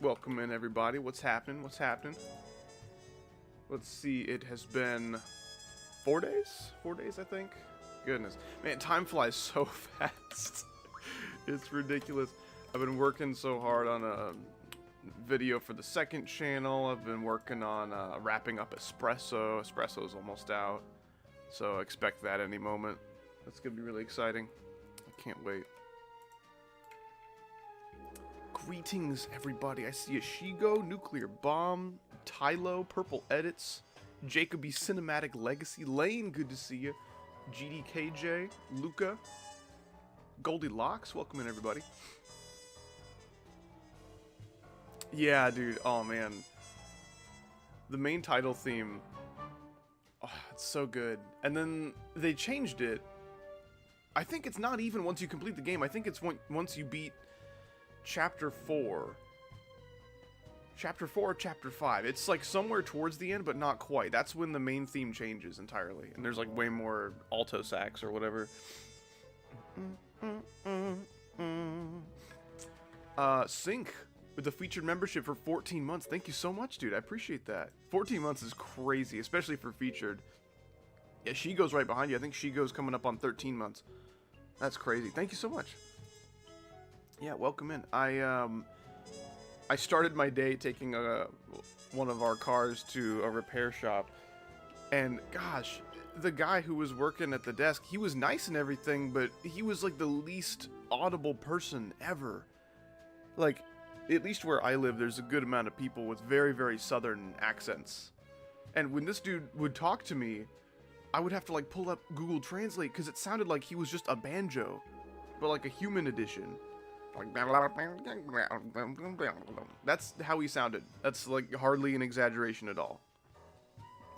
Welcome in, everybody. What's happening? What's happening? Let's see. It has been 4 days? 4 days, I think. Goodness. Man, time flies so fast. It's ridiculous. I've been working so hard on a video for the second channel. I've been working on wrapping up Espresso. Espresso's almost out. So expect that any moment. That's going to be really exciting. I can't wait. Greetings, everybody. I see a Shigo, Nuclear Bomb, Tylo, Purple Edits, Jacoby Cinematic Legacy, Lane, good to see you, GDKJ, Luca, Goldilocks, welcome in, everybody. Yeah, dude, oh man. The main title theme, oh, it's so good. And then they changed it. I think it's not even once you complete the game. I think it's once you beat Chapter 4. Chapter 4 or Chapter 5. It's like somewhere towards the end, but not quite. That's when the main theme changes entirely. And there's like way more alto sax or whatever. Sync with the featured membership for 14 months. Thank you so much, dude. I appreciate that. 14 months is crazy, especially for featured. Yeah, Shigo's right behind you. I think Shigo's coming up on 13 months. That's crazy. Thank you so much. Yeah, welcome in. I started my day taking one of our cars to a repair shop, and gosh, the guy who was working at the desk, he was nice and everything, but he was like the least audible person ever. Like, at least where I live, there's a good amount of people with very, very southern accents. And when this dude would talk to me, I would have to like pull up Google Translate because it sounded like he was just a banjo, but like a human edition. That's how he sounded. That's like hardly an exaggeration at all.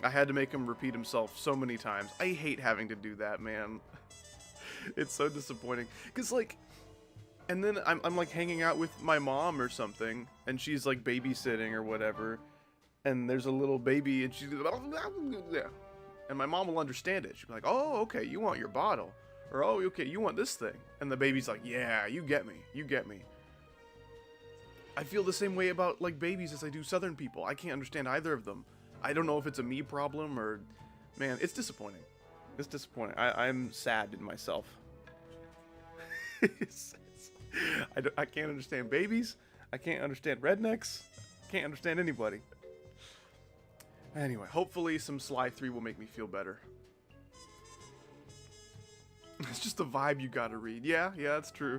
I had to make him repeat himself so many times. I hate having to do that, man. It's so disappointing. Cause like, and then I'm like hanging out with my mom or something, and she's like babysitting or whatever, and there's a little baby, and she's and my mom will understand it. She'll be like, "Oh, okay, you want your bottle." Or, oh, okay, you want this thing. And the baby's like, yeah, you get me. You get me. I feel the same way about, like, babies as I do Southern people. I can't understand either of them. I don't know if it's a me problem or... Man, it's disappointing. It's disappointing. I'm sad in myself. I can't understand babies. I can't understand rednecks. Can't understand anybody. Anyway, hopefully some Sly 3 will make me feel better. It's just the vibe you gotta read. Yeah, that's true.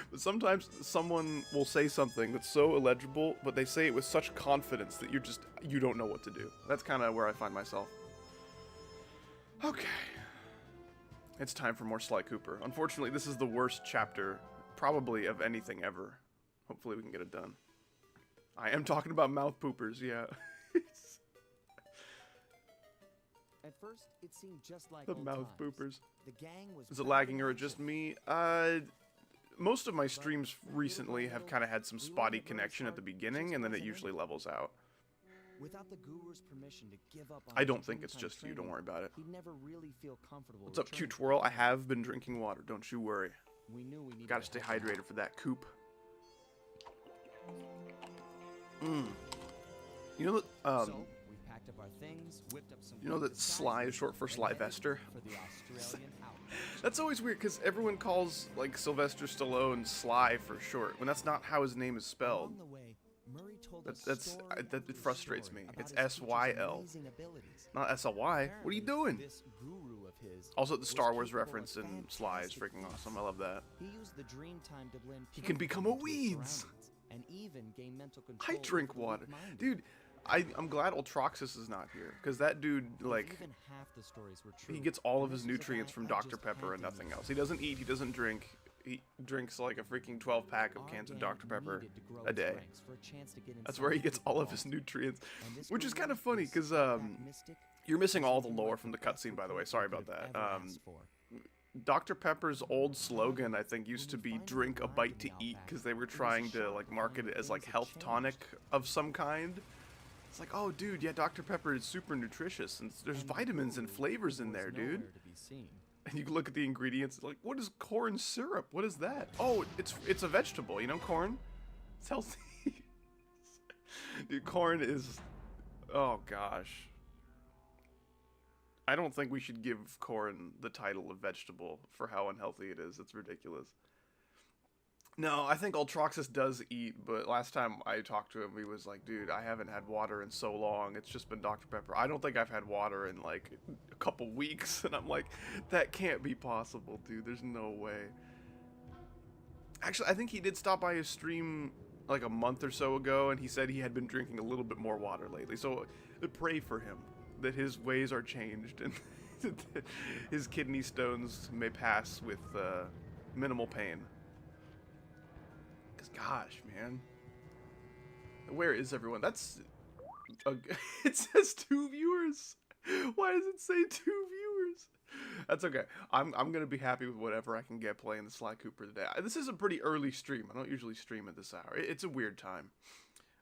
But sometimes someone will say something that's so illegible, but they say it with such confidence that you don't know what to do. That's kind of where I find myself. Okay. It's time for more Sly Cooper. Unfortunately, this is the worst chapter, probably, of anything ever. Hopefully we can get it done. I am talking about mouth poopers, yeah. At first, it seemed just like the mouth poopers. The gang was Is it lagging or just me? Most of my streams recently have kind of had some spotty connection at the beginning, and then it usually levels out. Without the guru's permission to give up on I don't think it's just you, don't worry about it. He'd never really feel comfortable. What's up, Cute Twirl? I have been drinking water, don't you worry. We knew we needed Gotta stay hydrated for that coop. You know that, so we packed up our things, whipped up some. You know that Sly is short for Slyvester? For the Australian outback. That's always weird, because everyone calls, like, Sylvester Stallone Sly for short, when that's not how his name is spelled. Along the way, Murray told That frustrates me. It's S-Y-L, not S-L-Y. What are you doing? This guru of his Also, the Star Wars reference in Sly is freaking awesome. I love that. He used the dream time to blend. He can become a weeds. And even gain mental control. I drink water, dude. I'm glad Ultroxis is not here, because that dude, like, Even half the stories were true. he gets all of his nutrients from Dr. Pepper and nothing else. He doesn't eat, he doesn't drink. He drinks like a freaking 12-pack of cans of Dr. Pepper a day. That's where he gets all of his nutrients, which is kind of funny, because you're missing all the lore from the cutscene, by the way. Sorry about that. Dr. Pepper's old slogan, I think, used to be "drink a bite to eat," because they were trying to like market it as like health tonic of some kind. It's like, oh, dude, yeah, Dr. Pepper is super nutritious, and there's vitamins and flavors in there, dude. And you look at the ingredients, it's like, what is corn syrup? What is that? Oh, it's a vegetable, you know, corn? It's healthy. Dude, corn is... Oh, gosh. I don't think we should give corn the title of vegetable for how unhealthy it is. It's ridiculous. No, I think Ultroxus does eat, but last time I talked to him, he was like, dude, I haven't had water in so long. It's just been Dr. Pepper. I don't think I've had water in, like, a couple weeks. And I'm like, that can't be possible, dude. There's no way. Actually, I think he did stop by his stream, like, a month or so ago, and he said he had been drinking a little bit more water lately. So, pray for him, that his ways are changed, and his kidney stones may pass with minimal pain. Gosh, man. Where is everyone? That's... it says 2 viewers. Why does it say 2 viewers? That's okay. I'm going to be happy with whatever I can get playing the Sly Cooper today. This is a pretty early stream. I don't usually stream at this hour. It's a weird time.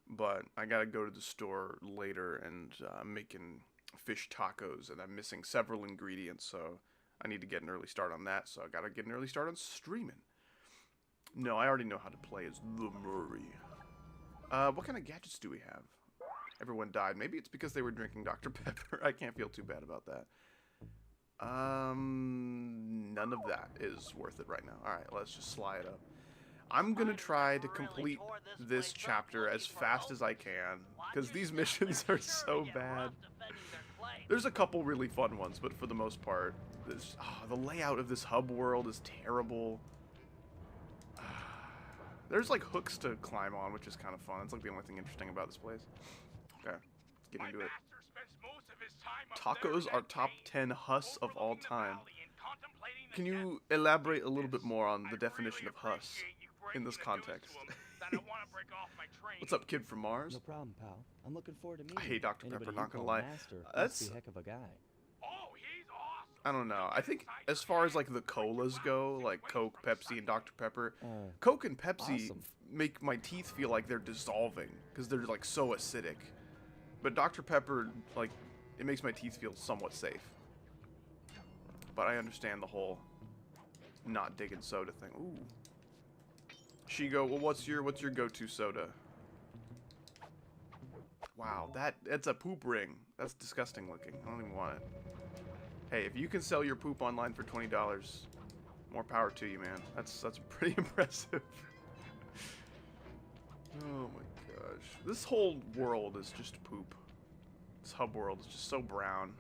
But I got to go to the store later and I'm making fish tacos. And I'm missing several ingredients. So I need to get an early start on that. So I got to get an early start on streaming. No, I already know how to play as the Murray. What kind of gadgets do we have? Everyone died. Maybe it's because they were drinking Dr. Pepper. I can't feel too bad about that. None of that is worth it right now. Alright, let's just slide up. I'm gonna try to complete this chapter as fast as I can, because these missions are so bad. There's a couple really fun ones, but for the most part, the layout of this hub world is terrible. There's like hooks to climb on, which is kind of fun. It's like the only thing interesting about this place. Okay, let's get into it. Tacos are top 10 Hus of all time. Can you elaborate a little bit more on the definition of Hus in this context? What's up, kid from Mars? No problem, pal. I'm looking forward to meeting I hate Dr. Pepper, Anybody not you gonna call lie. master must That's... be a heck of a guy. I don't know. I think as far as like the colas go, like Coke, Pepsi, and Dr. Pepper, Coke and Pepsi make my teeth feel like they're dissolving because they're like so acidic. But Dr. Pepper, like, it makes my teeth feel somewhat safe. But I understand the whole not digging soda thing. Ooh. Shigo, well, what's your go-to soda? Wow, that's a poop ring. That's disgusting looking. I don't even want it. Hey, if you can sell your poop online for $20, more power to you, man. That's pretty impressive. Oh my gosh. This whole world is just poop. This hub world is just so brown.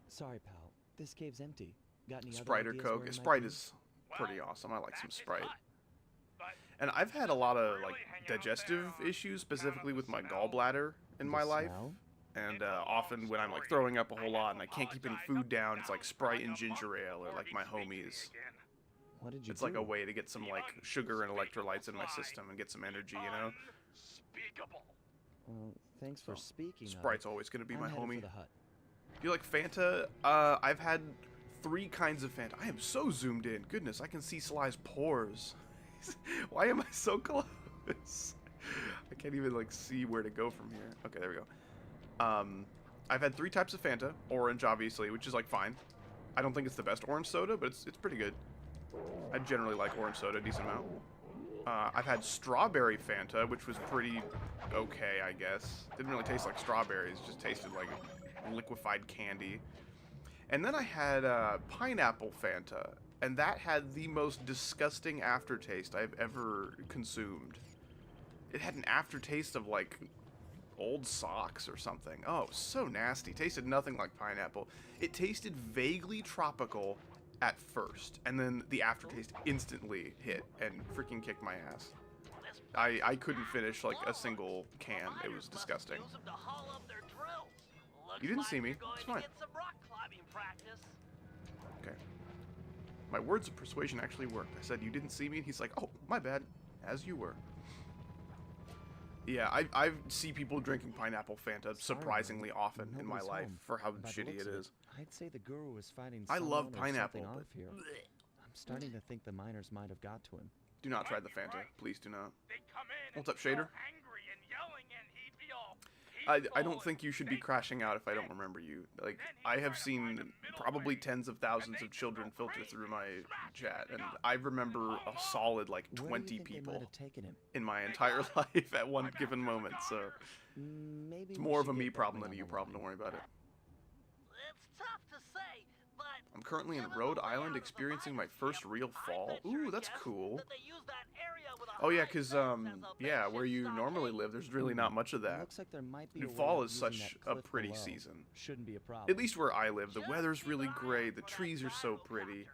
Sorry, pal. This cave's empty. Got any Sprite other or ideas Coke? where it might Sprite be? is pretty awesome. I like some Sprite. And I've had a lot of like digestive issues, specifically with my gallbladder in my life. Smell? And often when I'm like throwing up a whole lot and I can't keep any food down, it's like Sprite and ginger ale or like my homies. What did you It's do? like a way to get some like sugar and electrolytes in my system and get some energy, you know? Well, thanks for speaking. Sprite's always gonna be my headed homie. for the hut. Do you like Fanta? I've had 3 kinds of Fanta. I am so zoomed in. Goodness, I can see Sly's pores. Why am I so close? I can't even like see where to go from here. Okay, there we go. I've had 3 types of Fanta. Orange, obviously, which is like fine. I don't think it's the best orange soda, but it's pretty good. I generally like orange soda a decent amount. I've had strawberry Fanta, which was pretty okay, I guess. Didn't really taste like strawberries, just tasted like liquefied candy. And then I had pineapple Fanta, and that had the most disgusting aftertaste I've ever consumed. It had an aftertaste of like old socks or something. Oh, so nasty. Tasted nothing like pineapple. It tasted vaguely tropical at first, and then the aftertaste instantly hit and freaking kicked my ass. I couldn't finish like a single can. It was disgusting. You didn't see me. It's fine. Okay. My words of persuasion actually worked. I said, you didn't see me? And he's like, oh, my bad. As you were. Yeah, I see people drinking pineapple Fanta surprisingly often in my life for how shitty it is. I'd say the guru was fighting I love someone or pineapple, something but off here. I'm starting to think the miners might have got to him. Do not try the Fanta. Please do not. What's up, Shader? I don't think you should be crashing out if I don't remember you. Like, I have seen probably tens of thousands of children filter through my chat, and I remember a solid, like, Where do you 20 think they might people have taken him? in my entire life at one given moment, so Maybe it's we more of should a me get problem Bentley than a on you the problem, line. don't worry about it. It's tough to say, but I'm currently in Rhode Island experiencing my first real fall. Ooh, that's cool. Oh yeah, cause yeah, where you normally live, there's really not much of that. Looks like there might be Dude, a way fall of is using such that a cliff pretty below. season. Shouldn't be a problem. At least where I live, the weather's really great, the trees are so pretty.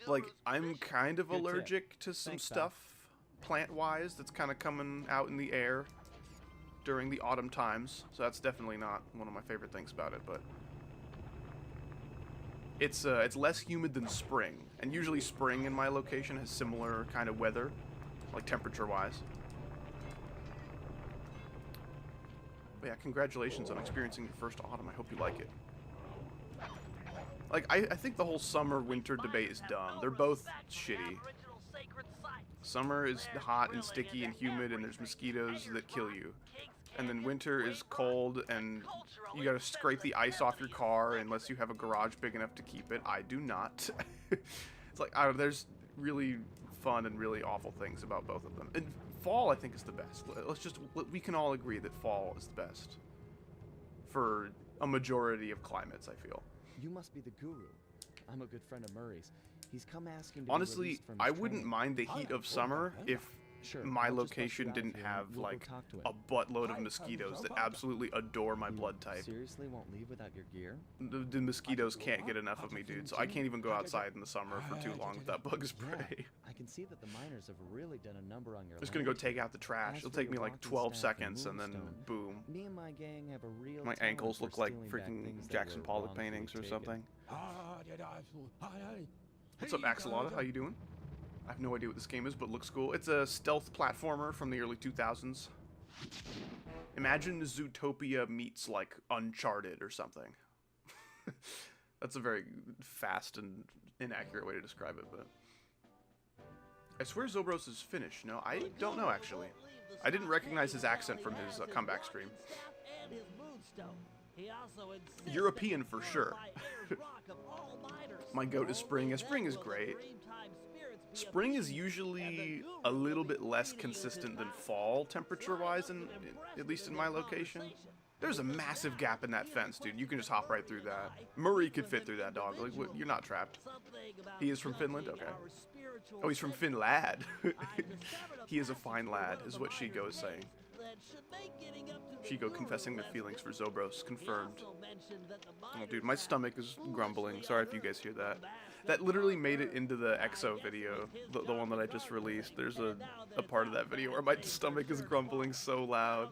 Like, I'm kind of Good tip. allergic to some Thanks, pal. stuff, plant-wise, that's kind of coming out in the air during the autumn times, so that's definitely not one of my favorite things about it, but it's less humid than spring, and usually spring in my location has similar kind of weather, like temperature-wise. But yeah, congratulations on experiencing your first autumn. I hope you like it. Like, I think the whole summer-winter debate is dumb. They're both shitty. Summer is hot and sticky and humid, and there's mosquitoes that kill you. And then winter is cold, and you gotta scrape the ice off your car unless you have a garage big enough to keep it. I do not. It's like, I don't know, there's really fun and really awful things about both of them. And fall, I think, is the best. We can all agree that fall is the best for a majority of climates, I feel. You must be the guru. I'm a good friend of Murray's. He's come asking to be Honestly, released from his I wouldn't training. mind the heat of summer if Sure, my I'll just bust you location out didn't here and have, we'll go like, talk to him. a buttload of mosquitoes that absolutely adore my blood type. Seriously won't leave without your gear? The mosquitoes can't get enough of me, dude, so I can't even go outside in the summer for too long without bug spray. Yeah, I can see that the miners have really done a number on your Just gonna go land. take out the trash. As It'll for take your me like walking 12 staff in seconds, and then Moonstone, boom. Me and my gang have a real My talent ankles for look like stealing back freaking things that Jackson were Pollock wrongfully paintings or taken. something. What's up, Axolotl? How you doing? I have no idea what this game is, but it looks cool. It's a stealth platformer from the early 2000s. Imagine Zootopia meets, like, Uncharted or something. That's a very fast and inaccurate way to describe it, but... I swear Zobros is Finnish. No, I don't know, actually. I didn't recognize his accent from his comeback stream. European for sure. My goat is Spring. Spring is great. Spring is usually a little bit less consistent than fall temperature-wise, at least in my location. There's a massive gap in that fence, dude. You can just hop right through that. Murray could fit through that, dog. Like, you're not trapped. He is from Finland? Okay. Oh, he's from Finlad. He is a fine lad, is what Shigo is saying. Shigo confessing their feelings for Zobros. Confirmed. Oh, dude, my stomach is grumbling. Sorry if you guys hear that. That literally made it into the EXO video, the one that I just released. There's a part of that video where my stomach is grumbling so loud.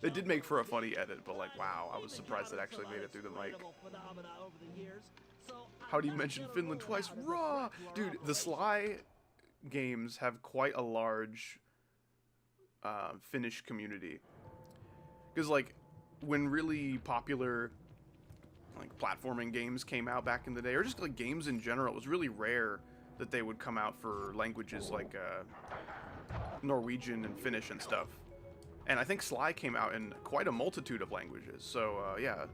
It did make for a funny edit, but like, wow, I was surprised it actually made it through the mic. How do you mention Finland twice? Raw! Dude, the Sly games have quite a large Finnish community. Because, like, when really popular, like, platforming games came out back in the day, or just, like, games in general, it was really rare that they would come out for languages like Norwegian and Finnish and stuff. And I think Sly came out in quite a multitude of languages. So, yeah,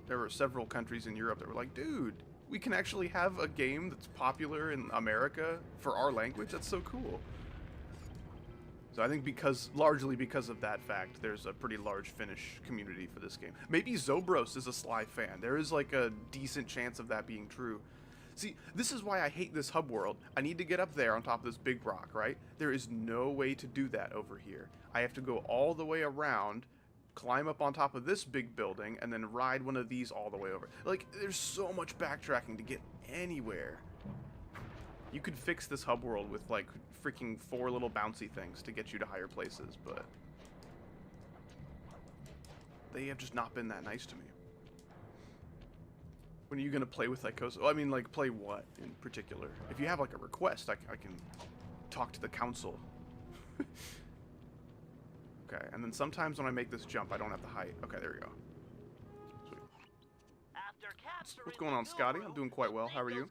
there were several countries in Europe that were like, dude, we can actually have a game that's popular in America for our language? That's so cool. So I think largely because of that fact, there's a pretty large Finnish community for this game. Maybe Zobros is a Sly fan. There is like a decent chance of that being true. See, this is why I hate this hub world. I need to get up there on top of this big rock, right? There is no way to do that over here. I have to go all the way around, climb up on top of this big building, and then ride one of these all the way over. Like, there's so much backtracking to get anywhere. You could fix this hub world with, like, freaking 4 little bouncy things to get you to higher places, but they have just not been that nice to me. When are you gonna play with Lycosa? Oh, I mean, like, play what in particular? If you have, like, a request, I can talk to the council. Okay, and then sometimes when I make this jump, I don't have the height. Okay, there we go. Sweet. What's going on, Scotty? I'm doing quite well. How are you?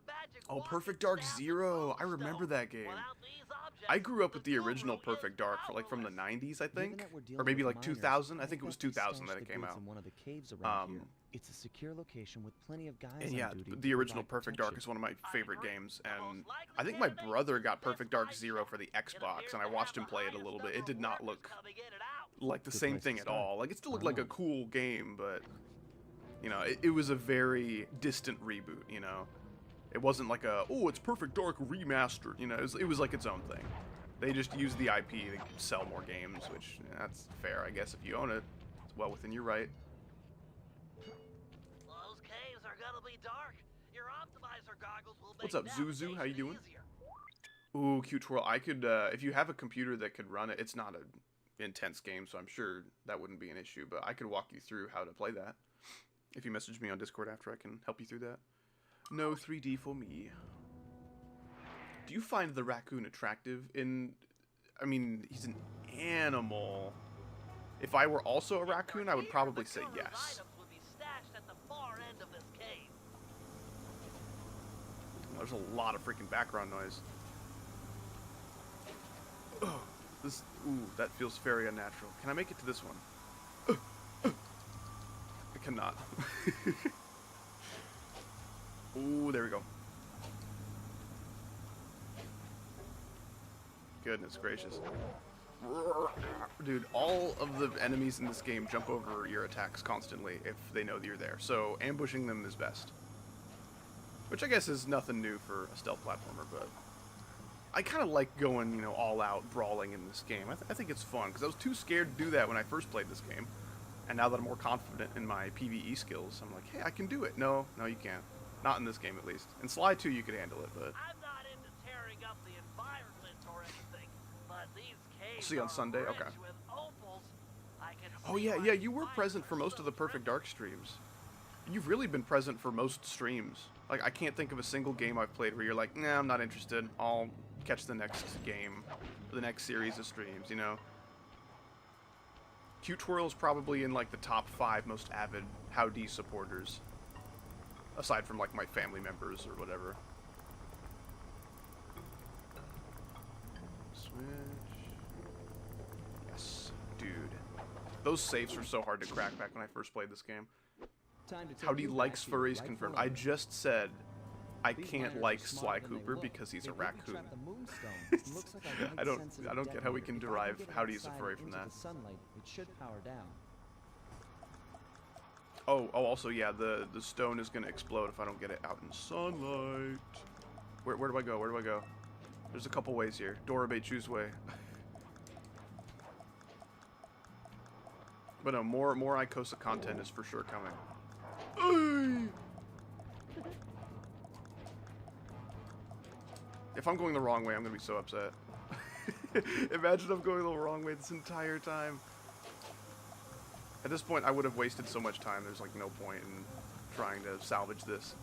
magic Oh, wand Perfect can Dark staff the Zero. I remember moonstone. that game. Without these objects, I grew up with the guru original is Perfect Dark for like from the powerless. 90s, I Given think, that we're or dealing maybe with like miners, 2000. I I'll think it was bet they 2000 that stashed it the came goods out. in one of the caves around here. Um, It's a secure location with plenty of guys And on yeah, duty to the original provide Perfect Dark protection. is one of my I favorite agree. games, The and most likely I think my candidate brother is got the Perfect Dark best Zero buy for the shop. It Xbox, appears and I to watched have him the play it a highest little bit. number It did of not workers look coming in and out. like the Good same place to thing at start. all. Like, it still looked like a Oh. cool game, but, you know, it was a very distant reboot, you know? It wasn't like a, oh, it's Perfect Dark remastered, you know? It was like its own thing. They just used the IP to sell more games, which, that's fair, I guess, if you own it. It's well within your right. Those caves are gonna be dark. Your optimizer goggles will make What's up, Zuzu? How you doing? navigation easier. Ooh, cute twirl. I could, if you have a computer that could run it, it's not an intense game, so I'm sure that wouldn't be an issue, but I could walk you through how to play that. If you message me on Discord after, I can help you through that. No 3D for me. Do you find the raccoon attractive in... I mean, he's an animal. If I were also a raccoon, I would probably say The guru's yes. items would be stashed at the far end of this cave. There's a lot of freaking background noise. Ugh, ooh, that feels very unnatural. Can I make it to this one? I cannot. Ooh, there we go. Goodness gracious. Dude, all of the enemies in this game jump over your attacks constantly if they know that you're there. So ambushing them is best. Which I guess is nothing new for a stealth platformer, but I kind of like going, you know, all out brawling in this game. I think it's fun, because I was too scared to do that when I first played this game. And now that I'm more confident in my PvE skills, I'm like, hey, I can do it. No, you can't. Not in this game, at least. In Sly 2, you could handle it, but... I'm not into tearing up the environment or anything, but these caves See you on are Sunday? rich Okay. with opals. I can Oh see yeah, why yeah, you were miners present are for most so of the Perfect driven. Dark streams. You've really been present for most streams. Like, I can't think of a single game I've played where you're like, nah, I'm not interested. I'll catch the next game, or the next series of streams, you know? Cute Twirl's probably in, like, the top 5 most avid Howdy supporters. Aside from, like, my family members or whatever. Switch. Yes, dude. Those safes were so hard to crack back when I first played this game. Time to take Howdy you likes back to your furries rightful confirmed. owner. I just said I These can't miners like are Sly smarter than they Cooper look. because he's They a really raccoon. trapped the moonstone. Looks like a I don't light-sensitive get how we can detonator. If I derive get it Howdy is a outside furry and from into that. the sunlight, it should power down. Oh, also yeah, the stone is gonna explode if I don't get it out in sunlight. Where do I go? Where do I go? There's a couple ways here. Dorabe, choose way. But no, more Icosa content is for sure coming. If I'm going the wrong way, I'm gonna be so upset. Imagine I'm going the wrong way this entire time. At this point, I would have wasted so much time. There's like no point in trying to salvage this.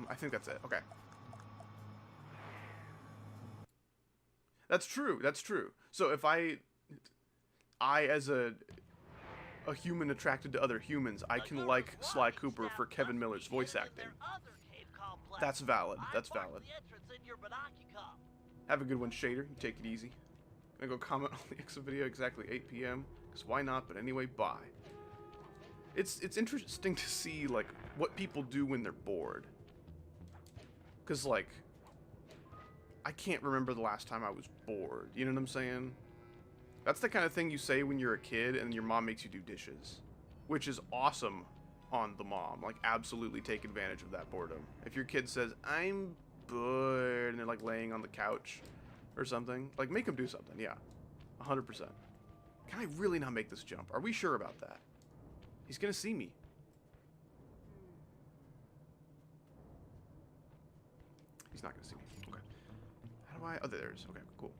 I think that's it. Okay. That's true. That's true. So if I as a human attracted to other humans, I can like Sly Cooper for Kevin Miller's voice acting. That's valid. That's valid. Have a good one, Shader. You take it easy. Gonna go comment on the Exa video exactly 8 p.m. Because why not? But anyway, bye. It's interesting to see like what people do when they're bored. Because like I can't remember the last time I was bored. You know what I'm saying? That's the kind of thing you say when you're a kid and your mom makes you do dishes, which is awesome on the mom. Like, absolutely take advantage of that boredom. If your kid says, I'm bored, and they're like laying on the couch or something, like make them do something. Yeah, 100%. Can I really not make this jump? Are we sure about that? He's gonna see me. He's not gonna see me. Okay. How do I? Oh, there it is. Okay, cool.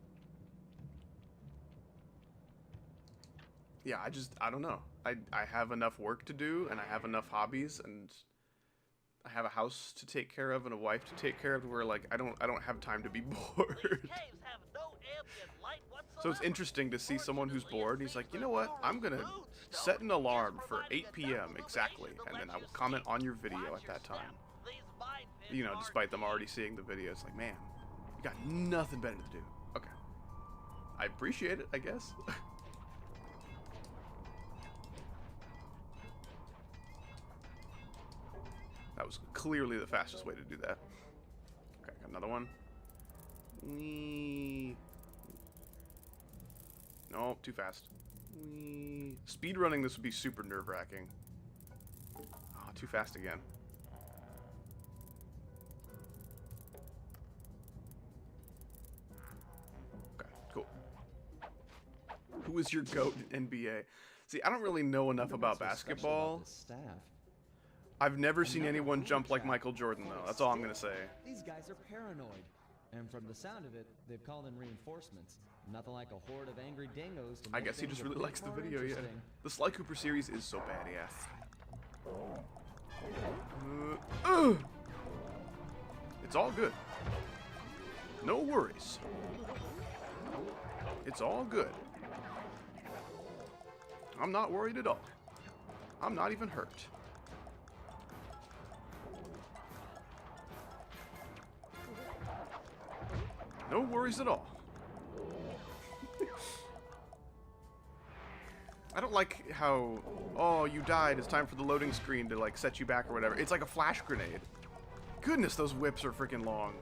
Yeah, I don't know. I have enough work to do, and I have enough hobbies, and I have a house to take care of and a wife to take care of, where like I don't have time to be bored. These caves have no ambient light whatsoever. So it's interesting to see someone who's bored. He's like, you know what? I'm gonna set an alarm for 8 p.m. exactly, and then I will comment on your video at that time. You know, despite them already seeing the video, it's like, man, you got nothing better to do. Okay, I appreciate it, I guess. That was clearly the fastest way to do that. Okay, got another one. Whee. No, too fast. Whee. Speed running this would be super nerve-wracking. Oh, too fast again. Okay, cool. Who is your GOAT in NBA? See, I don't really know enough about basketball. I've never seen anyone jump like Michael Jordan, though. That's all I'm going to say. These guys are paranoid. And from the sound of it, they've called in reinforcements. Nothing like a horde of angry dingoes. I guess he just really likes the video, yeah. The Sly Cooper series is so bad, yeah. It's all good. No worries. It's all good. I'm not worried at all. I'm not even hurt. No worries at all. I don't like how, oh, you died, it's time for the loading screen to, like, set you back or whatever. It's like a flash grenade. Goodness, those whips are freaking long.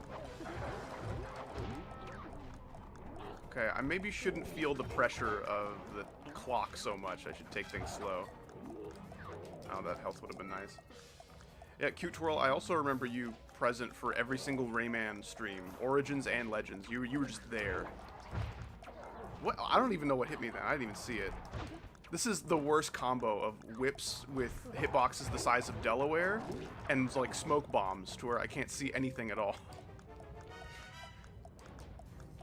Okay, I maybe shouldn't feel the pressure of the clock so much. I should take things slow. Oh, that health would have been nice. Yeah, Cute Twirl, I also remember you present for every single Rayman stream, Origins and Legends. You were just there. What? I don't even know what hit me then. I didn't even see it. This is the worst combo of whips with hitboxes the size of Delaware and like smoke bombs to where I can't see anything at all.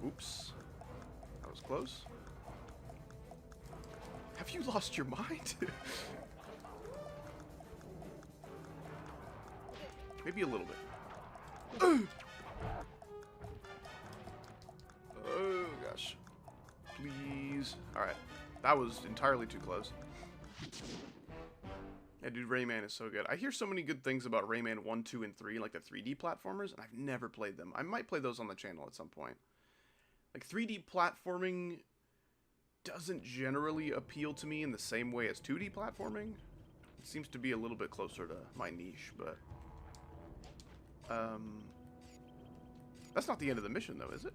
Oops. That was close. Have you lost your mind? Maybe a little bit. Oh gosh. Please. Alright. That was entirely too close. Yeah, dude, Rayman is so good. I hear so many good things about Rayman 1, 2, and 3, like the 3D platformers, and I've never played them. I might play those on the channel at some point. Like, 3D platforming doesn't generally appeal to me in the same way as 2D platforming. It seems to be a little bit closer to my niche, but... That's not the end of the mission, though, is it?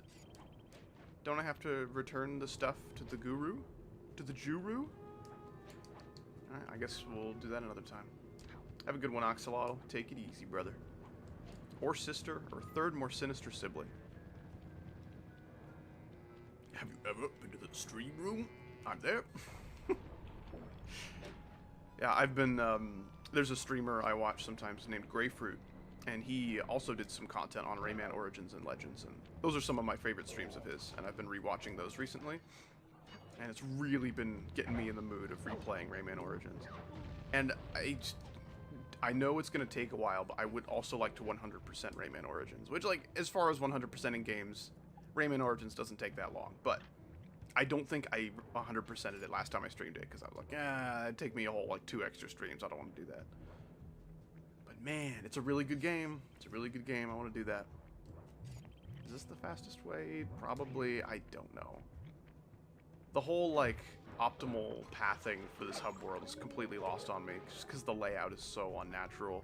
Don't I have to return the stuff to the guru? To the Juru? Alright, I guess we'll do that another time. Have a good one, Oxalotl. Take it easy, brother. Or sister, or third more sinister sibling. Have you ever been to the stream room? I'm there. Yeah, I've been, there's a streamer I watch sometimes named Greyfruit, and he also did some content on Rayman Origins and Legends, and those are some of my favorite streams of his, and I've been rewatching those recently, and it's really been getting me in the mood of replaying Rayman Origins. And I know it's going to take a while, but I would also like to 100% Rayman Origins, which, like, as far as 100% in games, Rayman Origins doesn't take that long, but I don't think I 100%ed it last time I streamed it, because I was like, it'd take me a whole, like, 2 extra streams. I don't want to do that. But man, it's a really good game. It's a really good game. I want to do that. Is this the fastest way? Probably. I don't know. The whole, like, optimal pathing for this hub world is completely lost on me, just because the layout is so unnatural.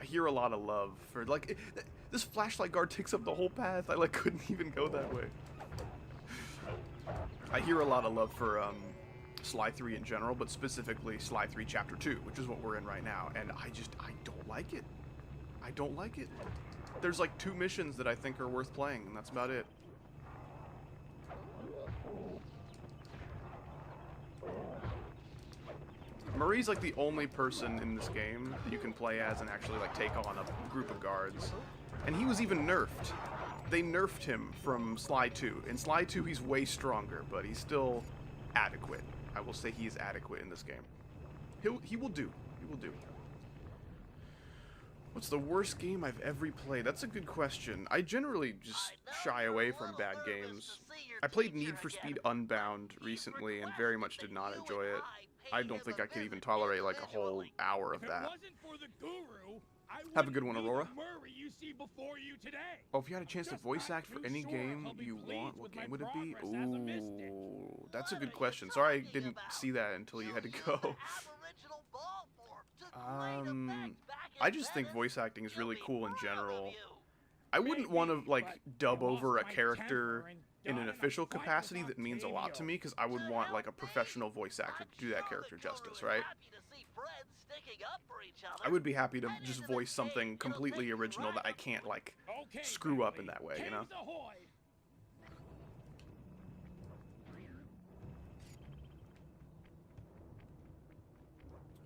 I hear a lot of love for, like, this flashlight guard takes up the whole path. I, like, couldn't even go that way. I hear a lot of love for, Sly 3 in general, but specifically Sly 3 Chapter 2, which is what we're in right now, and I don't like it. I don't like it. There's, like, 2 missions that I think are worth playing, and that's about it. Murray's, like, the only person in this game that you can play as and actually, like, take on a group of guards. And he was even nerfed. They nerfed him from Sly 2. In Sly 2, he's way stronger, but he's still adequate. I will say he is adequate in this game. He will do. He will do. What's the worst game I've ever played? That's a good question. I generally just shy away from bad games. I played Need for Speed Unbound recently and very much did not enjoy it. I don't think I could even tolerate like a whole hour of that. Have a good one, Aurora. Oh, if you had a chance to voice act for any game you want, what game would it be? Ooh, that's a good question. Sorry I didn't see that until you had to go. I just think voice acting is really cool in general. I wouldn't want to like dub over a character in an official capacity that means a lot to me, because I would want like a professional voice actor to do that character justice, right? I would be happy to just voice something completely original that I can't like screw up in that way, you know?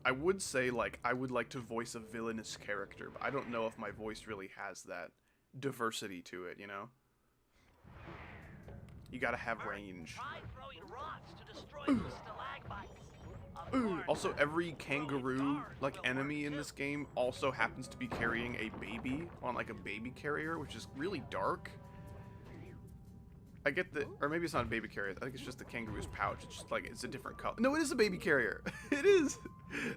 I would say, like, I would like to voice a villainous character, but I don't know if my voice really has that diversity to it, you know? You gotta have range. Also, every kangaroo, like, enemy in this game also happens to be carrying a baby on, like, a baby carrier, which is really dark. I get the, or maybe it's not a baby carrier. I think it's just the kangaroo's pouch. It's just like, it's a different color. No, it is a baby carrier. It is.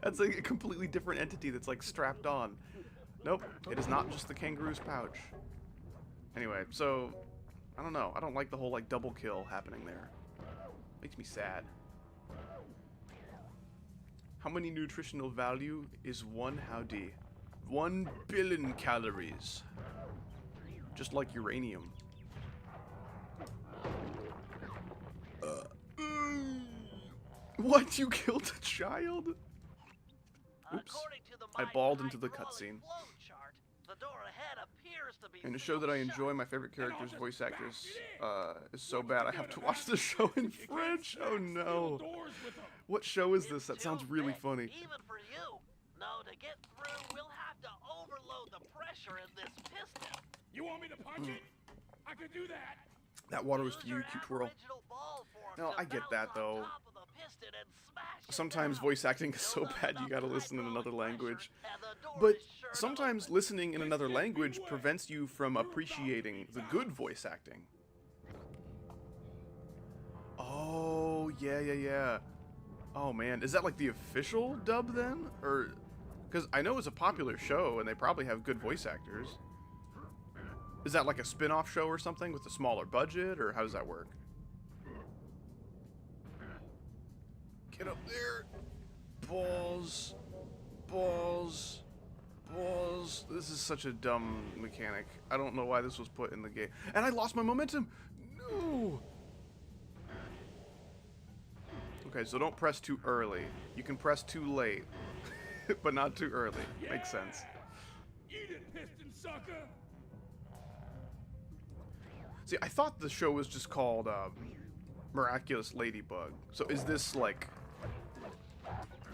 That's like a completely different entity that's like strapped on. Nope, it is not just the kangaroo's pouch. Anyway, so, I don't know. I don't like the whole like double kill happening there. Makes me sad. How many nutritional value is one howdy? 1 billion calories. Just like uranium. What? You killed a child? Oops. I balled into the cutscene. And to show that I enjoy my favorite character's voice actors is so bad I have to watch the show in French. Oh no. What show is this? That sounds really funny. Even for you. No, to get through, we'll have to overload the pressure in this piston. You want me to punch it? I could do that. That water was for you, cute twirl. No, I get that though. Sometimes voice acting is so bad you gotta listen in another language. But sometimes listening in another language prevents you from appreciating the good voice acting. Oh, yeah. Oh man, is that like the official dub then? Or, because I know it's a popular show and they probably have good voice actors. Is that like a spin-off show or something with a smaller budget, or how does that work? Get up there. Balls. Balls. Balls. This is such a dumb mechanic. I don't know why this was put in the game. And I lost my momentum. No. Okay, so don't press too early. You can press too late, but not too early. Makes sense. Eat it, piston sucker. See, I thought the show was just called Miraculous Ladybug. So is this like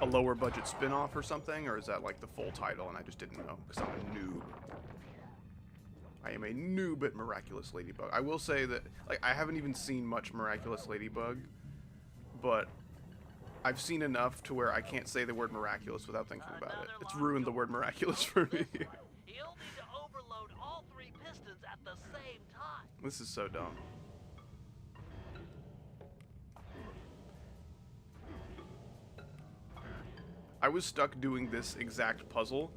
a lower budget spin-off or something? Or is that like the full title and I just didn't know because I'm a noob? I am a noob at Miraculous Ladybug. I will say that like I haven't even seen much Miraculous Ladybug, but I've seen enough to where I can't say the word miraculous without thinking about it. It's ruined the word miraculous for me. You'll need to overload all 3 pistons at the same time. This is so dumb. I was stuck doing this exact puzzle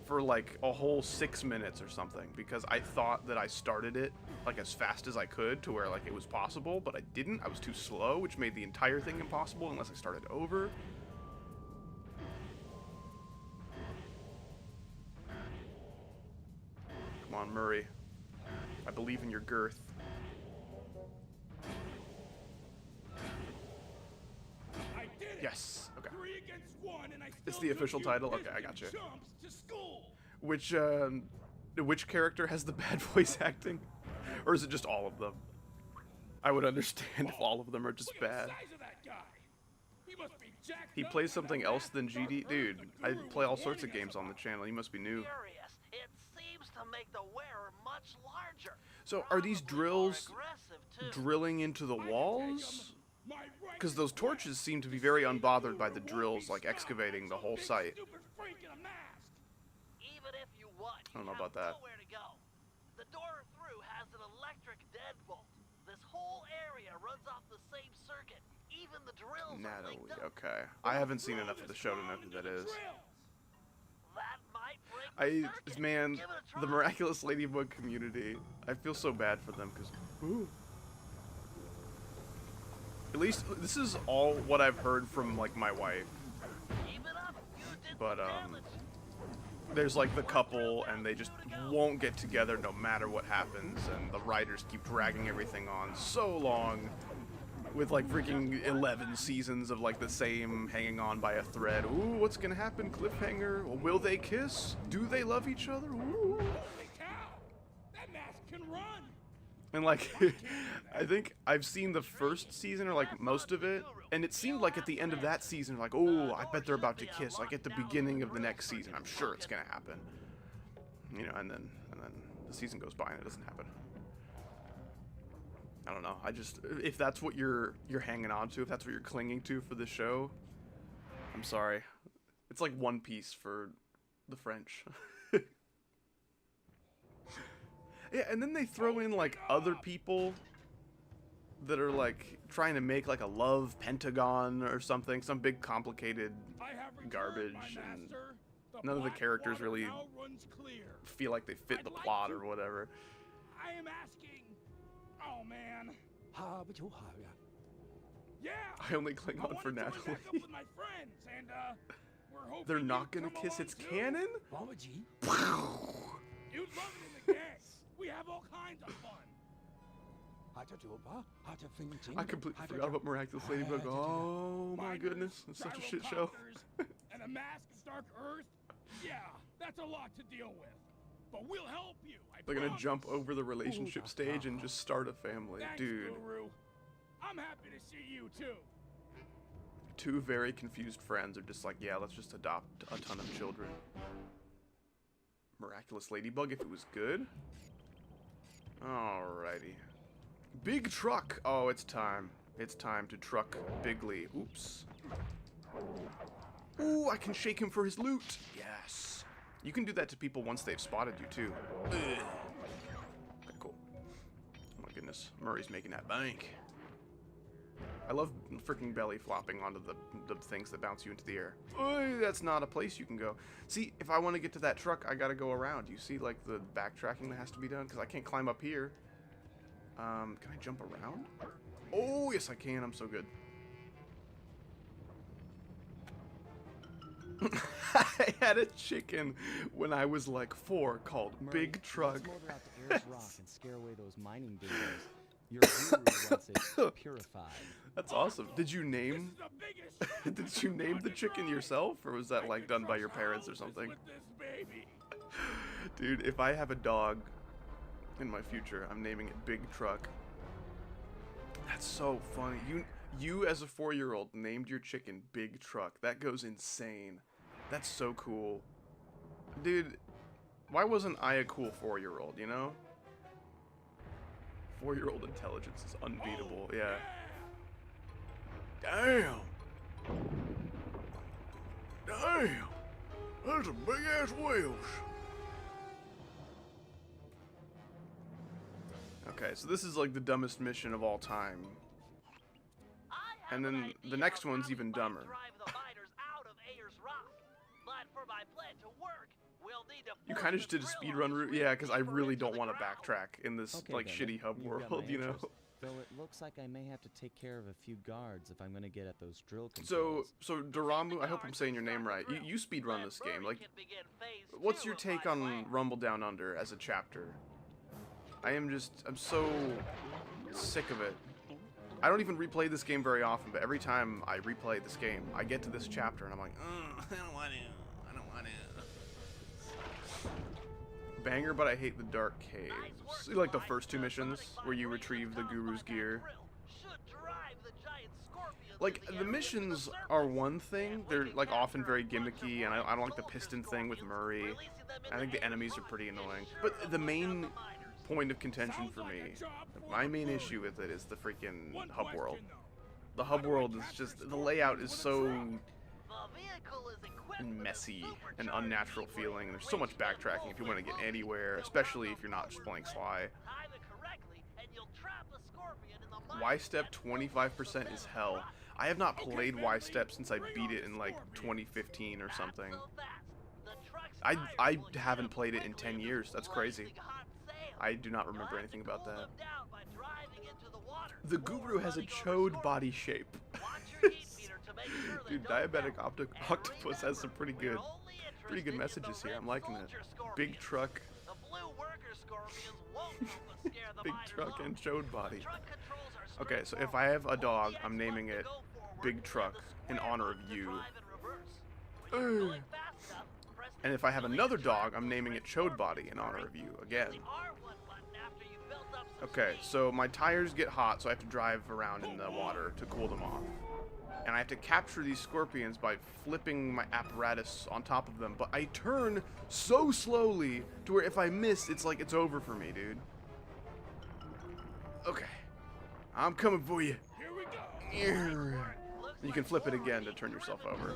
for like a whole 6 minutes or something because I thought that I started it like as fast as I could to where like it was possible, but I didn't. I was too slow, which made the entire thing impossible unless I started over. Come on, Murray. I believe in your girth. I did it. Yes. Okay. 3 against 1, and I It's still the official took you title? Okay, I piston gotcha. chumps to school. Which character has the bad voice acting? Or is it just all of them? I would understand if all of them are just Look at bad. the size of that guy. He must be jacked He up plays from something that else than fast GD? stuff Dude, the I guru play all was sorts of warning us games on the about. channel. You must be new. Curious. It seems to make the wearer much larger. So are these Probably more drills aggressive, too. drilling into the I can take walls? 'em. My right Because those is torches west. seem to be The very city unbothered by guru the won't drills, be like stopped excavating by the some whole big site. stupid freak in a mask. Even if you I don't know have about that. nowhere to go. The door through has an electric deadbolt. This whole area runs off the same circuit. Even the drills are Natalie, linked up. okay. I haven't seen enough of the show to know who that is. That might break the circuit. Man, Give it a the try. Miraculous Ladybug community, I feel so bad for them because, at least this is all what I've heard from like my wife. Keep it up. You did But some damage. there's like the couple and they just won't get together no matter what happens, and the writers keep dragging everything on so long with like freaking 11 seasons of like the same hanging on by a thread. Ooh, what's gonna happen? Cliffhanger. Will they kiss? Do they love each other? Ooh. Holy cow! That mask can run! And like, I think I've seen the first season or like most of it, and it seemed like at the end of that season, like, oh, I bet they're about to kiss. Like at the beginning of the next season, I'm sure it's gonna happen. You know, and then the season goes by and it doesn't happen. I don't know. I just, if that's what you're hanging on to, if that's what you're clinging to for the show, I'm sorry. It's like One Piece for the French. Yeah, and then they throw in like other people that are like trying to make like a love pentagon or something, some big complicated I have returned, garbage, my and master. none of the black characters water really now runs clear. feel like they fit the I'd like plot to- or whatever. I am asking. Oh man. Yeah. I only cling I on for wanted to join back Natalie. up with my friends, and we're hoping They're not you'd gonna come kiss. along It's too. canon. You'd love it in the gang. We have all kinds of fun. I completely forgot about Miraculous Ladybug. Oh my goodness, it's such a shit show. Gyrocopters, and a mask of Dark Earth. Yeah, that's a lot to deal with. But we'll help you. They're gonna promise. jump over the relationship stage and just start a family, Thanks, dude. Guru. I'm happy to see you too. Two very confused friends are just like, yeah, let's just adopt a ton of children. Miraculous Ladybug, if it was good. Alrighty. Big truck. Oh, it's time. It's time to truck Bigly. Oops. Ooh, I can shake him for his loot. Yes. You can do that to people once they've spotted you, too. Ugh. Okay, cool. Oh my goodness. Murray's making that bank. I love freaking belly flopping onto the things that bounce you into the air. Oy, that's not a place you can go. See, if I want to get to that truck, I gotta go around. You see, like, the backtracking that has to be done? Because I can't climb up here. Can I jump around? Oh, yes, I can. I'm so good. I had a chicken when I was like 4 called Murray, Big Truck. Let's motor out to Ayers Rock and scare away those mining dingoes. Your guru wants it purified. That's awesome. Did you name This is the biggest did you name the chicken yourself, or was that like done by your parents or something? With this baby. Dude, if I have a dog in my future, I'm naming it Big Truck. That's so funny. You as a 4-year-old named your chicken Big Truck. That goes insane. That's so cool. Dude, why wasn't I a cool 4-year-old, you know? 4-year-old intelligence is unbeatable, yeah. Damn! Damn! Those are big-ass wheels! Okay, so this is like the dumbest mission of all time. I have And an then the idea next of one's how we even might dumber. drive the miners out of Ayers Rock. But for my plan to work, we'll need to You force kind of the just did a drill speedrun holes route? Yeah, because I deeper really into don't the want to ground. backtrack in this, Okay, like, Devin, shitty hub you've got world, my you know? interest. Though it looks like I may have to take care of a few guards if I'm going to get at those drill So, controls. Doramu, I hope I'm saying your name right. You speedrun this game. Like, what's your take on Rumble Down Under as a chapter? I'm so sick of it. I don't even replay this game very often, but every time I replay this game, I get to this chapter and I'm like, I don't want to. I don't want to. Banger, but I hate the Dark Caves. See, like the first 2 missions where you retrieve the Guru's gear. Like, the missions are one thing. They're, like, often very gimmicky, and I don't like the piston thing with Murray. I think the enemies are pretty annoying. But the main point of contention for me, my main issue with it is the freaking hub world. The hub world is just, the layout is so and messy and unnatural feeling. There's so much backtracking if you want to get anywhere, especially if you're not just playing Sly. Y-Step 25% is hell. I have not played Y-Step since I beat it in like 2015 or something. I haven't played it in 10 years. That's crazy. I do not remember anything about that. The Guru has a chode body shape. Dude, Diabetic Octopus has some pretty good messages here. I'm liking it. Big truck. Big truck and chode body. Okay, so if I have a dog, I'm naming it Big Truck in honor of you. And if I have another dog, I'm naming it Chode Body in honor of you again. Okay, so my tires get hot, so I have to drive around in the water to cool them off. And I have to capture these scorpions by flipping my apparatus on top of them. But I turn so slowly to where if I miss, it's like it's over for me, dude. Okay. I'm coming for you. Here we go. You can flip it again to turn yourself over.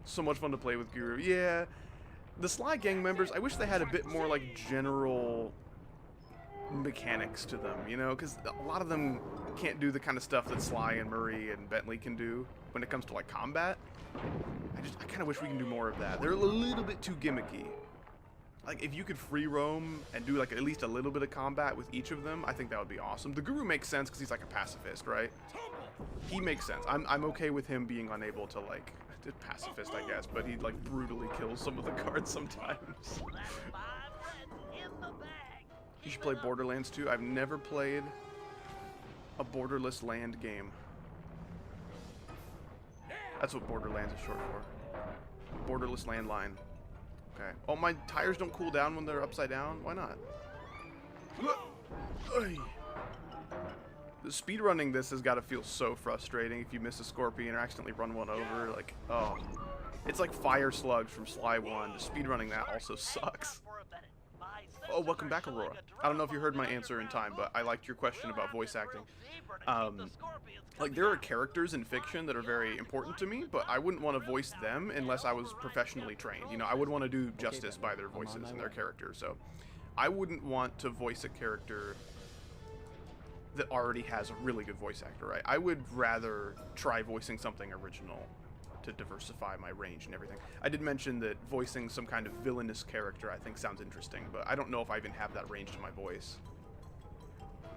So much fun to play with Guru. Yeah. The Sly gang members, I wish they had a bit more like general mechanics to them, you know, because a lot of them can't do the kind of stuff that Sly and Murray and Bentley can do when it comes to like combat. I kind of wish we can do more of that. They're a little bit too gimmicky. Like if you could free roam and do like at least a little bit of combat with each of them, I think that would be awesome. The Guru makes sense because he's like a pacifist, right? He makes sense. I'm okay with him being unable to like pacifist, I guess, but he like brutally kills some of the guards sometimes. You should play Borderlands 2. I've never played a borderless land game. That's what Borderlands is short for. Borderless landline. Okay. Oh, my tires don't cool down when they're upside down? Why not? The speedrunning this has got to feel so frustrating if you miss a scorpion or accidentally run one over. Like, oh. It's like Fire Slugs from Sly 1. The speedrunning that also sucks. Oh, welcome back, Aurora. I don't know if you heard my answer in time, but I liked your question about voice acting. Like, there are characters in fiction that are very important to me, but I wouldn't want to voice them unless I was professionally trained. You know, I would want to do justice by their voices and their characters, so I wouldn't want to voice a character that already has a really good voice actor, right? I would rather try voicing something original to diversify my range and everything. I did mention that voicing some kind of villainous character I think sounds interesting, but I don't know if I even have that range to my voice.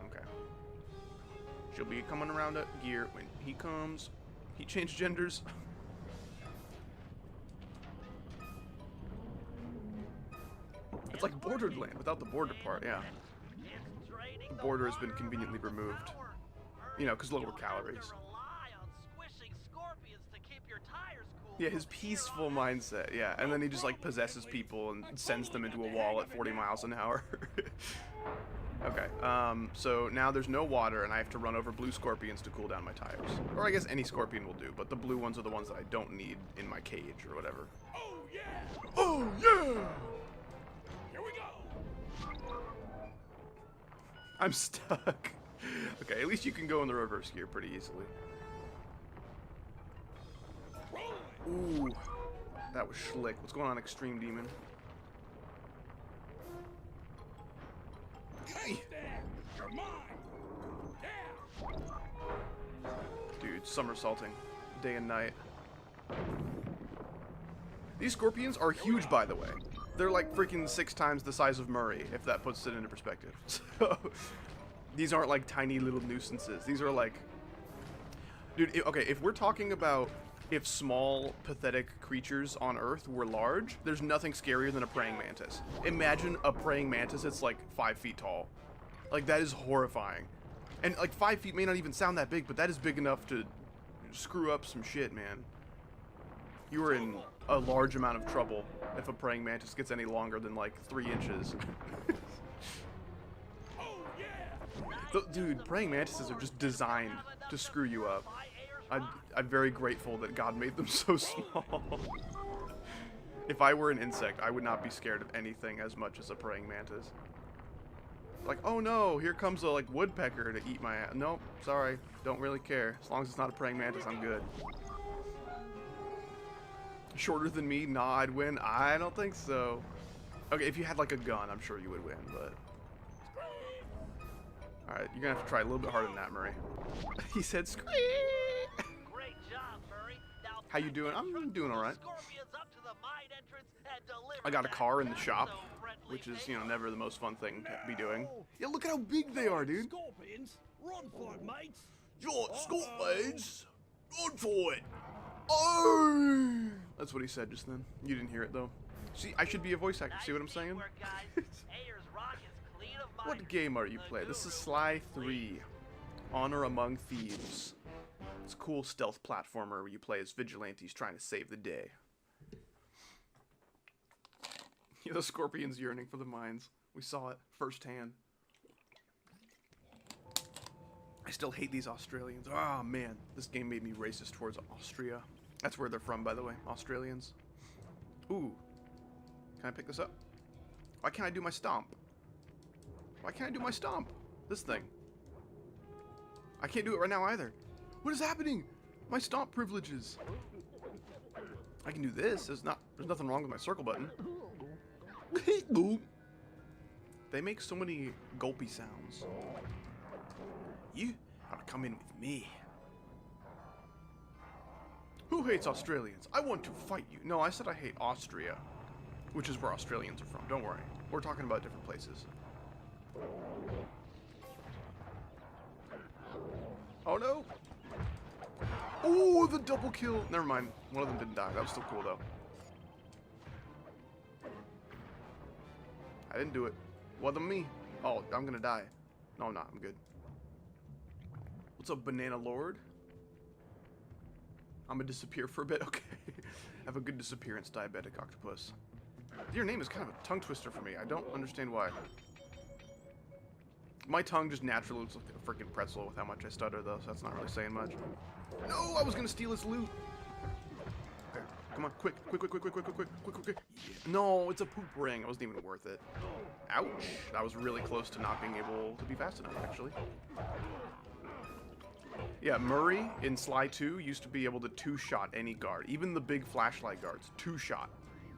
Okay. She'll be coming around a gear when he comes. He changed genders. It's like Borderland without the border part, yeah. The border has been conveniently removed. You know, because lower calories. Yeah, his peaceful mindset, yeah. And then he just, like, possesses people and sends them into a wall at 40 miles an hour. Okay, so now there's no water, and I have to run over blue scorpions to cool down my tires. Or I guess any scorpion will do, but the blue ones are the ones that I don't need in my cage or whatever. Oh, yeah. Oh, yeah! Here we go. I'm stuck. Okay, at least you can go in the reverse gear pretty easily. Ooh, that was schlick. What's going on, Extreme Demon? Hey! You're mine. Yeah. Dude, somersaulting. Day and night. These scorpions are huge, by the way. They're like freaking 6 times the size of Murray, if that puts it into perspective. So, these aren't like tiny little nuisances. These are like... Dude, okay, if we're talking about if small, pathetic creatures on Earth were large, there's nothing scarier than a praying mantis. Imagine a praying mantis that's like 5 feet tall. Like, that is horrifying. And like 5 feet may not even sound that big, but that is big enough to screw up some shit, man. You are in a large amount of trouble if a praying mantis gets any longer than like 3 inches. Dude, praying mantises are just designed to screw you up. I'm very grateful that God made them so small. If I were an insect, I would not be scared of anything as much as a praying mantis. Like, oh no, here comes a like woodpecker to eat my ass. Nope, sorry, don't really care. As long as it's not a praying mantis, I'm good. Shorter than me? Nah, I'd win. I don't think so. Okay, if you had like a gun, I'm sure you would win, but... Alright, you're gonna have to try a little bit harder than that, Murray. He said scream! Great job, Murray. Now How you doing? I'm doing alright. Scorpions up to the mine entrance and deliver I got a that car in the shop, so-friendly which is, payload. never the most fun thing to be doing. Yeah, look at how big they are, dude. Scorpions, run for it, mates. You're Scorpions! Run for it! Oh! That's what he said just then. You didn't hear it, though. See, I should be a voice actor. See what I'm saying? Nice teamwork, guys. Ayers Rock is clean of What miners. game are you The playing? This is guru Sly clean. 3. Honor Among Thieves. It's a cool stealth platformer where you play as vigilantes trying to save the day. Yeah, the scorpions yearning for the mines. We saw it firsthand. I still hate these Australians. Oh man, this game made me racist towards Austria. That's where they're from, by the way, Australians. Ooh. Can I pick this up? Why can't I do my stomp? Why can't I do my stomp? This thing. I can't do it right now either. What is happening? My stomp privileges. I can do this. There's nothing wrong with my circle button. They make so many gulpy sounds. You ought to come in with me. Who hates Australians? I want to fight you. No, I said I hate Austria, which is where Australians are from. Don't worry. We're talking about different places. Oh no! Oh, the double kill! Never mind. One of them didn't die. That was still cool though. I didn't do it. Wasn't me. Oh, I'm gonna die. No, I'm not. I'm good. What's up, Banana Lord? I'm gonna disappear for a bit. Okay. Have a good disappearance, diabetic octopus. Your name is kind of a tongue twister for me. I don't understand why. My tongue just naturally looks like a freaking pretzel with how much I stutter, though, so that's not really saying much. No, I was gonna steal his loot. Okay, come on, quick. Yeah. No, it's a poop ring. It wasn't even worth it. Ouch. That was really close to not being able to be fast enough, actually. Yeah, Murray in Sly 2 used to be able to two-shot any guard, even the big flashlight guards. Two-shot.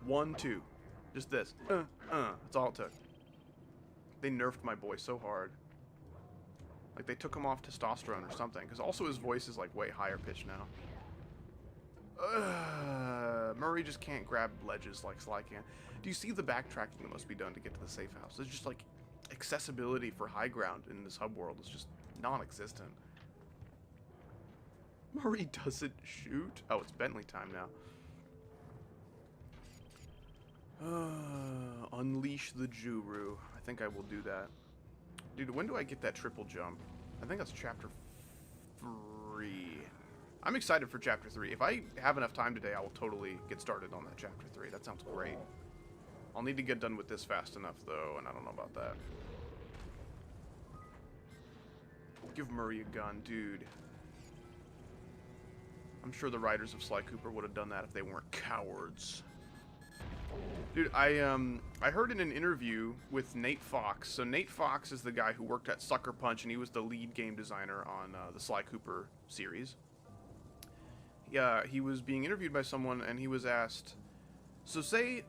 1, 2. Just this. That's all it took. They nerfed my boy so hard. Like, they took him off testosterone or something, because also his voice is, like, way higher pitched now. Murray just can't grab ledges like Sly can. Do you see the backtracking that must be done to get to the safe house? It's just, like, accessibility for high ground in this hub world is just non-existent. Murray doesn't shoot? Oh, it's Bentley time now. Unleash the Juru. I think I will do that. Dude, when do I get that triple jump? I think that's chapter 3. I'm excited for chapter 3. If I have enough time today, I will totally get started on that chapter 3. That sounds great. I'll need to get done with this fast enough, though, and I don't know about that. Give Murray a gun, dude. I'm sure the writers of Sly Cooper would have done that if they weren't cowards. Dude, I heard in an interview with Nate Fox. So Nate Fox is the guy who worked at Sucker Punch, and he was the lead game designer on the Sly Cooper series. Yeah, he was being interviewed by someone, and he was asked, so say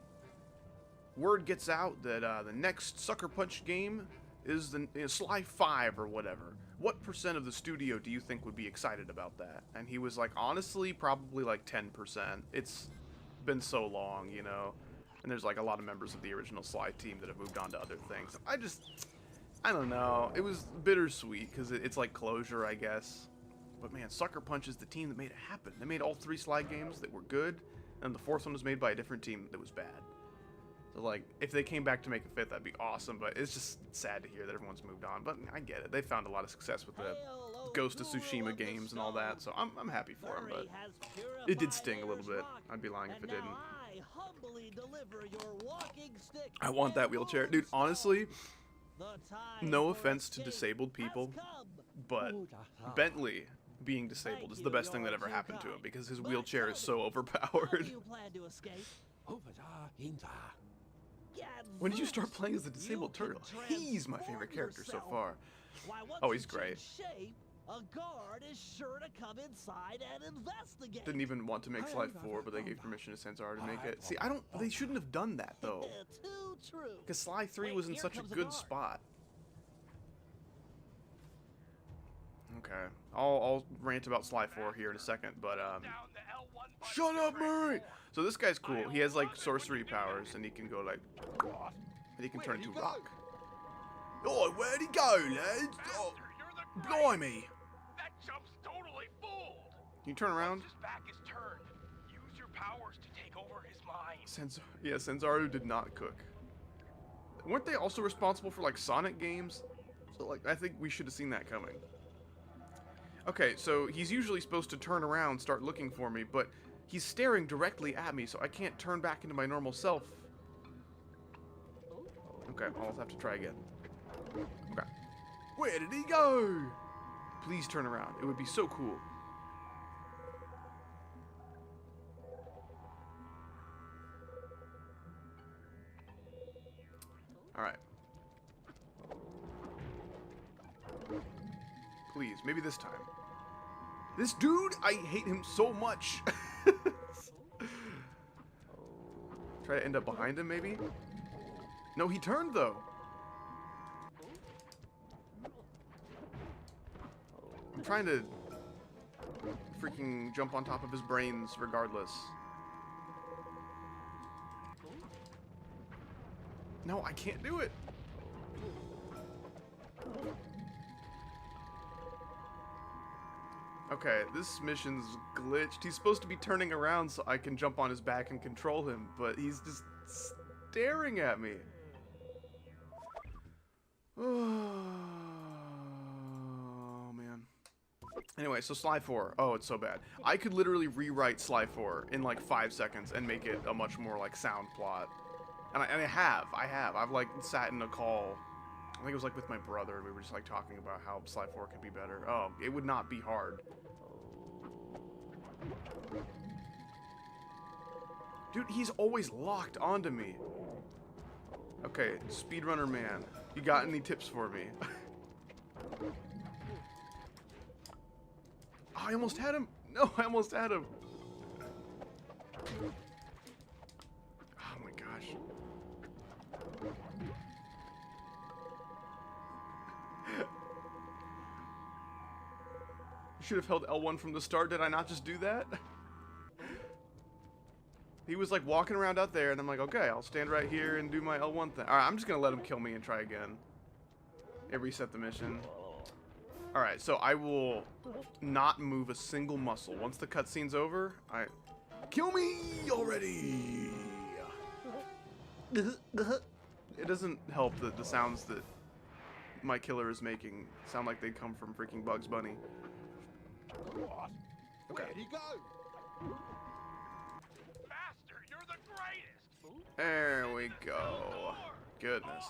word gets out that the next Sucker Punch game is the Sly 5 or whatever. What % of the studio do you think would be excited about that? And he was like, honestly, probably like 10%. It's been so long, you know? And there's like a lot of members of the original Sly team that have moved on to other things. I don't know. It was bittersweet because it's like closure, I guess. But man, Sucker Punch is the team that made it happen. They made all 3 Sly games that were good, and the 4th one was made by a different team that was bad. So like, if they came back to make a 5th, that'd be awesome, but it's just sad to hear that everyone's moved on. But I get it. They found a lot of success with the Ghost of Tsushima games and all that, so I'm happy for them, but it did sting a little bit. I'd be lying if it didn't. I want that wheelchair. Dude, honestly, no offense to disabled people, but Bentley being disabled is the best thing that ever happened to him because his wheelchair is so overpowered. When did you start playing as the disabled turtle? He's my favorite character so far. Oh, he's great. a guard is sure to come inside and investigate. Didn't even want to make Sly 4, but they gave permission to Sanzaro to make it. See, they shouldn't have done that, though. Too true. Because Sly 3 Wait, was in here such a comes a good guard. spot. Okay, I'll rant about Sly 4 here in a second, but, shut up, Murray! So this guy's cool. He has, like, sorcery powers, and he can go, like, and he can turn into rock. Oh, where'd he go, lads? Oh, blimey! That jump's totally fooled. Can you turn around? His back is turned. Use your powers to take over his mind. Sanzaru did not cook. Weren't they also responsible for, like, Sonic games? So, like, I think we should have seen that coming. Okay, so he's usually supposed to turn around, start looking for me, but he's staring directly at me, so I can't turn back into my normal self. Okay, I'll have to try again. Okay. Where did he go? Please turn around. It would be so cool. Alright. Please, maybe this time. This dude, I hate him so much. Try to end up behind him, maybe? No, he turned, though. I'm trying to freaking jump on top of his brains regardless. No, I can't do it. Okay, this mission's glitched. He's supposed to be turning around so I can jump on his back and control him, but he's just staring at me. Oh, man. Anyway, so Sly 4. Oh, it's so bad. I could literally rewrite Sly 4 in like 5 seconds and make it a much more like sound plot. And I have. I've like sat in a call. I think it was like with my brother. We were just like talking about how Sly 4 could be better. Oh, it would not be hard. Dude, he's always locked onto me. Okay, speedrunner man, you got any tips for me? Oh, I almost had him. No, I almost had him. Oh my gosh. Should have held L1 from the start. Did I not just do that? He was like walking around out there, and I'm like, okay, I'll stand right here and do my L1 thing. Alright, I'm just gonna let him kill me and try again. And reset the mission. Alright, so I will not move a single muscle. Once the cutscene's over, kill me already! It doesn't help that the sounds that my killer is making sound like they come from freaking Bugs Bunny. Okay. Where'd he go? Master, you're the greatest. There we go. Goodness.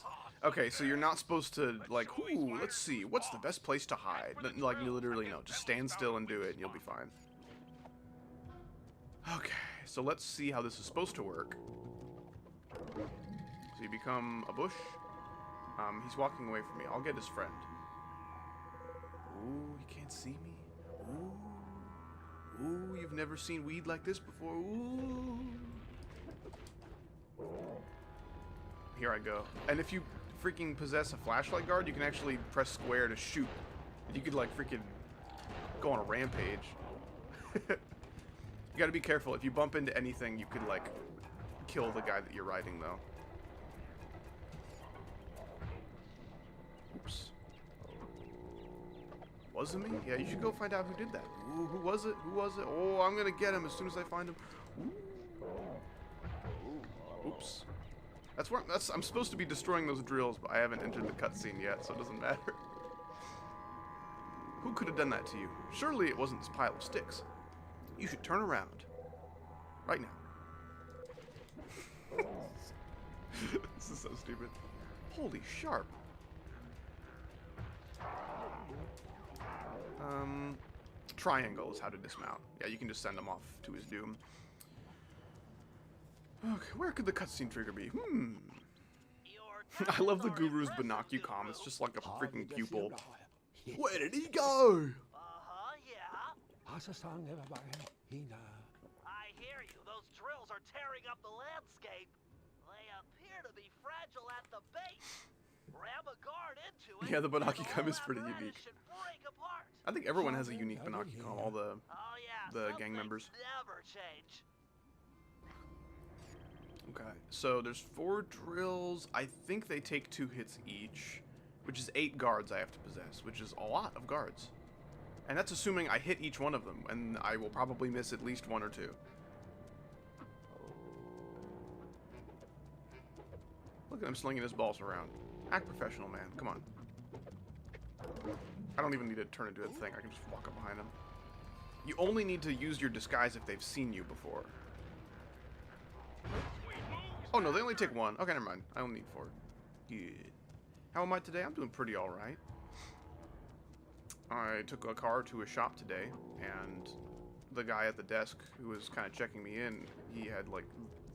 Okay, so you're not supposed to, like, ooh, let's see, what's the best place to hide? Like, literally, no, just stand still and do it, and you'll be fine. Okay, so let's see how this is supposed to work. So you become a bush. He's walking away from me. I'll get his friend. Ooh, he can't see me. Ooh. Ooh, you've never seen weed like this before. Ooh. Here I go. And if you freaking possess a flashlight guard, you can actually press square to shoot. You could like freaking go on a rampage. You gotta be careful. If you bump into anything, you could like kill the guy that you're riding though. Oops. Was it me? Yeah, you should go find out who did that. Ooh, who was it? Who was it? Oh, I'm gonna get him as soon as I find him. Ooh. Oops. I'm supposed to be destroying those drills, but I haven't entered the cutscene yet, so it doesn't matter. Who could have done that to you? Surely it wasn't this pile of sticks. You should turn around. Right now. This is so stupid. Holy sharp. Triangle is how to dismount. Yeah, you can just send him off to his doom. Okay, where could the cutscene trigger be? I love the guru's Binocucom. It's just like a freaking pupil. Where did he go? I hear you. Those drills are tearing up the landscape. They appear to be fragile at the base. Ram a guard into it. Yeah, the Banaki and Cam all is pretty apparatus unique. should break apart. I think everyone has a unique Banaki Cam, all the Oh yeah, the some gang things members. never change. Okay, so there's 4 drills. I think they take 2 hits each, which is 8 guards I have to possess, which is a lot of guards. And that's assuming I hit each one of them, and I will probably miss at least 1 or 2. Look at him slinging his balls around. Act professional, man. Come on. I don't even need to turn into a thing. I can just walk up behind him. You only need to use your disguise if they've seen you before. Oh no, they only take 1. Okay, never mind. I don't need 4. Good. How am I today? I'm doing pretty alright. I took a car to a shop today, and the guy at the desk who was kind of checking me in, he had like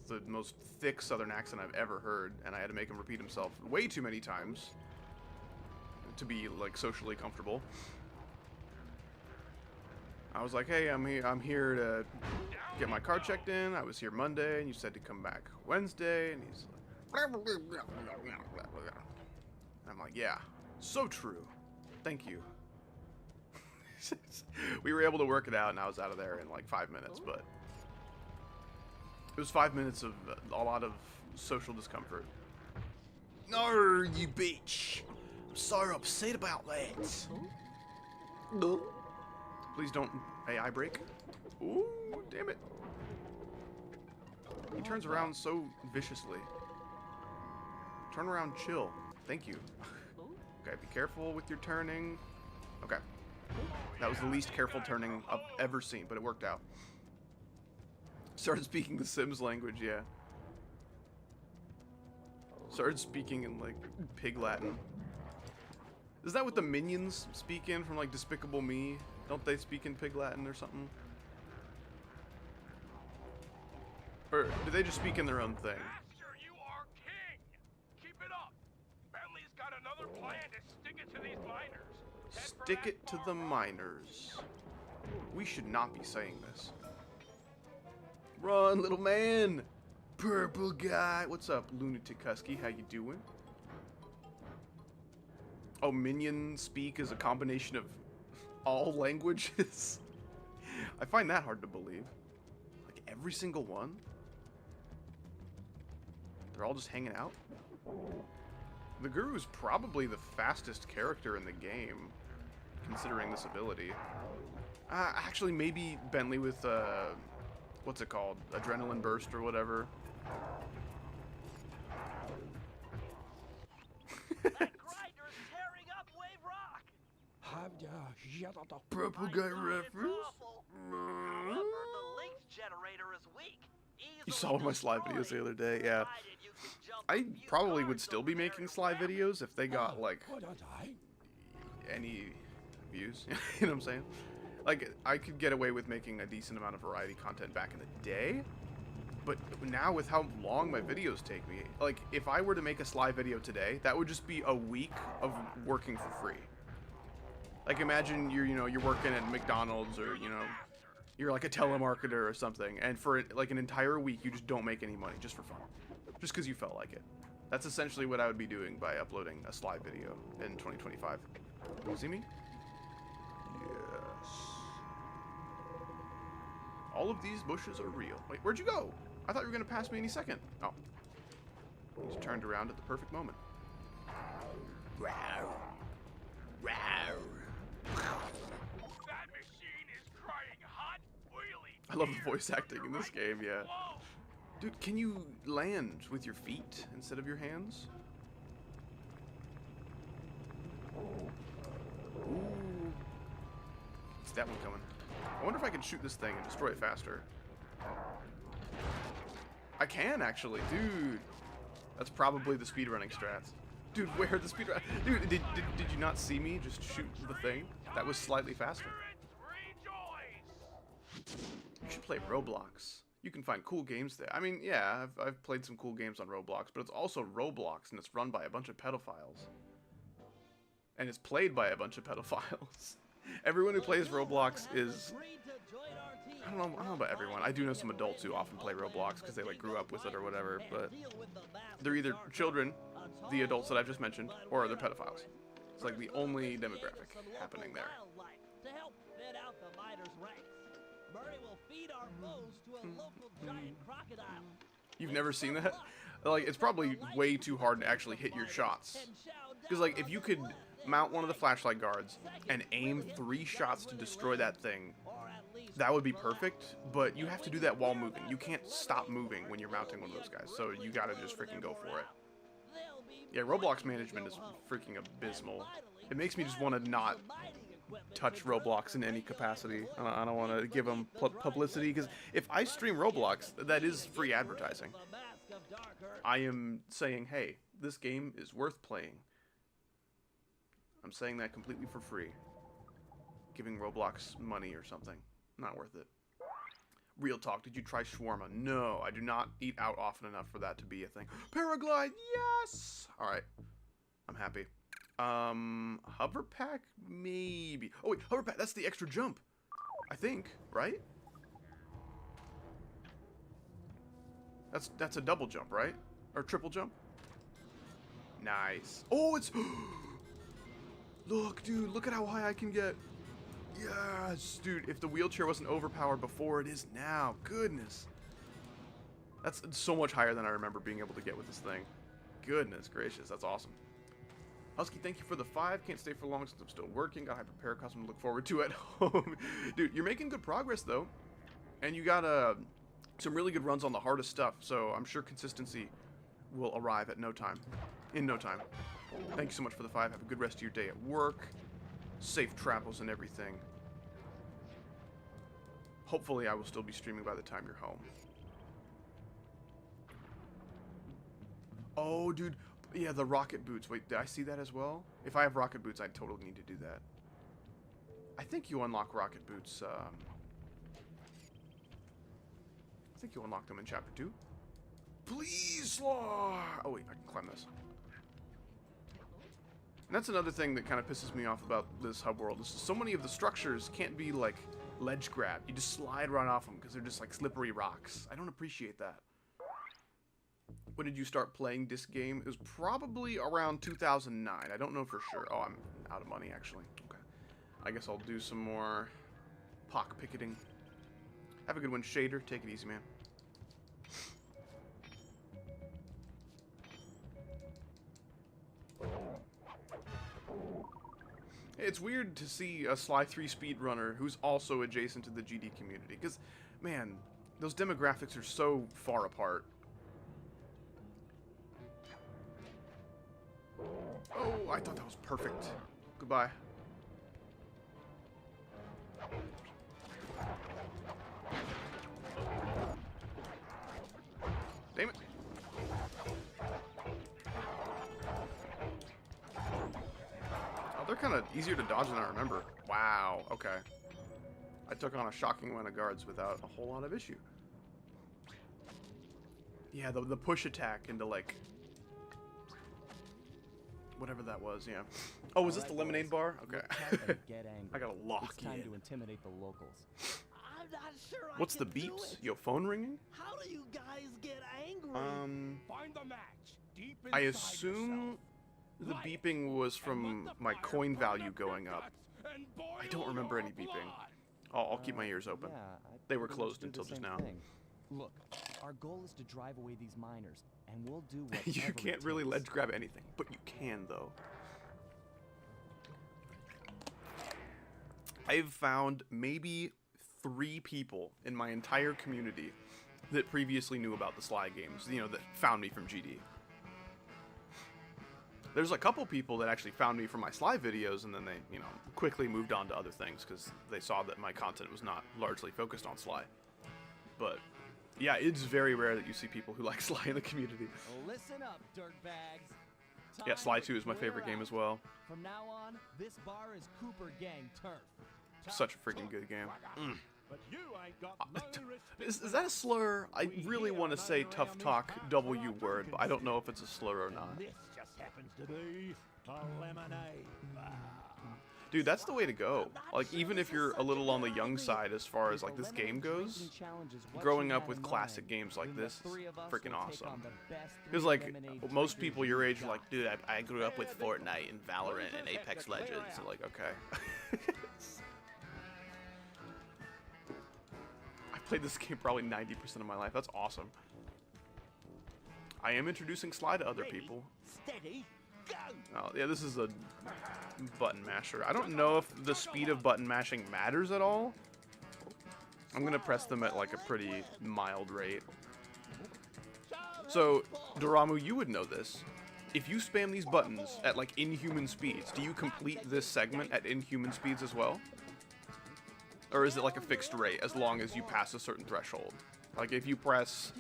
the most thick southern accent I've ever heard, and I had to make him repeat himself way too many times to be like socially comfortable. I was like, hey, I'm here to get my car checked in. I was here Monday, and you said to come back Wednesday, and he's like, I'm like, yeah, so true. Thank you. We were able to work it out, and I was out of there in like 5 minutes, but it was 5 minutes of a lot of social discomfort. No, you bitch. I'm so upset about that. No. Please don't AI break. Ooh, damn it. He turns around so viciously. Turn around, chill. Thank you. Okay, be careful with your turning. Okay. That was the least careful turning I've ever seen, but it worked out. Started speaking the Sims language, yeah. Started speaking in, like, pig Latin. Is that what the minions speak in from, like, Despicable Me? Don't they speak in pig Latin or something? Or do they just speak in their own thing? Master, you are king. Keep it up. Bentley's got another plan to stick it to these miners. Stick it to the miners. We should not be saying this. Run, little man! Purple guy! What's up, Lunatic Husky? How you doing? Oh, minion speak is a combination of all languages? I find that hard to believe. Like, every single one? They're all just hanging out? The Guru's probably the fastest character in the game, considering this ability. Actually, maybe Bentley with, what's it called? Adrenaline Burst or whatever. That grinder's tearing up Wave Rock. Purple I guy know reference? it's awful. However, the link generator is weak. You saw one of my Sly videos the other day, yeah. I probably would still be making Sly videos if they got, like, any views. You know what I'm saying? Like, I could get away with making a decent amount of variety content back in the day, but now with how long my videos take me, like, if I were to make a Sly video today, that would just be a week of working for free. Like, imagine you're working at McDonald's, or, you're like a telemarketer or something, and for like an entire week you just don't make any money, just for fun. Just because you felt like it. That's essentially what I would be doing by uploading a Sly video in 2025. You see me? Yes. All of these bushes are real. Wait, where'd you go? I thought you were going to pass me any second. Oh. You just turned around at the perfect moment. Rawr. Rawr. That machine is crying hot, oily. I love the voice acting in this game, yeah. Dude, can you land with your feet instead of your hands? Ooh. It's that one coming. I wonder if I can shoot this thing and destroy it faster. I can, actually. Dude. That's probably the speedrunning strats. Dude, where are the speedrun? Dude, did you not see me just shoot the thing? That was slightly faster. You should play Roblox. You can find cool games there. I mean, yeah, I've played some cool games on Roblox, but it's also Roblox, and it's run by a bunch of pedophiles. And it's played by a bunch of pedophiles. Everyone who plays Roblox is I don't know about everyone. I do know some adults who often play Roblox because they like grew up with it or whatever, but they're either children, the adults that I've just mentioned, or they're pedophiles. It's like the only demographic happening there. To help thin out the miners' ranks, Murray will feed our foes to a local giant crocodile. You've never seen that? Like, it's probably way too hard to actually hit your shots. Because, like, if you could mount one of the flashlight guards and aim 3 shots to destroy that thing, that would be perfect, but you have to do that while moving. You can't stop moving when you're mounting one of those guys, so you gotta just freaking go for it. Yeah, Roblox management is freaking abysmal. It makes me just want to not touch Roblox in any capacity. I don't want to give them publicity, because if I stream Roblox, that is free advertising. I am saying, hey, this game is worth playing. I'm saying that completely for free. Giving Roblox money or something. Not worth it. Real talk, did you try shawarma? No, I do not eat out often enough for that to be a thing. Paraglide, yes! Alright, I'm happy. Hover pack? Maybe. Oh wait, hover pack, that's the extra jump. I think, right? That's a double jump, right? Or triple jump? Nice. Oh, it's... Look, dude, look at how high I can get. Yes, dude, if the wheelchair wasn't overpowered before, it is now. Goodness. That's so much higher than I remember being able to get with this thing. Goodness gracious, that's awesome. Husky, thank you for the 5. Can't stay for long since I'm still working. Got Hyperpara custom to look forward to at home. Dude, you're making good progress, though. And you got some really good runs on the hardest stuff, so I'm sure consistency will arrive at no time. In no time. Thank you so much for the 5. Have a good rest of your day at work. Safe travels and everything. Hopefully I will still be streaming by the time you're home. Oh, dude. Yeah, the rocket boots. Wait, did I see that as well? If I have rocket boots, I totally need to do that. I think you unlock rocket boots. I think you unlocked them in Chapter 2. Please, Sly! Oh, wait, I can climb this. And that's another thing that kind of pisses me off about this hub world. Is so many of the structures can't be, like, ledge grab. You just slide right off them because they're just, like, slippery rocks. I don't appreciate that. When did you start playing this game? It was probably around 2009. I don't know for sure. Oh, I'm out of money, actually. Okay. I guess I'll do some more pock picketing. Have a good one, Shader. Take it easy, man. It's weird to see a Sly 3 speedrunner who's also adjacent to the GD community. Because, man, those demographics are so far apart. Oh, I thought that was perfect. Goodbye. Damn it. Oh, they're kind of easier to dodge than I remember. Wow, okay. I took on a shocking amount of guards without a whole lot of issue. Yeah, the push attack into, like... whatever that was, yeah. Oh, was this the lemonade bar? Okay. I gotta lock It's time in. to intimidate the locals. I'm not sure What's I the can do beeps? it. Yo, phone ringing? How do you guys get angry? Find the match deep I inside assume the yourself. beeping was And from let the my fire coin burn value up your going up. guts and boil I don't remember your any beeping. blood. I'll keep my ears open. Yeah, I They were pretty much closed do until the just same now. thing. Look, our goal is to drive away these miners, and we'll do whatever You it can't really takes. ledge grab anything, but you can, though. I've found maybe 3 people in my entire community that previously knew about the Sly games, you know, that found me from GD. There's a couple people that actually found me from my Sly videos, and then they, you know, quickly moved on to other things because they saw that my content was not largely focused on Sly. But, yeah, it's very rare that you see people who like Sly in the community. Listen up, dirtbags. Yeah, Time Sly to 2 is my clear favorite game out. as well. From now on, this bar is Cooper Gang turf. Such a freaking good game. But you ain't got no respect Is that a slur? I really want to say tough talk W word, but I don't know if it's a slur or not. This just happens to be a lemonade bar. Dude, that's the way to go. Like, even if you're a little on the young side as far as like this game goes, growing up with classic games like this is freaking awesome. Because like most people your age are like, dude, I grew up with Fortnite and Valorant and Apex Legends. So like, okay. I played this game probably 90% of my life. That's awesome. I am introducing Sly to other people. Steady, go! Oh, yeah, this is a button masher. I don't know if the speed of button mashing matters at all. I'm gonna press them at like a pretty mild rate. So, Doramu, you would know this. If you spam these buttons at like inhuman speeds, do you complete this segment at inhuman speeds as well? Or is it like a fixed rate as long as you pass a certain threshold? Like if you press,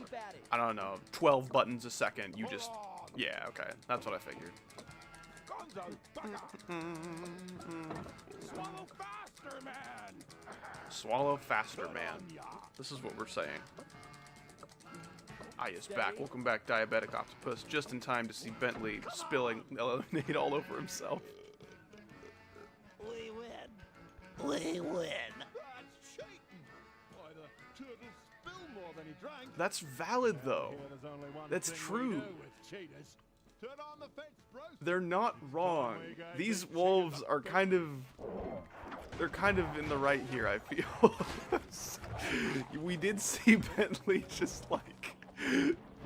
I don't know, 12 buttons a second, you just, yeah, okay, that's what I figured. Swallow faster, man! Swallow faster, man. This is what we're saying. I is back. Welcome back, Diabetic Octopus. Just in time to see Bentley spilling lemonade all over himself. We win. We win. That's cheating! Why, the turtle spilled more than he drank. That's valid, though. Yeah, there's only one That's thing we true. know with cheaters. Turn on the fence, bros. They're not wrong. These wolves are kind of... They're kind of in the right here, I feel. We did see Bentley just, like,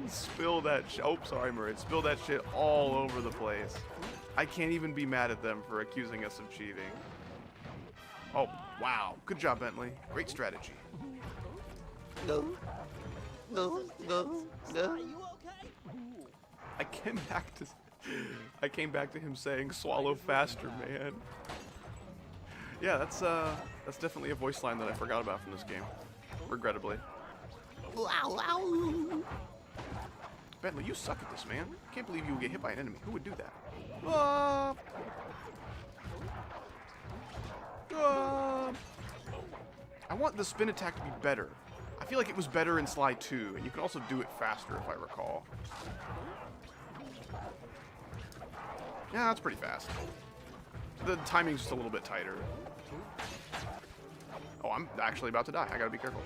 spill that shit. Oh, sorry, Murray. Spill that shit all over the place. I can't even be mad at them for accusing us of cheating. Oh, wow. Good job, Bentley. Great strategy. Are you okay? I came back to him saying, "Swallow faster, man." Yeah, that's definitely a voice line that I forgot about from this game, regrettably. Bentley, you suck at this, man. Can't believe you would get hit by an enemy. Who would do that? I want the spin attack to be better. I feel like it was better in Sly 2, and you can also do it faster if I recall. Yeah, that's pretty fast. The timing's just a little bit tighter. Oh, I'm actually about to die. I gotta be careful.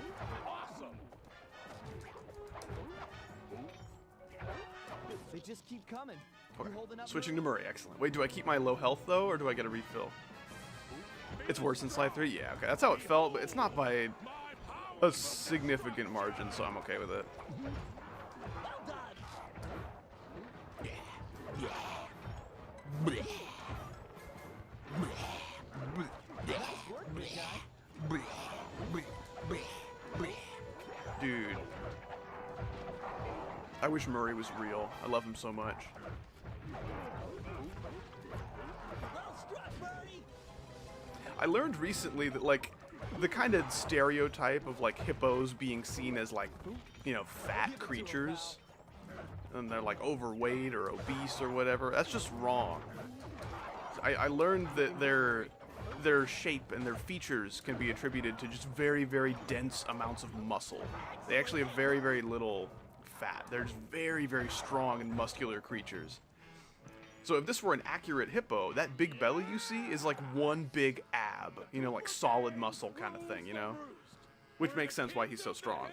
They just keep coming. Okay. You holding up, Switching to Murray. Excellent. Wait, do I keep my low health, though, or do I get a refill? It's worse than Sly 3? Yeah, okay. That's how it felt, but it's not by a significant margin, so I'm okay with it. Well done. Dude. I wish Murray was real. I love him so much. Well struck, Birdie. I learned recently that, like, the kind of stereotype of, like, hippos being seen as, like, you know, fat creatures, and they're, like, overweight or obese or whatever, that's just wrong. I learned that their shape and their features can be attributed to just very, very dense amounts of muscle. They actually have very, very little fat. They're just very, very strong and muscular creatures. So if this were an accurate hippo, that big belly you see is like one big ab, you know, like solid muscle kind of thing, you know? Which makes sense why he's so strong.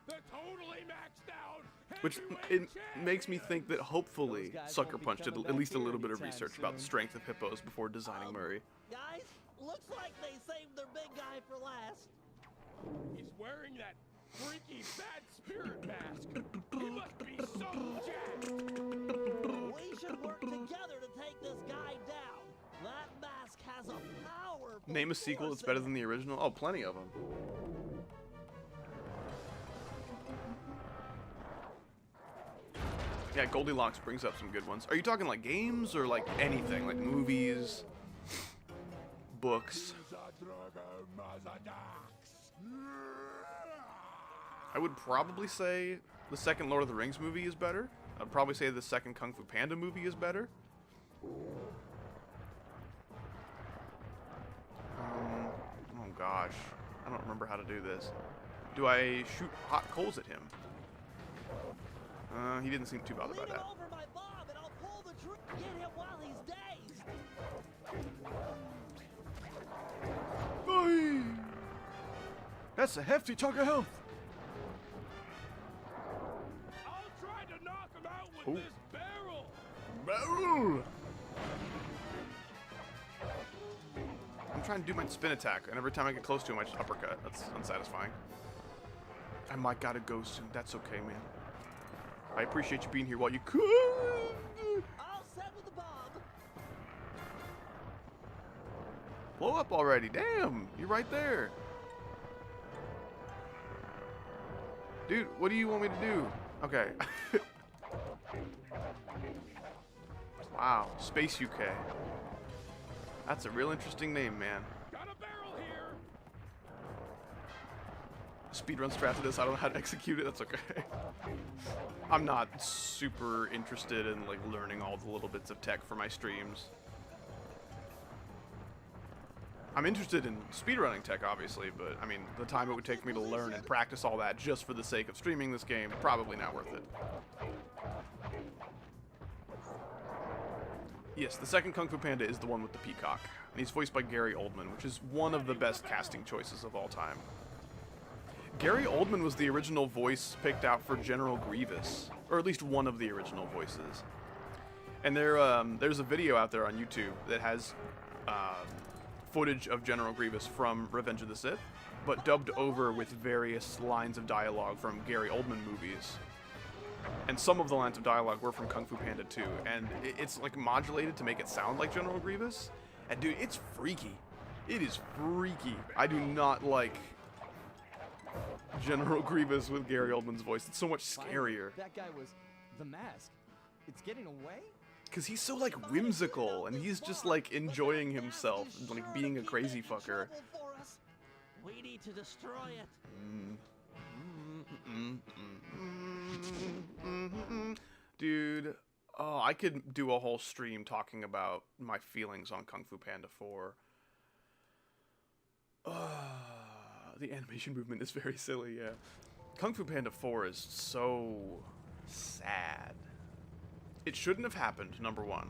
They're totally maxed out. Which it makes me think that hopefully Sucker Punch did at least a little bit of research about the strength of hippos before designing Murray. Guys, looks like they saved their big guy for last. He's wearing that freaky bad spirit mask. He must be so jacked. We should work together to take this guy down. That mask has a powerful Name a sequel that's better than the original? Oh, plenty of them. Yeah, Goldilocks brings up some good ones. Are you talking like games or like anything? Like movies, books? I would probably say the second Lord of the Rings movie is better. I'd probably say the second Kung Fu Panda movie is better. Oh gosh, I don't remember how to do this. Do I shoot hot coals at him? He didn't seem too bothered by Lean him that. over my bomb and I'll pull the trigger. Get him while he's dazed. That's a hefty chunk of health. I'll try to knock him out with Ooh. this barrel. Barrel. I'm trying to do my spin attack, and every time I get close to him, I just uppercut. That's unsatisfying. I might gotta go soon. That's okay, man. I appreciate you being here while you could. All set with the bomb. Blow up already. Damn, you're right there. Dude, what do you want me to do? Okay. Wow, Space UK. That's a real interesting name, man. Got a barrel here. Speedrun strat to this, I don't know how to execute it, that's okay. I'm not super interested in like learning all the little bits of tech for my streams. I'm interested in speedrunning tech, obviously, but I mean, the time it would take me to learn and practice all that just for the sake of streaming this game, probably not worth it. Yes, the second Kung Fu Panda is the one with the peacock, and he's voiced by Gary Oldman, which is one of the best casting choices of all time. Gary Oldman was the original voice picked out for General Grievous, or at least one of the original voices. And there's a video out there on YouTube that has footage of General Grievous from Revenge of the Sith, but dubbed over with various lines of dialogue from Gary Oldman movies. And some of the lines of dialogue were from Kung Fu Panda 2, and it's like modulated to make it sound like General Grievous. And dude, it's freaky. It is freaky. I do not like General Grievous with Gary Oldman's voice. It's so much scarier. That guy was the mask. It's getting away? Because he's so like whimsical, and he's just like enjoying himself, and, like being a crazy fucker. We need to destroy it. Dude, oh, I could do a whole stream talking about my feelings on Kung Fu Panda 4. The animation movement is very silly, yeah. Kung Fu Panda 4 is so sad. It shouldn't have happened, number one.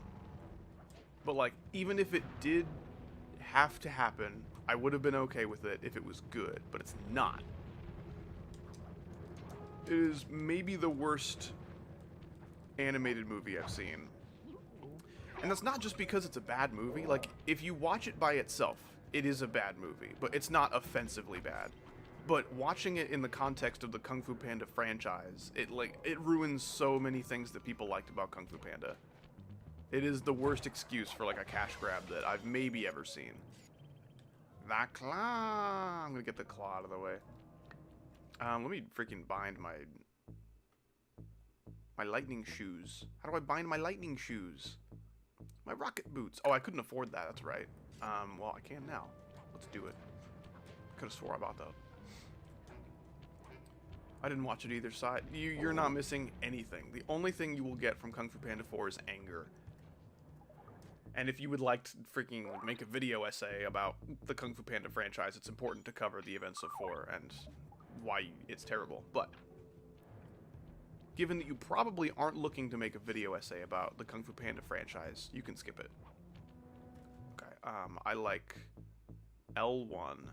But, like, even if it did have to happen, I would have been okay with it if it was good, but it's not. It is maybe the worst animated movie I've seen. And that's not just because it's a bad movie. Like, if you watch it by itself, it is a bad movie, but it's not offensively bad. But watching it in the context of the Kung Fu Panda franchise, it ruins so many things that people liked about Kung Fu Panda. It is the worst excuse for like a cash grab that I've maybe ever seen. That claw! I'm gonna get the claw out of the way. Let me freaking bind my lightning shoes. How do I bind my lightning shoes? My rocket boots. Oh, I couldn't afford that. That's right. Well, I can now. Let's do it. Could have swore about that. I didn't watch it either side. You're not missing anything. The only thing you will get from Kung Fu Panda 4 is anger. And if you would like to freaking make a video essay about the Kung Fu Panda franchise, it's important to cover the events of 4 and why it's terrible. But given that you probably aren't looking to make a video essay about the Kung Fu Panda franchise, you can skip it. Okay, I like L1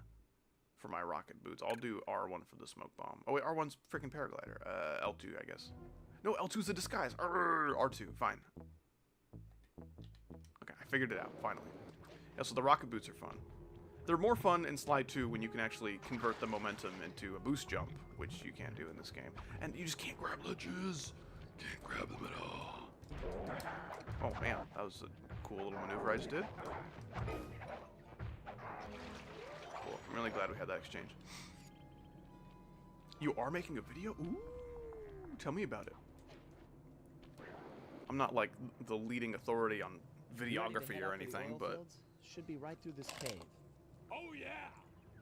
for my rocket boots. I'll do R1 for the smoke bomb. Oh wait, R1's freaking paraglider. L2, I guess. No, L2's a disguise. R2, fine. Okay, I figured it out, finally. Yeah, so the rocket boots are fun. They're more fun in Sly 2 when you can actually convert the momentum into a boost jump, which you can't do in this game. And you just can't grab ledges. Can't grab them at all. Oh man, that was a cool little maneuver I just did. Cool. I'm really glad we had that exchange. You are making a video? Ooh, tell me about it. I'm not like the leading authority on videography or anything, but should be right through this cave. Oh yeah.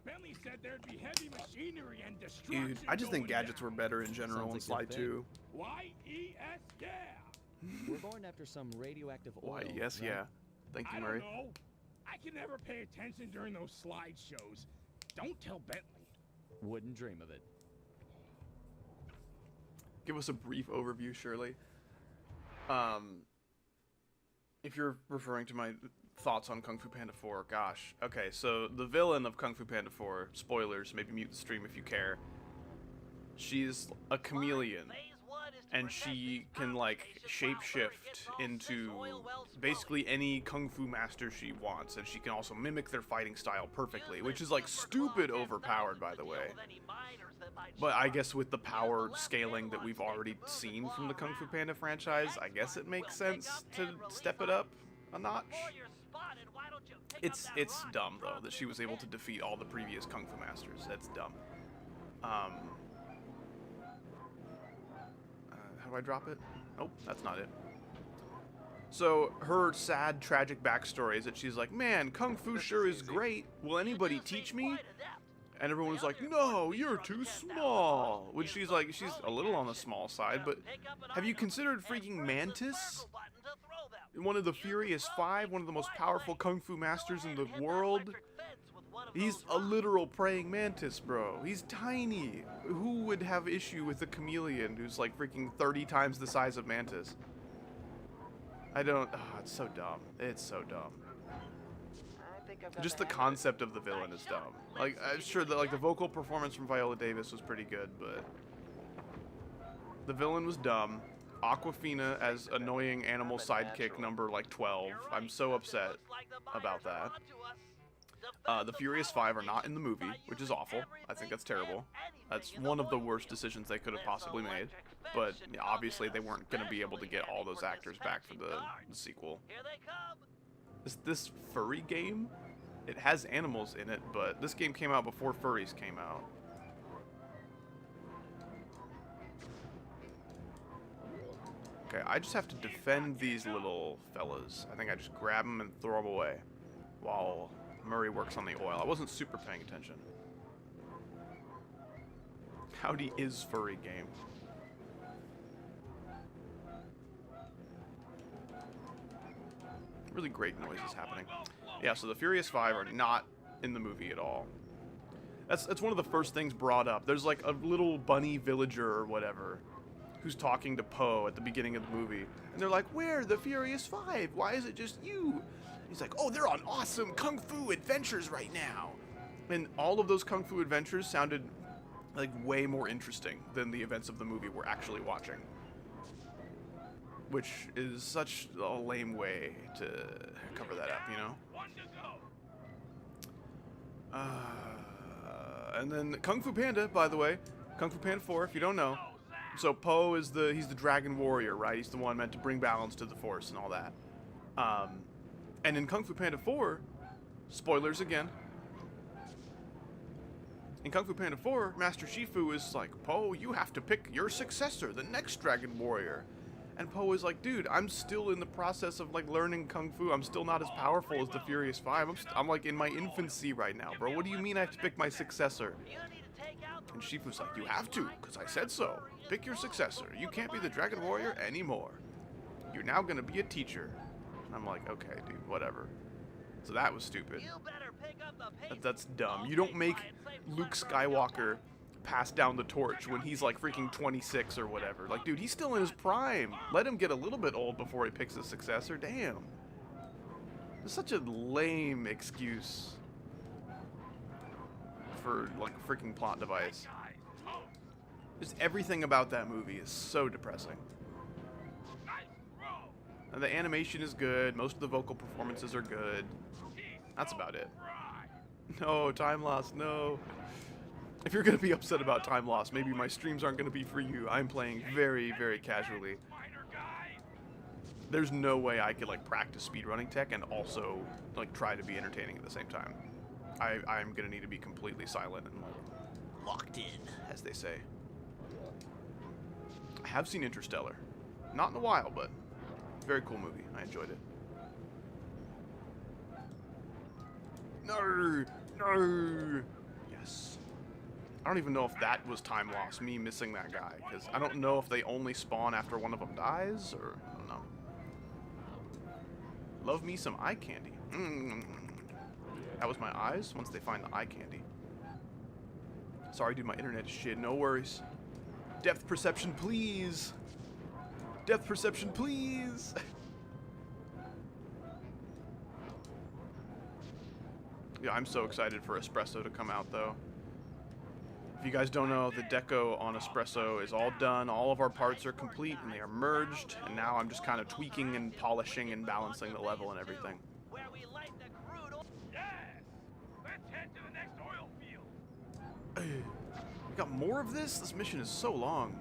Bentley said there'd be heavy machinery and destruction. dude, I just think going gadgets down. were better in general in Sounds like Sly your 2. Y-E-S, yeah. We're going after some radioactive oil. Why, yes, right? yeah. Thank you, I Murray. don't know. I can never pay attention during those slideshows. Don't tell Bentley. Wouldn't dream of it. Give us a brief overview, Shirley. If you're referring to my thoughts on Kung Fu Panda 4. Gosh. Okay, so the villain of Kung Fu Panda 4, spoilers, maybe mute the stream if you care. She's a chameleon, and she can like shapeshift into basically any Kung Fu master she wants, and she can also mimic their fighting style perfectly, which is like stupid overpowered, by the way. But I guess with the power scaling that we've already seen from the Kung Fu Panda franchise, I guess it makes sense to step it up a notch. It's dumb though that she was able to defeat all the previous Kung Fu masters. That's dumb. How do I drop it? Nope, that's not it. So her sad, tragic backstory is that she's like, man, Kung Fu sure is great. Will anybody teach me? And everyone was like, no, you're too small. When she's like, she's a little on the small side, but have you considered freaking Mantis? One of the Furious Five, one of the most powerful Kung Fu masters in the world. He's a literal praying mantis, bro. He's tiny. Who would have issue with a chameleon who's like freaking 30 times the size of Mantis? I don't... Oh, it's so dumb. It's so dumb. Just the concept of the villain is dumb. Like, I'm sure that like the vocal performance from Viola Davis was pretty good, but the villain was dumb. Aquafina as annoying animal sidekick number like 12. I'm so upset about that. The Furious Five are not in the movie, which is awful. I think that's terrible. That's one of the worst decisions they could have possibly made. But yeah, obviously they weren't going to be able to get all those actors back for the sequel. Is this furry game? It has animals in it, but this game came out before furries came out. Okay, I just have to defend these little fellas. I think I just grab them and throw them away while Murray works on the oil. I wasn't super paying attention. Howdy is furry game. Really great noises happening. Yeah, so the Furious Five are not in the movie at all. That's one of the first things brought up. There's like a little bunny villager or whatever who's talking to Poe at the beginning of the movie. And they're like, where? The Furious Five? Why is it just you? He's like, oh, they're on awesome Kung Fu adventures right now. And all of those Kung Fu adventures sounded like way more interesting than the events of the movie we're actually watching. Which is such a lame way to cover that up, you know? And then Kung Fu Panda, by the way, Kung Fu Panda 4, if you don't know. So Poe is he's the dragon warrior, right? He's the one meant to bring balance to the Force and all that. And in Kung Fu Panda 4, spoilers again. In Kung Fu Panda 4, Master Shifu is like, Poe, you have to pick your successor, the next dragon warrior. And Poe is like, dude, I'm still in the process of like learning Kung Fu. I'm still not as powerful as the Furious Five. I'm like in my infancy right now, bro. What do you mean I have to pick my successor? And Shifu's like, you have to, because I said so. Pick your successor. You can't be the Dragon Warrior anymore. You're now going to be a teacher. And I'm like, okay, dude, whatever. So that was stupid. That's dumb. You don't make Luke Skywalker pass down the torch when he's like freaking 26 or whatever. Like, dude, he's still in his prime. Let him get a little bit old before he picks his successor. Damn. It's such a lame excuse for like a freaking plot device. Just everything about that movie is so depressing. And the animation is good. Most of the vocal performances are good. That's about it. No, time loss, no. If you're going to be upset about time loss, maybe my streams aren't going to be for you. I'm playing very, very casually. There's no way I could like practice speedrunning tech and also like try to be entertaining at the same time. I'm going to need to be completely silent and like locked in, as they say. I have seen Interstellar. Not in a while, but very cool movie. I enjoyed it. No! No! Yes. I don't even know if that was time loss, me missing that guy, because I don't know if they only spawn after one of them dies, or I don't know. Love me some eye candy. That was my eyes once they find the eye candy. Sorry, dude, my internet is shit. No worries. Depth perception, please. Depth perception, please. Yeah, I'm so excited for Espresso to come out, though. If you guys don't know, the deco on Espresso is all done. All of our parts are complete, and they are merged. And now I'm just kind of tweaking and polishing and balancing the level and everything. Where we light the crude oil. Yes! Let's head to the next oil field. We got more of this? This mission is so long.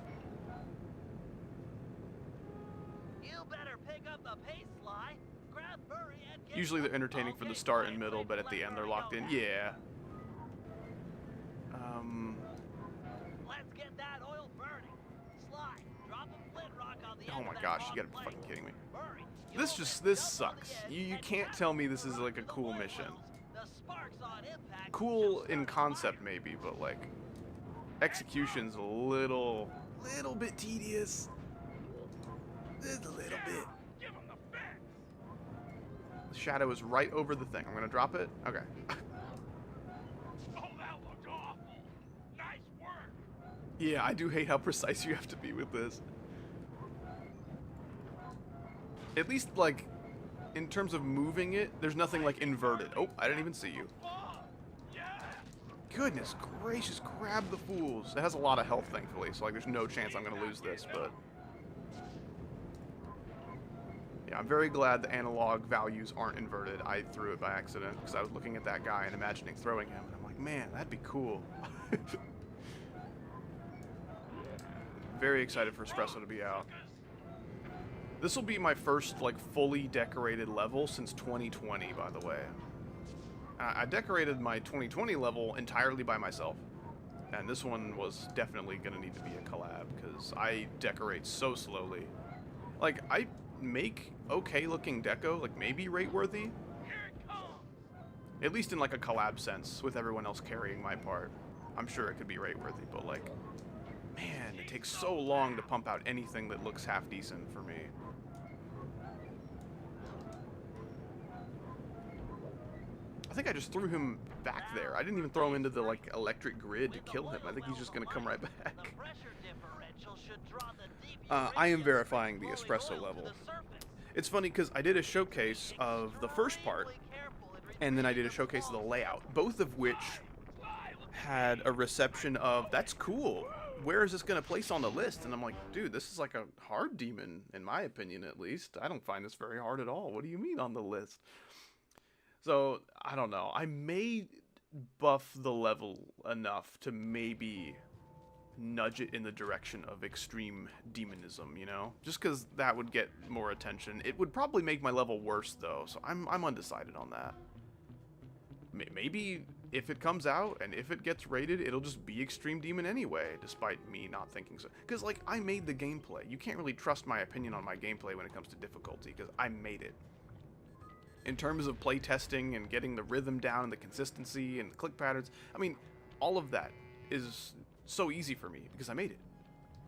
You better pick up the pace, Sly. Grab Murray and get Usually they're entertaining for the start and middle, but at the end they're locked in. Yeah. Let's get that oil burning. Sly, drop a flint rock on the Oh end my of that gosh, you long gotta be blade. fucking kidding me. Murray, This sucks. You can't tell me this is like a cool mission. The sparks on impact Cool should in start a concept fire. maybe, but like execution's a little bit tedious. Just a little bit. Give him the facts. The shadow is right over the thing. I'm gonna drop it. Okay. Oh, that looked awful. Nice work. Yeah, I do hate how precise you have to be with this. At least like in terms of moving it, there's nothing like inverted. Oh, I didn't even see you. Oh, yeah. Goodness gracious, grab the fools. It has a lot of health, thankfully, so like there's no chance I'm gonna lose this, but yeah, I'm very glad the analog values aren't inverted. I threw it by accident because I was looking at that guy and imagining throwing him, and I'm like, man, that'd be cool. Very excited for Espresso to be out. This will be my first like fully decorated level since 2020, by the way. I decorated my 2020 level entirely by myself, and this one was definitely gonna need to be a collab because I decorate so slowly. Like I make okay looking deco, like maybe rate worthy, Here it comes. at least in like a collab sense with everyone else carrying my part. I'm sure it could be rate worthy, but like, man, it takes so long to pump out anything that looks half decent for me. I think I just threw him back there. I didn't even throw him into the like electric grid to kill him. I think he's just gonna come right back. The pressure differential should draw the I am deviation verifying the flowing Espresso oil to level. the surface. It's funny because I did a showcase of the first part, and then I did a showcase of the layout, both of which had a reception of, that's cool, where is this going to place on the list? And I'm like, dude, this is like a hard demon, in my opinion at least. I don't find this very hard at all. What do you mean on the list? So, I don't know. I may buff the level enough to maybe nudge it in the direction of extreme demonism, you know? Just because that would get more attention. It would probably make my level worse, though, so I'm undecided on that. Maybe if it comes out and if it gets rated, it'll just be extreme demon anyway, despite me not thinking so. Because, like, I made the gameplay. You can't really trust my opinion on my gameplay when it comes to difficulty, because I made it. In terms of play testing and getting the rhythm down and the consistency and the click patterns, I mean, all of that is so easy for me because I made it.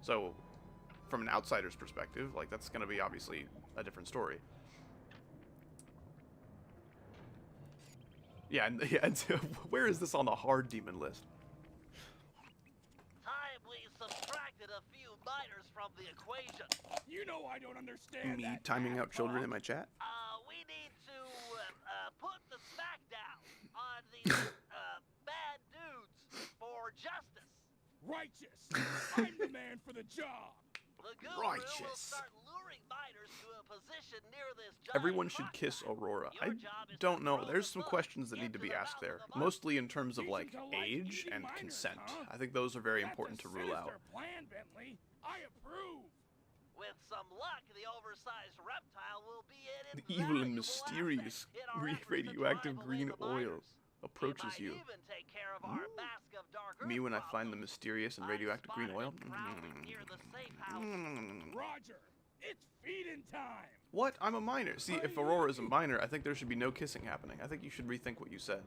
So, from an outsider's perspective, like, that's going to be obviously a different story. Yeah, and so where is this on the hard demon list? Time we subtracted a few minors from the equation. You know I don't understand Me that timing math, out children Bob. in my chat? We need to put the smack down on these bad dudes for justice. Righteous. I'm the man for the job. The guru will Righteous. start luring minors to a position near this giant Everyone should rock kiss site. Aurora. Your I job is to don't know. throw There's the some book, questions that get need to be the asked mouth there. of the book. Mostly in terms of, like, Reason to like age eating and minors, consent. huh? I think those are very That's important a to rule out. sinister plan, Bentley. I approve. With some luck, the oversized reptile will be an The evil and invaluable mysterious asset in our efforts to radioactive drive away green the oil miners. approaches It you. might even take care of our mask of dark Me earth when I find the problems. mysterious and I radioactive green spotted oil? it prowling near the safe house. Roger. It's feeding time. What? I'm a minor. See, if Aurora is a minor, I think there should be no kissing happening. I think you should rethink what you said.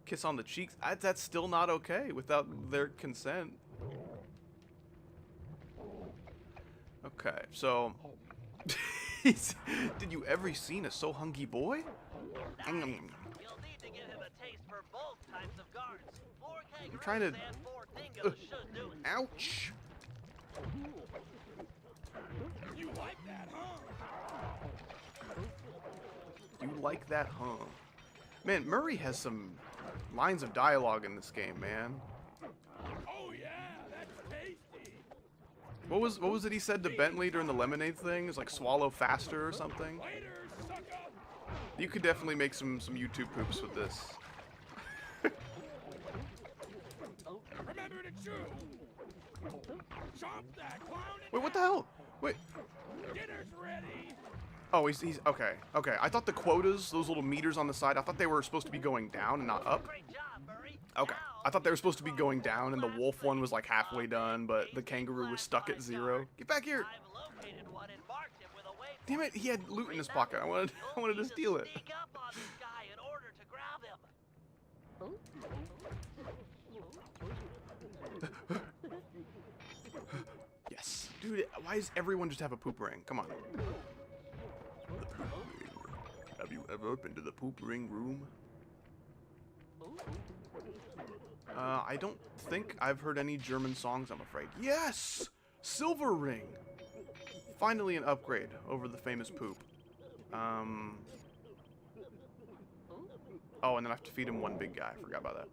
Kiss on the cheeks? That's still not okay without their consent. Okay, so... Did you ever seen a so hungry boy? You'll need to give him a taste for both types of guards. 4 kangaroos trying to- and 4 dingoes should do it. Ouch! You like that, huh? You like that, huh? Man, Murray has some lines of dialogue in this game, man. Oh yeah, that's tasty. What was it he said to Bentley during the lemonade thing? It's like swallow faster or something. Later, sucker. You could definitely make some YouTube poops with this. Remember to chew. Chomp that clown. Wait, what the hell? Wait. Dinner's ready. Oh, he's okay. Okay, I thought the quotas, those little meters on the side, I thought they were supposed to be going down and not up. Great job, Murray. Okay, I thought they were supposed to be going down, and the wolf one was like halfway done, but the kangaroo was stuck at 0. Get back here! I've located one and marked him with a waypoint. Damn it! He had loot in his pocket. I wanted to steal it. Sneak up on this guy in order to grab him. Yes, dude. Why does everyone just have a poop ring? Come on. Have you ever been to the poop ring room? I don't think I've heard any German songs, I'm afraid. Yes! Silver ring! Finally an upgrade over the famous poop. Oh, and then I have to feed him one big guy. I forgot about that.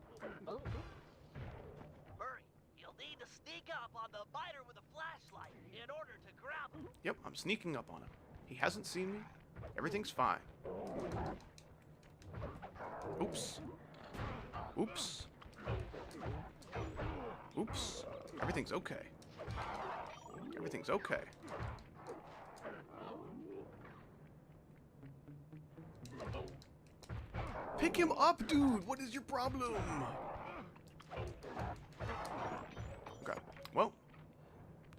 Murray, you'll need to sneak up on the biter with a flashlight in order to grab him. Yep, I'm sneaking up on him. He hasn't seen me. Everything's fine. Oops. Oops. Oops. Everything's okay. Everything's okay. Pick him up, dude! What is your problem? Okay. Well.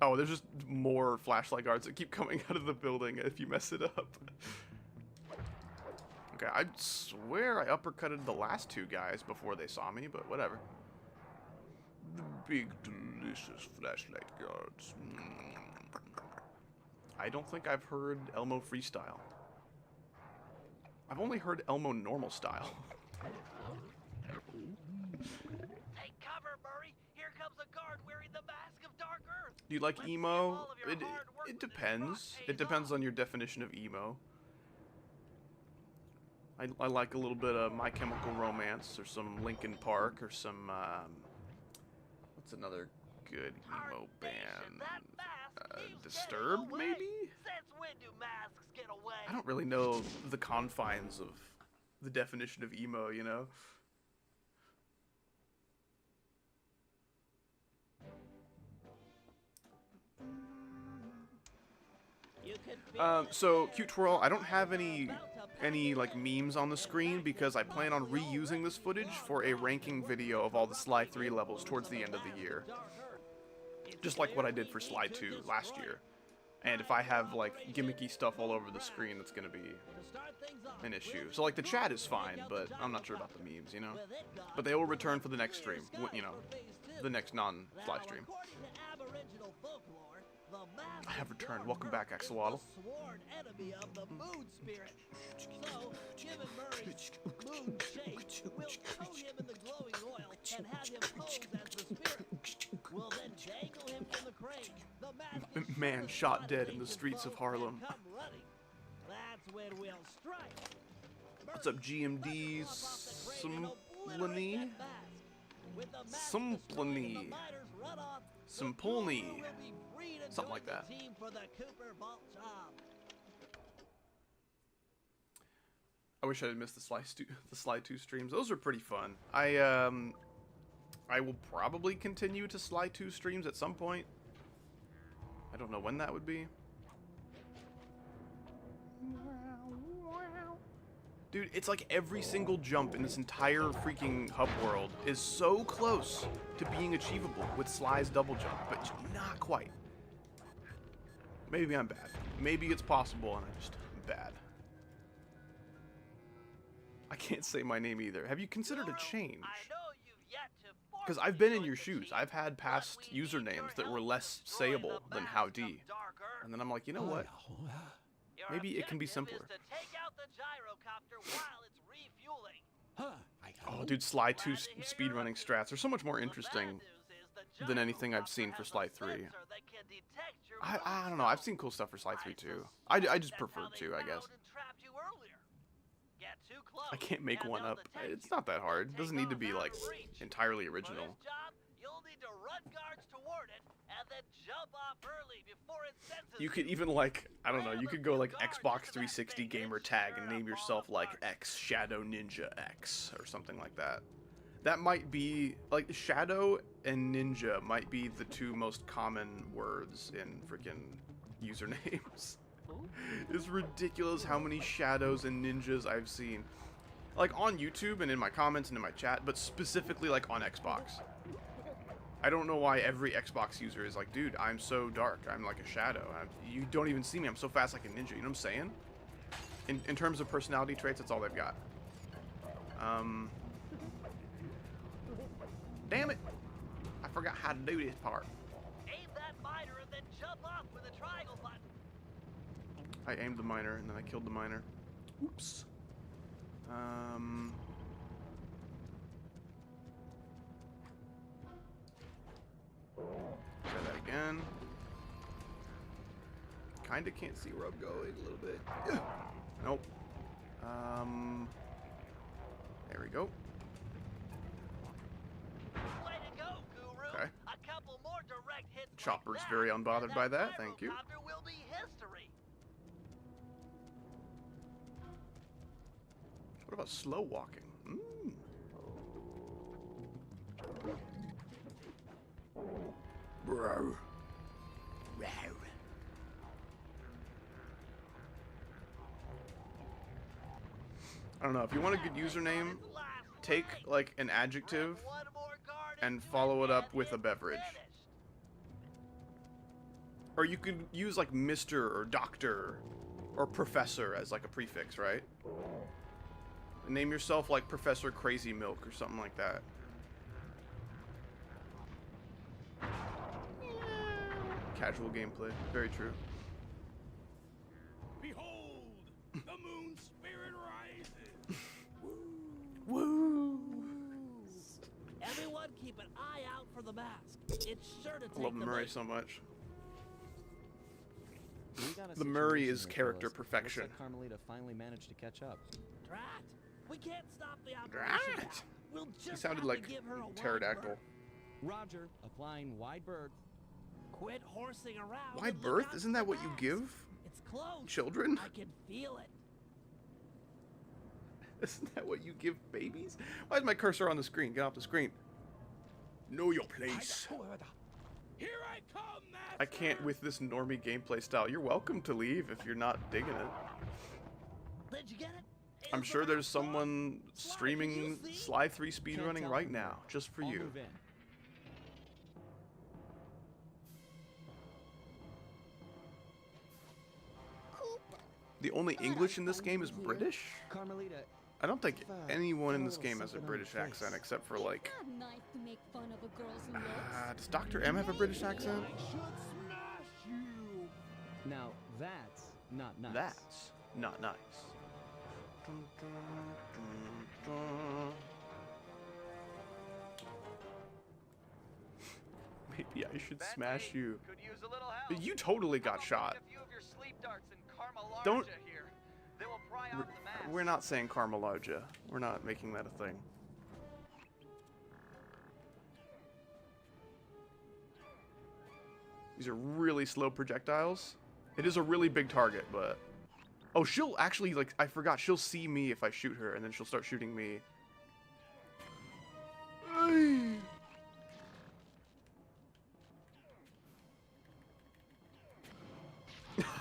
Oh, there's just more flashlight guards that keep coming out of the building if you mess it up. Okay, I swear I uppercutted the last 2 guys before they saw me, but whatever. The big, delicious flashlight guards. I don't think I've heard Elmo freestyle. I've only heard Elmo normal style. Take cover, Murray. Here comes a guard wearing the mask of Dark Earth. Do you like Let's emo? give all of your It hard work with this depends. rock It depends haze on your definition of emo. I like a little bit of My Chemical Romance, or some Linkin Park, or some, what's another good Hard emo nation, band? that mask keeps getting Disturbed, away. maybe? Since when do masks get away? I don't really know the confines of the definition of emo, you know? So Cute Twirl, I don't have any like memes on the screen because I plan on reusing this footage for a ranking video of all the Sly 3 levels towards the end of the year. Just like what I did for Sly 2 last year. And if I have like gimmicky stuff all over the screen, that's gonna be an issue. So like the chat is fine, but I'm not sure about the memes, you know? But they will return for the next stream, you know, the next non-Sly stream. I have returned. Welcome back, Axolotl. Sworn enemy of the moon spirit. So, given Murray's moon shape, we'll coat him in the glowing oil and have him pose as the spirit. We'll then dangle him from the crane. The mask Man shot dead in the streets of Harlem. come running. That's when we'll strike. What's up, GMDs? Simplany? Simplany. Simpolny. Something like that. I wish I had missed the Sly 2 streams. Those are pretty fun. I will probably continue to Sly 2 streams at some point. I don't know when that would be. Dude, it's like every single jump in this entire freaking hub world is so close to being achievable with Sly's double jump, but not quite. Maybe I'm bad. Maybe it's possible and I'm bad. I can't say my name either. Have you considered a change? Because I've been in your shoes. I've had past usernames that were less sayable than Howdy. And then I'm like, you know what? Maybe it can be simpler. Oh, dude, Sly 2 speedrunning strats are so much more interesting than anything I've seen for Sly 3. I don't know. I've seen cool stuff for Sly 3 too. I just prefer 2, I guess. Get too close. I can't make and one they'll up. detect It's you. not that hard. It They'll doesn't take need to off be out like of reach. entirely For original. this job, you'll need to run guards toward it and then jump off early before it senses You could even like, I don't know, you could go like Xbox 360 gamer tag and name yourself like X Shadow Ninja X or something like that. That might be like Shadow and Ninja might be the two most common words in freaking usernames. It's ridiculous how many shadows and ninjas I've seen. Like on YouTube and in my comments and in my chat, but specifically like on Xbox. I don't know why every Xbox user is like, dude, I'm so dark. I'm like a shadow. You don't even see me. I'm so fast like a ninja. You know what I'm saying? In terms of personality traits, that's all they've got. Damn it. I forgot how to do this part. Aim that miner and then jump off with a triangle button. I aimed the miner and then I killed the miner. Oops. Try that again. Kinda can't see where I'm going a little bit. Nope. There we go. Way to go, Guru. Okay. A couple more direct hits. Chopper's like very and unbothered by that, thank you. gyrocopter will be history. What about slow walking? Bro. I don't know, if you want a good username, take like an adjective One more guard and into follow it up and with a it's beverage. finished. Or you could use like Mr. or Doctor or Professor as like a prefix, right? Name yourself like Professor Crazy Milk or something like that. Casual gameplay, very true. Behold, the moon spirit rises. Woo! Everyone keep an eye out for the mask. It's sure to take I love the Murray bait. so much. We got a The Murray situation is here, character fellas. perfection. Looks like Carmelita finally managed to catch up. Drat. We can't stop the operation now. Drat. We'll just He sounded have like to give her a wide pterodactyl. berth. Roger, applying wide berth. Quit horsing around. Wide and look berth? out Isn't for that the what you mask. give It's close. children? I can feel it. Isn't that what you give babies? Why is my cursor on the screen? Get off the screen. Know your place. Here I come, master. I can't with this normie gameplay style. You're welcome to leave if you're not digging it. Did you get it? I'm Is sure the there's mask on? someone Sly, did you streaming see? Sly 3 Can't speedrunning tell right from now, here. just for I'll you. move in. The only English in this game is British? Carmelita, I don't think anyone in this Got a game little has a something on British your face. accent except for like... It's not nice to make fun of a girl's looks. Does Dr. M have a British accent? I should smash you. now that's not nice. That's not nice. Maybe I should smash you. Could use a little help. You totally got How about shot. a few of your sleep darts and Carmelarja Don't- here. They will pry off the mask. We're not saying Carmelarja. We're not making that a thing. These are really slow projectiles. It is a really big target, but... Oh, she'll actually, like, I forgot. She'll see me if I shoot her, and then she'll start shooting me.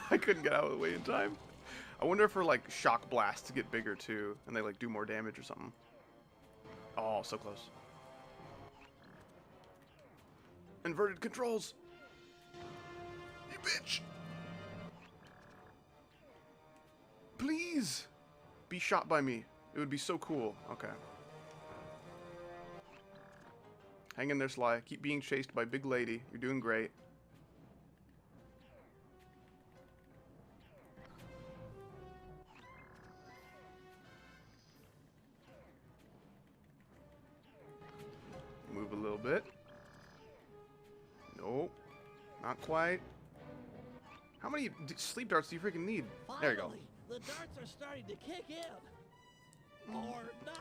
I couldn't get out of the way in time. I wonder if her, like, shock blasts get bigger, too, and they, like, do more damage or something. Oh, so close. Inverted controls! You bitch! Please! Be shot by me. It would be so cool. Okay. Hang in there, Sly. Keep being chased by Big Lady. You're doing great. Move a little bit. Nope. Not quite. How many sleep darts do you freaking need? There you go. Finally, the darts are starting to kick in. or not.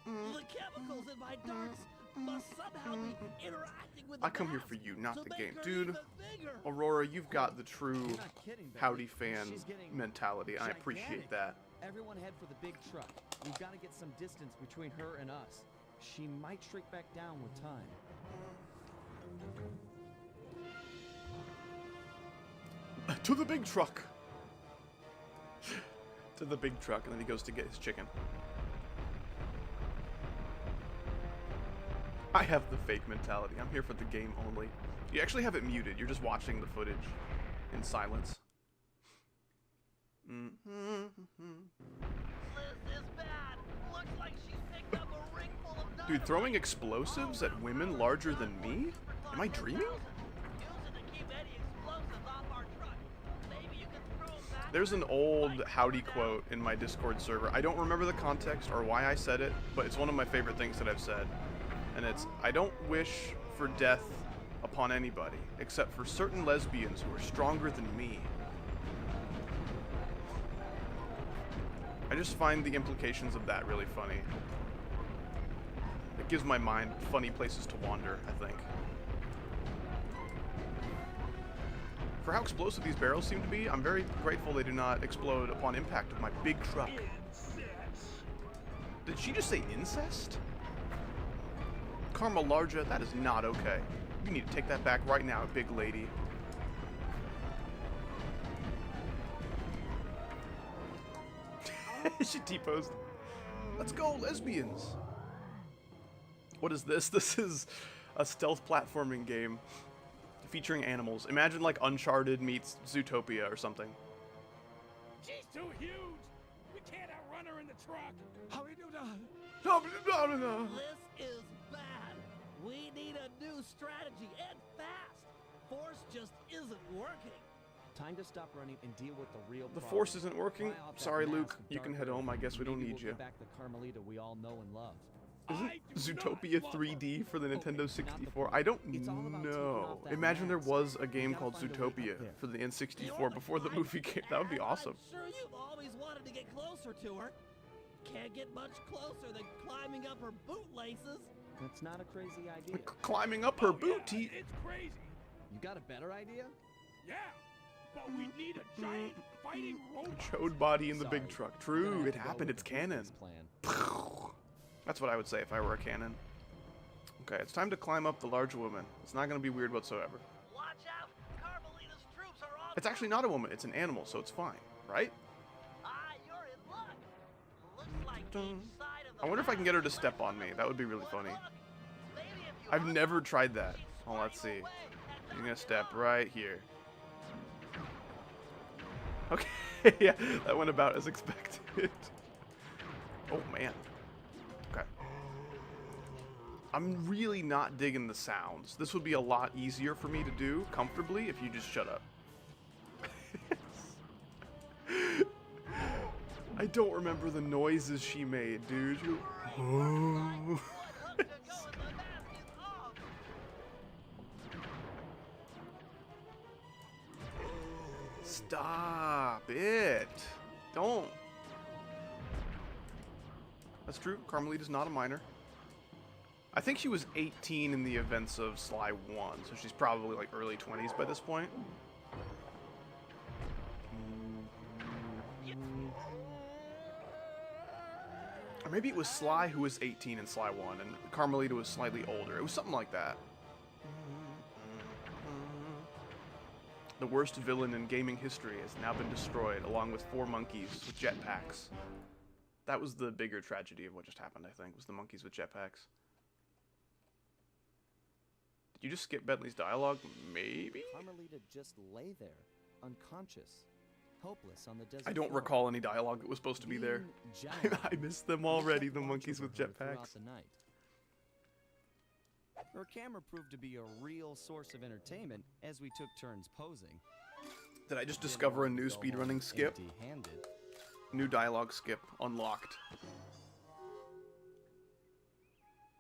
The chemicals in my darts must somehow be interacting with the I come here mask for you, not to the make game. her Dude, even bigger. Aurora, you've got the true You're not kidding, Betty. howdy fan She's getting mentality. I appreciate gigantic. that. Everyone head for the big truck. We've got to get some distance between her and us. She might shrink back down with time. To the big truck. To the big truck, and then he goes to get his chicken. I have the fake mentality. I'm here for the game only. You actually have it muted. You're just watching the footage in silence. Liz is bad. Looks like she's picked up a ring full of dynamite. Dude, throwing explosives at women larger than me? Am I dreaming? Use it to keep any explosives off our truck. Maybe you can throw them back. There's an old howdy quote in my Discord server. I don't remember the context or why I said it, but it's one of my favorite things that I've said. And it's, I don't wish for death upon anybody, except for certain lesbians who are stronger than me. I just find the implications of that really funny. It gives my mind funny places to wander, I think. For how explosive these barrels seem to be, I'm very grateful they do not explode upon impact with my big truck. Did she just say incest? Karma Larja, that is not okay. You need to take that back right now, big lady. She T-posed. Let's go, lesbians. What is this? This is a stealth platforming game featuring animals. Imagine like Uncharted meets Zootopia or something. She's too huge. We can't outrun her in the truck. How we do that? This is bad. We need a new strategy and fast. Force just isn't working. Time to stop running and deal with the real The problem. force isn't working. Fly off that Sorry, mask Luke. of You can dark head earth. home. I guess we don't Maybe need we'll you. get back the Carmelita we all know and love. Isn't Zootopia 3D for the Nintendo 64? I don't know. Imagine there was a game called Zootopia for the N64 before the movie came. That would be awesome. I'm sure you've always wanted to get closer to her. Can't get much closer than climbing up her bootlaces. That's not a crazy idea. Climbing up her Oh, yeah, booty. it's crazy. You got a better idea? Yeah, but we need a giant fighting robot. Chode body in the big Sorry. truck. We're gonna True, have it to go happened. with It's the canon. business plan. That's what I would say if I were a cannon. Okay, it's time to climb up the large woman. It's not going to be weird whatsoever. Watch out! Carmelita's troops are on. It's actually not a woman. It's an animal, so it's fine, right? You're in luck. Looks like each side of the I wonder if I can get her to map step on me. That would be really funny. Look, maybe if you I've hunt never her, tried that. she's Oh, let's see. flying away and You're gonna knocking step off. right here. Okay, yeah, that went about as expected. Oh man. Okay. I'm really not digging the sounds. This would be a lot easier for me to do comfortably if you just shut up. I don't remember the noises she made, dude. One hook to go and the mask is off. Stop it. Don't. That's true. Carmelita's not a minor. I think she was 18 in the events of Sly 1, so she's probably like early 20s by this point. Or maybe it was Sly who was 18 in Sly 1, and Carmelita was slightly older. It was something like that. The worst villain in gaming history has now been destroyed, along with 4 monkeys with jetpacks. That was the bigger tragedy of what just happened, I think, was the monkeys with jetpacks. Did you just skip Bentley's dialogue? Maybe? Carmelita just lay there, unconscious, hopeless on the desert I don't floor. recall any dialogue that was supposed to be there. Being jealous, I missed them already, kept the watch monkeys over with her throughout jetpacks. the night. Her camera proved to be a real source of entertainment as we took turns posing. Did I just Didn't discover a want to new go home speedrunning skip? empty-handed. New dialogue skip unlocked.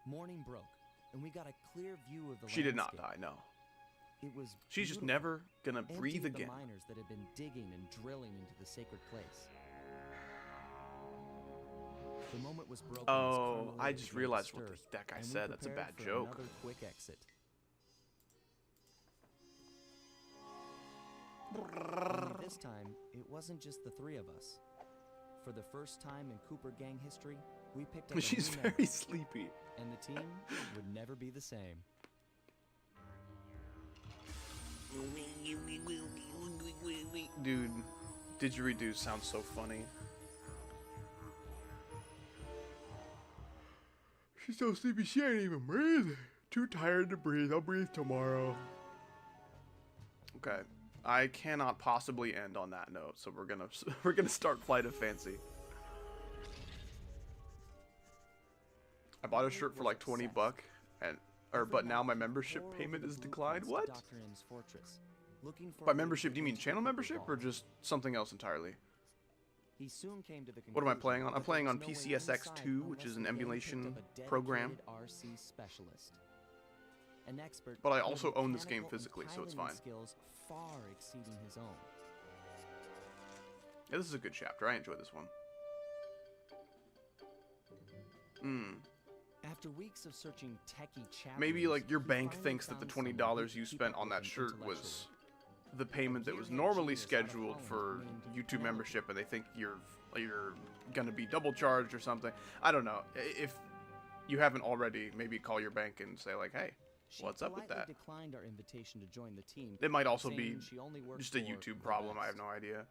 Morning broke, and we got a clear view of the She did not landscape. die, no. It was She's just beautiful, never gonna breathe emptying again. the miners that had been digging and drilling into the sacred place. The moment was broken. Oh, I just realized what that guy said. That's a bad joke. Another quick exit. Only this time, it wasn't just the three of us. For the first time in Cooper gang history, we picked up a She's new member, very sleepy. and the team would never be the same. Dude, didgeridoo sounds so funny. She's so sleepy she ain't even breathing. Too tired to breathe. I'll breathe tomorrow. Okay. I cannot possibly end on that note, so we're gonna start Flight of Fancy. I bought a shirt for like 20 bucks, but now my membership payment is declined. What? By membership, do you mean channel membership or just something else entirely? He soon came to the What am I conclusion playing on? I'm that playing there on was no way PCSX2, inside which is unless an the gang emulation picked up a program. dedicated RC specialist. An expert But I with also own this game mechanical and physically, so it's piloting fine. skills far exceeding his own. Yeah, this is a good chapter. I enjoy this one. After weeks of searching techie chat Maybe rooms, like your he bank finally thinks that the found someone $20 who you could keep spent up on with that him shirt was intellectually. the payment that was gearhead normally genius out of scheduled Holland for named YouTube Penelope. membership, and they think you're gonna be double charged or something. I don't know. If you haven't already, maybe call your bank and say like, hey, She what's up with that? politely declined our invitation to join the team. It might also be saying she only worked just a for YouTube the problem. I have best. no idea.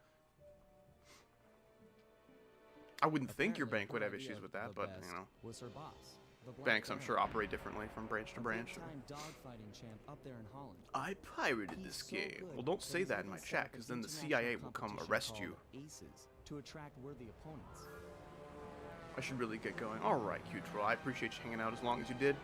I wouldn't think your Apparently, bank would her have idea issues of with that, the but best you know, was her boss, the Black banks I'm Baron, sure operate differently from branch to a branch. big-time dogfighting champ up there in Holland. I pirated He's this so game. good Well, don't that say he's that in even my set chat, up because an then the international CIA will come competition arrest you. called Aces to attract worthy opponents. I should really get going. Alright, Q-Troll, I appreciate you hanging out as long as you did.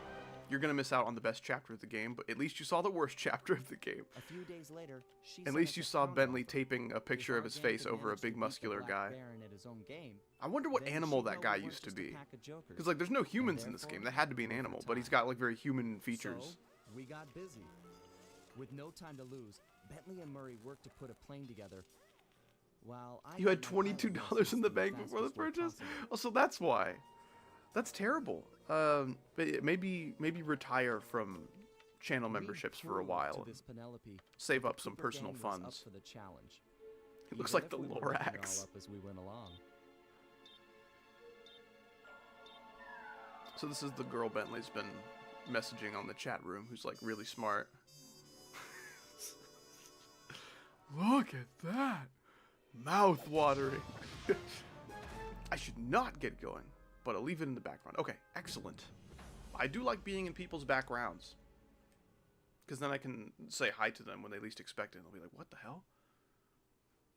You're gonna miss out on the best chapter of the game, but at least you saw the worst chapter of the game. A few days later, she At sent least us you a saw counteroffer. Bentley taping a picture If of our his gang face could over a manage to big beat the muscular Black guy. Baron at his own game, I wonder what then animal she'd that know guy we weren't used to just a be. pack of jokers. Because like there's no humans in this therefore, game. That had to be an we're animal, for but he's time. got like very human features. So, we got busy. With no time to lose, Bentley and Murray worked to put a plane together. While I You had got my pilot $22 license in the the bank before the fastest way purchase? possible. Oh, so that's why. That's terrible. Maybe retire from channel memberships for a Read while. to and this Penelope, Save the up some Cooper personal gang was up funds. for the challenge, It looks even like if the we were making it Lorax. all up as we went along. So this is the girl Bentley's been messaging on the chat room, who's like really smart. Look at that! Mouth watering. I should not get going, but I'll leave it in the background. Okay, excellent. I do like being in people's backgrounds, because then I can say hi to them when they least expect it. And they'll be like, what the hell?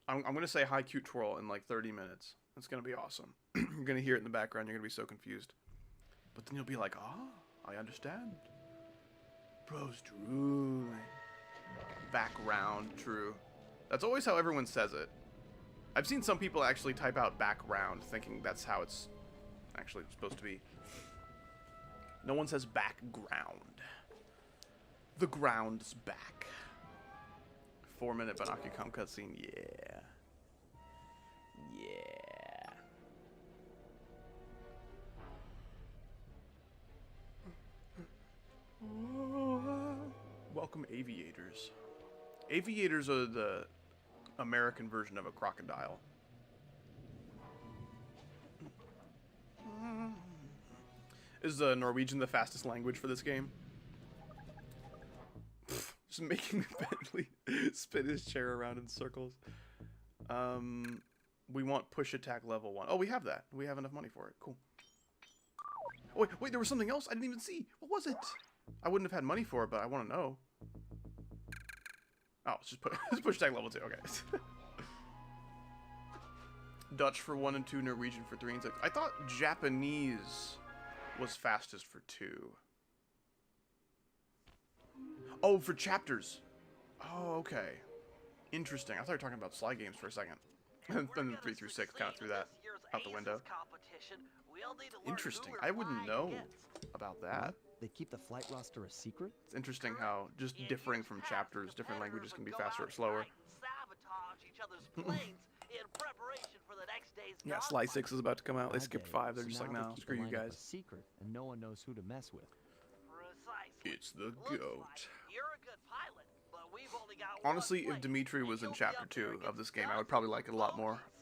I'm going to say hi, cute twirl, in like 30 minutes. It's going to be awesome. You're going to hear it in the background. You're going to be so confused. But then you'll be like, I understand. Bro's drooling. Background, true. That's always how everyone says it. I've seen some people actually type out background thinking that's how it's actually supposed to be. No one says background. The ground's back. 4-minute Banaki-Come cutscene, yeah. Yeah. Welcome, aviators. Aviators are the American version of a crocodile. Is Norwegian the fastest language for this game? Just making Bentley spin his chair around in circles. We want push attack level 1. Oh, we have that. We have enough money for it. Cool. Oh, wait, there was something else I didn't even see. What was it? I wouldn't have had money for it, but I want to know. Oh, it's just push attack level 2. Okay. Dutch for 1 and 2, Norwegian for 3 and 6. I thought Japanese was fastest for 2. Oh, for chapters. Oh, okay. Interesting. I thought you were talking about Sly games for a second. And then 3 through 6 kind of threw that out the window. Interesting. I wouldn't know about that. They keep the flight roster a secret? It's interesting how just differing from chapters, different languages can be faster or slower. Sabotage each other's planes in preparation for the next day's Yeah, Sly dogfight. 6 is about to come out. They I skipped get it. 5. They're So just like, now they no, keep screw the you lineup a guys. secret, and no one knows who to mess with. Precisely. It's the Looks goat. like you're a good pilot, but we've only got Honestly, one if plane, Dimitri and was in you'll be chapter up there 2 of this against game, I would probably like it a lot more. dozens.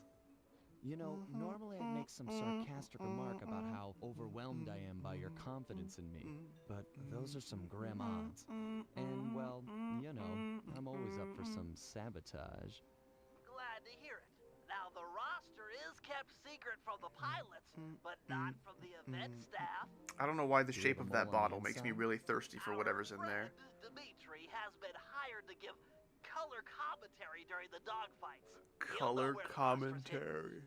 You know, normally I'd make some sarcastic remark about how overwhelmed I am by your confidence in me, but those are some grim odds. And, well, you know, I'm always up for some sabotage. Glad to hear it. Now, the roster is kept secret from the pilots, but not from the event staff. I don't know why the Do you shape have of a that mole on the bottle makes me inside? really thirsty for Our whatever's in there. friend Dimitri has been hired to give color commentary during the dogfights. He'll know Color where the roster's hidden. commentary.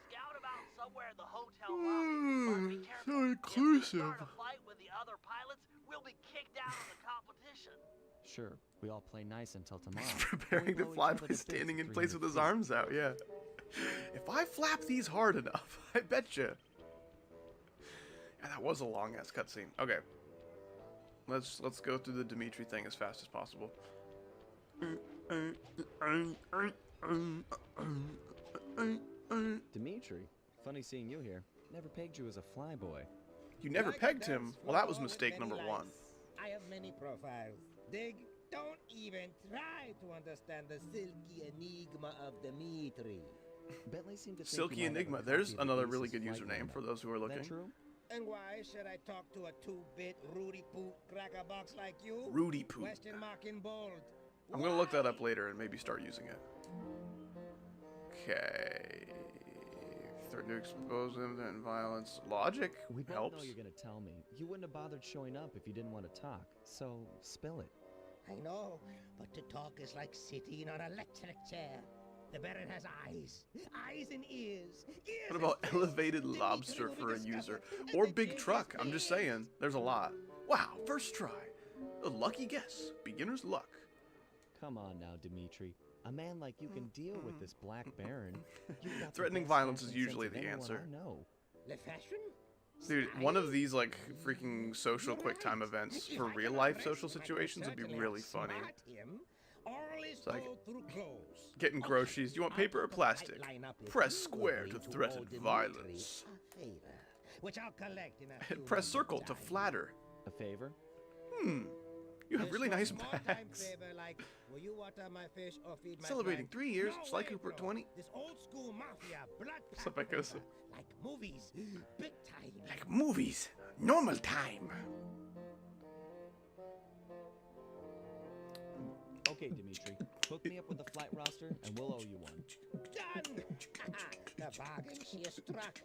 Scout him out somewhere in the hotel lobby, but be careful. So If we inclusive. start a fight with the other pilots, we'll be kicked out of the competition. Sure, we all play nice until tomorrow. Preparing to We'll blow fly each other by to bits standing at in place with 300 his feet. arms out, yeah. If I flap these hard enough, I betcha. Yeah, that was a long ass cutscene. Okay. Let's go through the Dimitri thing as fast as possible. Dimitri, funny seeing you here. Never pegged you as a flyboy. You never Like pegged a him. dance Well, that was floor with mistake many number 1. lights. I have many profiles. Dig, don't even try to understand the silky enigma of Dimitri. Bentley seemed to think Silky you might have a Enigma. copy There's of the another Aces really good flight username lineup. for those who are That looking. true? And why should I talk to a 2-bit Rudy Poot crackerbox like you? Rudy Poot. Question mark in bold. I'm gonna look that up Why? later and maybe start using it. Okay. Threaten to expose them to violence. Logic We both helps. know you're gonna tell me. You wouldn't have bothered showing up if you didn't want to talk. So spill it. I know, but to talk is like sitting on an electric chair. The Baron has eyes and ears. What about elevated lobster for a user? Or big truck? I'm just saying. There's a lot. Wow, first try. A lucky guess. Beginner's luck. Come on now, Dimitri. A man like you can deal with this Black Baron. You've got the Threatening best violence is fashion sense usually of the anyone answer. I know. Le fashion? Dude, one of Style? these like freaking social quick time events If for I real can life arrest social him, I can situations would be certainly really funny. outsmart him. All is like told through clothes. Getting Okay, groceries. Do you want paper or I'll put the plastic? right line up if Press you square agree to owe threaten Dimitri violence. a favor, which I'll collect in a Hit few press minutes' circle to time. flatter. A favor? You have This really was nice small-time bags. favor like, will you water my fish or feed my Celebrating plant? 3 years, No Sly way, Cooper bro. 20. This old school mafia, blood Stuff like pact this. favor, like movies, big time. Like movies. Normal time. Okay, Dimitri. Hook me up with the flight roster, and we'll owe you one. Done! The bargain she has struck.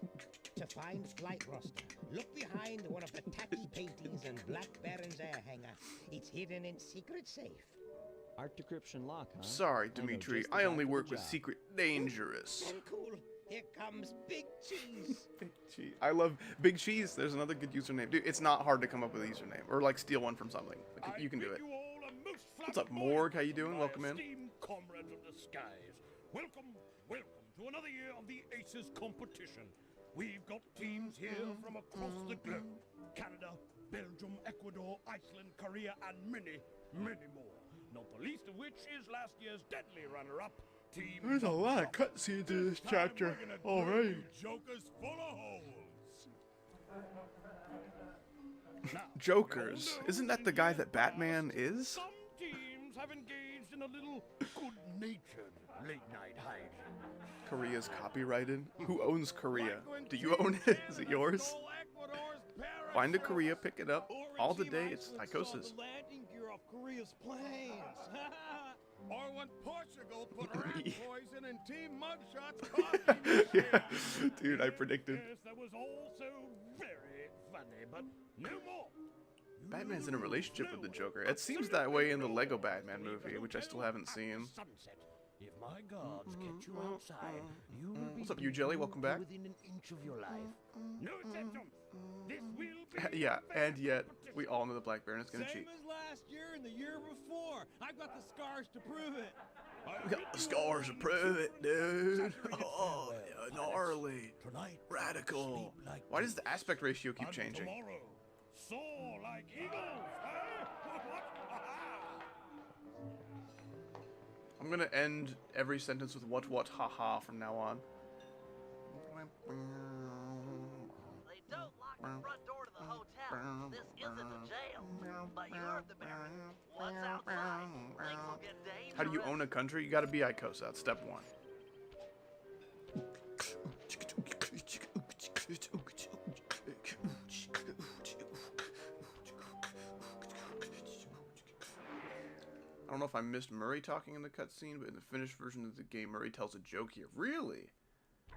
To find flight roster, look behind one of the tacky paintings in Black Baron's air hangar. It's hidden in secret safe. Art decryption lock, huh? Sorry, I know Dimitri. just the I guy only for the work with job. Secret Dangerous. And cool, here comes Big Cheese. Big Cheese. I love Big Cheese. There's another good username. Dude, it's not hard to come up with a username. Or like steal one from something. Like, you can do it. What's up, Morg? How you doing? Welcome in. Esteemed comrades of the skies. Welcome to another year of the Aces competition. We've got teams here from across the globe. Canada, Belgium, Ecuador, Iceland, Korea, and many, many more. Not the least of which is last year's deadly runner-up, Team There's a lot of Robtop. cutscenes in this Time chapter we're gonna drill already. you Jokers full of holes. Now, Jokers. we all know Isn't that the guy that in years Batman past, is? Some teams have engaged in a little good-natured late-night hiding. Korea's copyrighted? Who owns Korea? Do you own it? Is it yours? Find a Korea, pick it up. All the day, it's psychosis. landing gear off Korea's planes. Or when Portugal put rat poison in team mugshots coffee machines. Dude, I predicted. Yes, that was also very funny, but no more. Batman's in a relationship with the Joker. It seems that way in the Lego Batman movie, which I still haven't seen. Sunset. If my gods catch you outside, you will be What's up, you jelly? Welcome back. within an inch of your life. No exception. This will be Yeah, fair and yet, competition. we all know the Black Baron is gonna cheat. as last year and the year before. I've got the scars to prove it. We got the scars to prove it, dude. Oh, yeah, gnarly. Tonight, Radical. sleep like Why does the aspect ratio keep and changing? Tomorrow, soar like eagles. Eh? I'm I'm gonna end every sentence with what haha from now on. They don't lock the front door to the hotel. This isn't a jail. But you're the Baron. Once outside, things will get dangerous. How do you own a country? You gotta be Icosa. That's step 1. I don't know if I missed Murray talking in the cutscene, but in the finished version of the game, Murray tells a joke here. Really?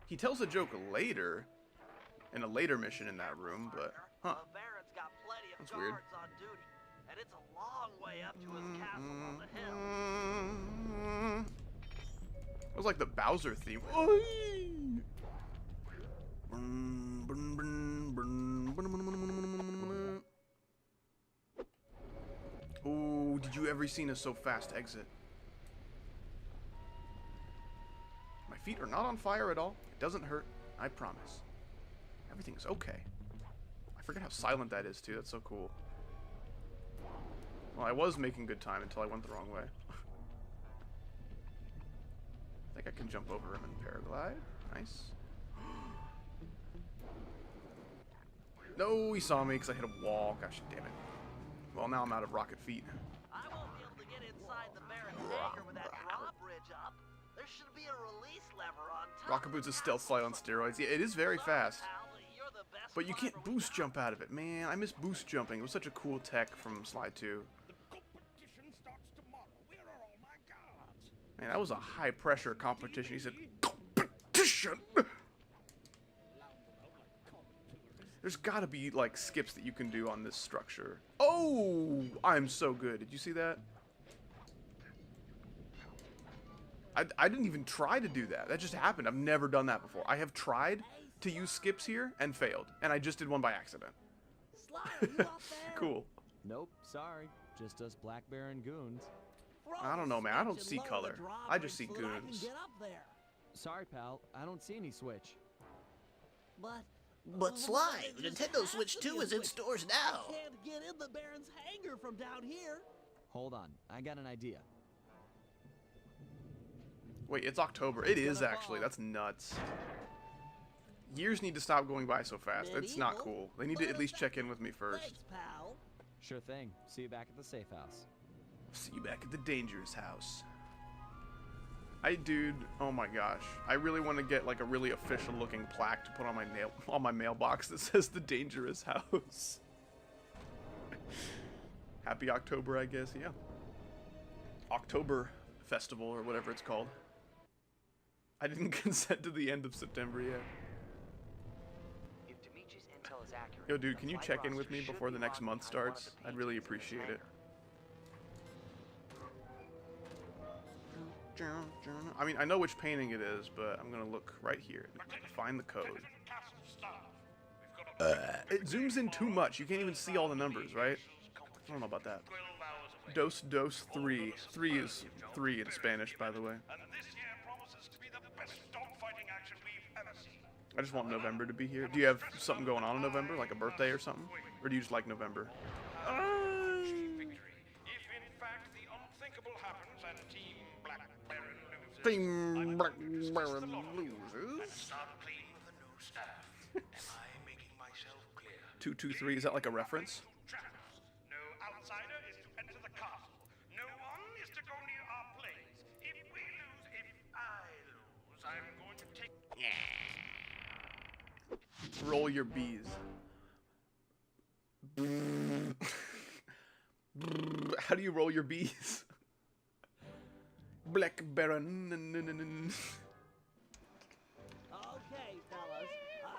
He tells a joke later, in a later mission in that room, but, huh. The Baron's got plenty of That's weird. guards on duty, and it's a long way up to his castle on the hill. It was like the Bowser theme. Oh, did you ever seen a so fast exit? My feet are not on fire at all. It doesn't hurt. I promise. Everything's okay. I forget how silent that is too. That's so cool. Well, I was making good time until I went the wrong way. I think I can jump over him and paraglide. Nice. No, he saw me because I hit a wall. Gosh damn it. Well, now I'm out of rocket feet. I won't be able to get inside the Baron's hangar with that drawbridge up. There should be a release lever on top. Rocket Boots is stealth slide on steroids. Yeah, it is very fast. Pal, you're the best But you can't fighter boost we've jump out of it, man. I miss boost jumping. It was such a cool tech from Sly 2. The competition starts tomorrow. Where are all my guards? Man, that was a high pressure competition. He said, competition! There's gotta be, like, skips that you can do on this structure. Oh! I'm so good. Did you see that? I didn't even try to do that. That just happened. I've never done that before. I have tried to use skips here and failed. And I just did one by accident. Sly, are you up there? Cool. Nope, sorry. Just us Black Baron goons. Throw I don't the know, man. I don't switch see and lower color. the I just see drawbridge so that I can goons. get up there. Sorry, pal. I don't see any switch. But Sly, the there just Nintendo has Switch to be 2 a is in switch. stores I now. can't get in the Baron's hangar from down here. Hold on. I got an idea. Wait, it's October. It is actually. That's nuts. Years need to stop going by so fast. It's not cool. They need to at least check in with me first. Thanks, pal. Sure thing. See you back at the safe house. See you back at the dangerous house. Dude, oh my gosh. I really want to get like a really official looking plaque to put on my mailbox that says the dangerous house. Happy October, I guess, yeah. October Festival or whatever it's called. I didn't consent to the end of September yet. If Davinci's intel is accurate, Yo, dude, the can you flight check in roster with me should before be the next locked month behind one of starts? the I'd really paintings in his appreciate it. hangar. I mean, I know which painting it is, but I'm gonna look right here. Find the code. It zooms in too much. You can't even see all the numbers, right? I don't know about that. Dos 3. 3 is 3 in Spanish, by the way. And this year promises to be the best dogfighting action we've ever seen. I just want November to be here. Do you have something going on in November, like a birthday or something? Or do you just like November? Victory. If in fact the unthinkable happens and Team Black Baron loses, Team Black Baron and loses. start playing with the new staff. Am I making myself clear? 223, is that like a reference? Traps. No outsider is to enter the castle. No one is to go near our planes. If we lose, if I lose, I'm going to take. Roll your bees. How do you roll your bees? Black Baron. Okay, fellas.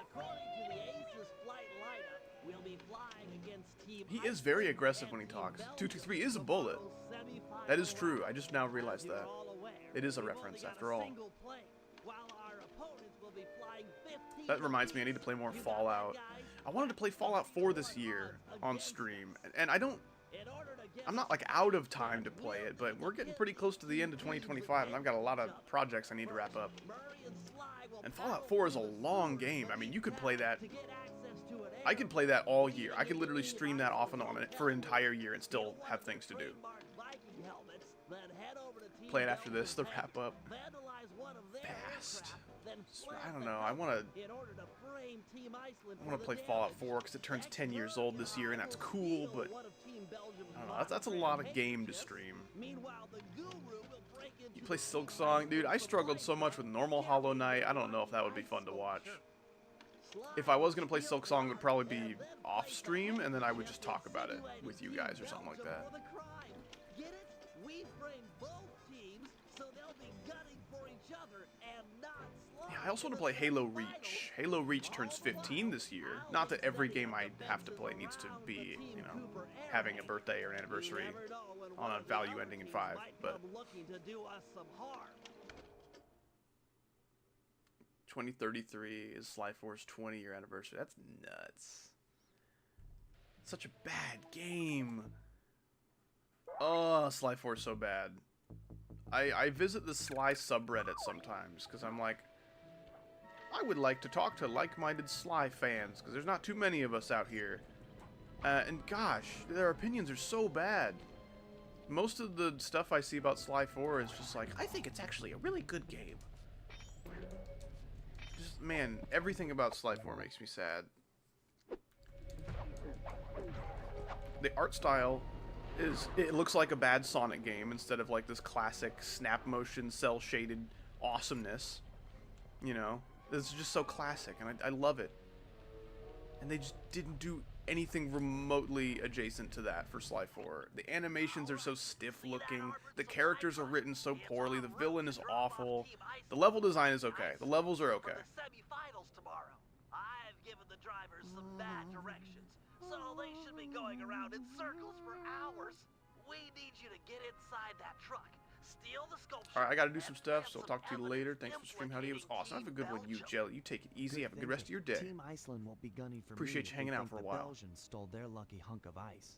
According to the Aces flight lineup, we'll be flying against Team. He is very aggressive when he talks. 223 is a bullet. That is true. I just now realized that. It is a reference, after all. That reminds me, I need to play more Fallout. I wanted to play Fallout 4 this year on stream, and I'm not like out of time to play it, but we're getting pretty close to the end of 2025, and I've got a lot of projects I need to wrap up. And Fallout 4 is a long game. I mean, you could play that. I could play that all year. I could literally stream that off and on for an entire year and still have things to do. Viking helmets, then head over to Team Play it after this, the Belgium's wrap up. vandalize one of their Fast. aircraft, then I plant don't the know. I helmet want to. in order to frame Team Iceland I want for to play the Fallout damage. 4 because it turns Next 10 years turn, old this year, and that's you'll cool. steal But one of Team Belgium's I don't know. That's a lot of game to handkerchiefs. stream. Meanwhile, the guru will break into You play the Silk Team Song, dude. I Iceland struggled so much with normal Hollow Knight. I don't know if that would be fun to watch. If I was gonna play Silk Song, it would probably be off stream, and then I would just talk about it with you guys or something like that. Get it? We frame both teams so they'll be gunning for each other and not slide. Yeah, I also want to play Halo Reach. Halo Reach turns 15 this year. Not that every game I have to play needs to be, you know, having a birthday or an anniversary on a value ending in 5, but looking to do us some harm. 2033 is Sly 4's 20-year anniversary. That's nuts. Such a bad game. Oh, Sly 4 is so bad. I visit the Sly subreddit sometimes because I'm like, I would like to talk to like-minded Sly fans because there's not too many of us out here. And gosh, their opinions are so bad. Most of the stuff I see about Sly 4 is just like, I think it's actually a really good game. Just, man, everything about Sly 4 makes me sad. The art style is, it looks like a bad Sonic game instead of like this classic snap motion, cell shaded awesomeness. You know, it's just so classic, and I love it. And they just didn't do anything remotely adjacent to that for Sly 4. The animations are so stiff looking, the characters are written so poorly, the villain is awful, the level design is okay, the levels are okay. For the semifinals tomorrow. I've given the drivers some bad directions, so they should be going around in circles for hours. We need you to get inside that truck. Steal the sculpture. Alright, I gotta do some stuff, so I'll talk to you later. Thanks for streaming, Howdy. It was awesome. Have a good one, you Jelly. You take it easy. Have a good rest of your day. Team Iceland won't be gunning for Appreciate me you if hanging they out think for a the while. Belgians stole their lucky hunk of ice.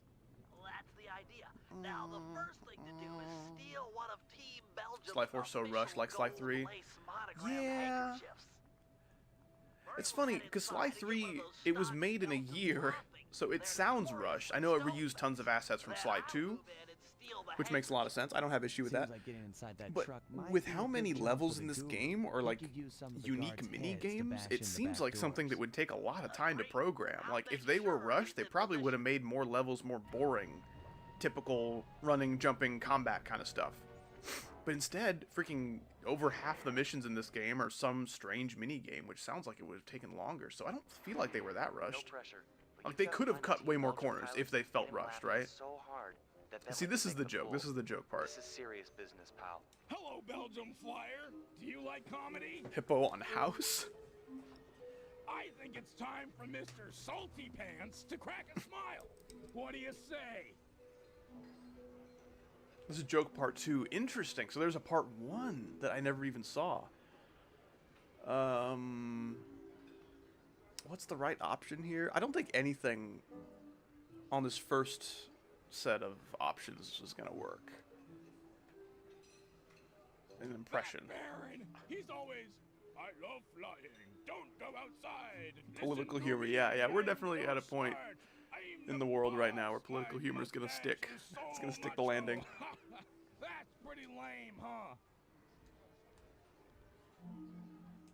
That's the idea. Now, the first thing to do is steal one of Team Belgium's Sly 4 so rushed, like Sly 3. Yeah. It's funny, because Sly 3, it was made in a year, so it sounds rushed. I know it reused tons of assets from Sly 2, which makes a lot of sense. I don't have issue with that. Seems like getting inside that But truck might with be a how good mini job levels for in the this guru. game, or He like could use some of the unique guards' mini heads to games, bash it in the seems back like something that doors. would take a lot of time to program. Like, if they were rushed, they probably would have made more levels more boring. Typical running, jumping, combat kind of stuff. But instead, freaking over half the missions in this game are some strange mini game, which sounds like it would have taken longer. So I don't feel like they were that rushed. No pressure. but Like, you've they gotta could have find the cut Team way more Belgium corners pilots if they and felt get 'em rushed, laughing right? So hard that they'll See, let this you is make the them joke. fool. This is the joke part. This is serious business, pal. Hello, Belgium Flyer. Do you like comedy? Hippo on house. I think it's time for Mr. Salty Pants to crack a smile. What do you say? This is joke part 2. Interesting. So there's a part 1 that I never even saw. What's the right option here? I don't think anything on this first set of options is gonna work. An impression. Baron, he's always, I love flying. Don't go outside. Political Listen to humor, me, yeah. We're I'm definitely at a point smart. I'm in the world right now where boss. political My humor is gonna mustache stick. is It's so gonna stick much the landing. so- That's pretty lame, huh?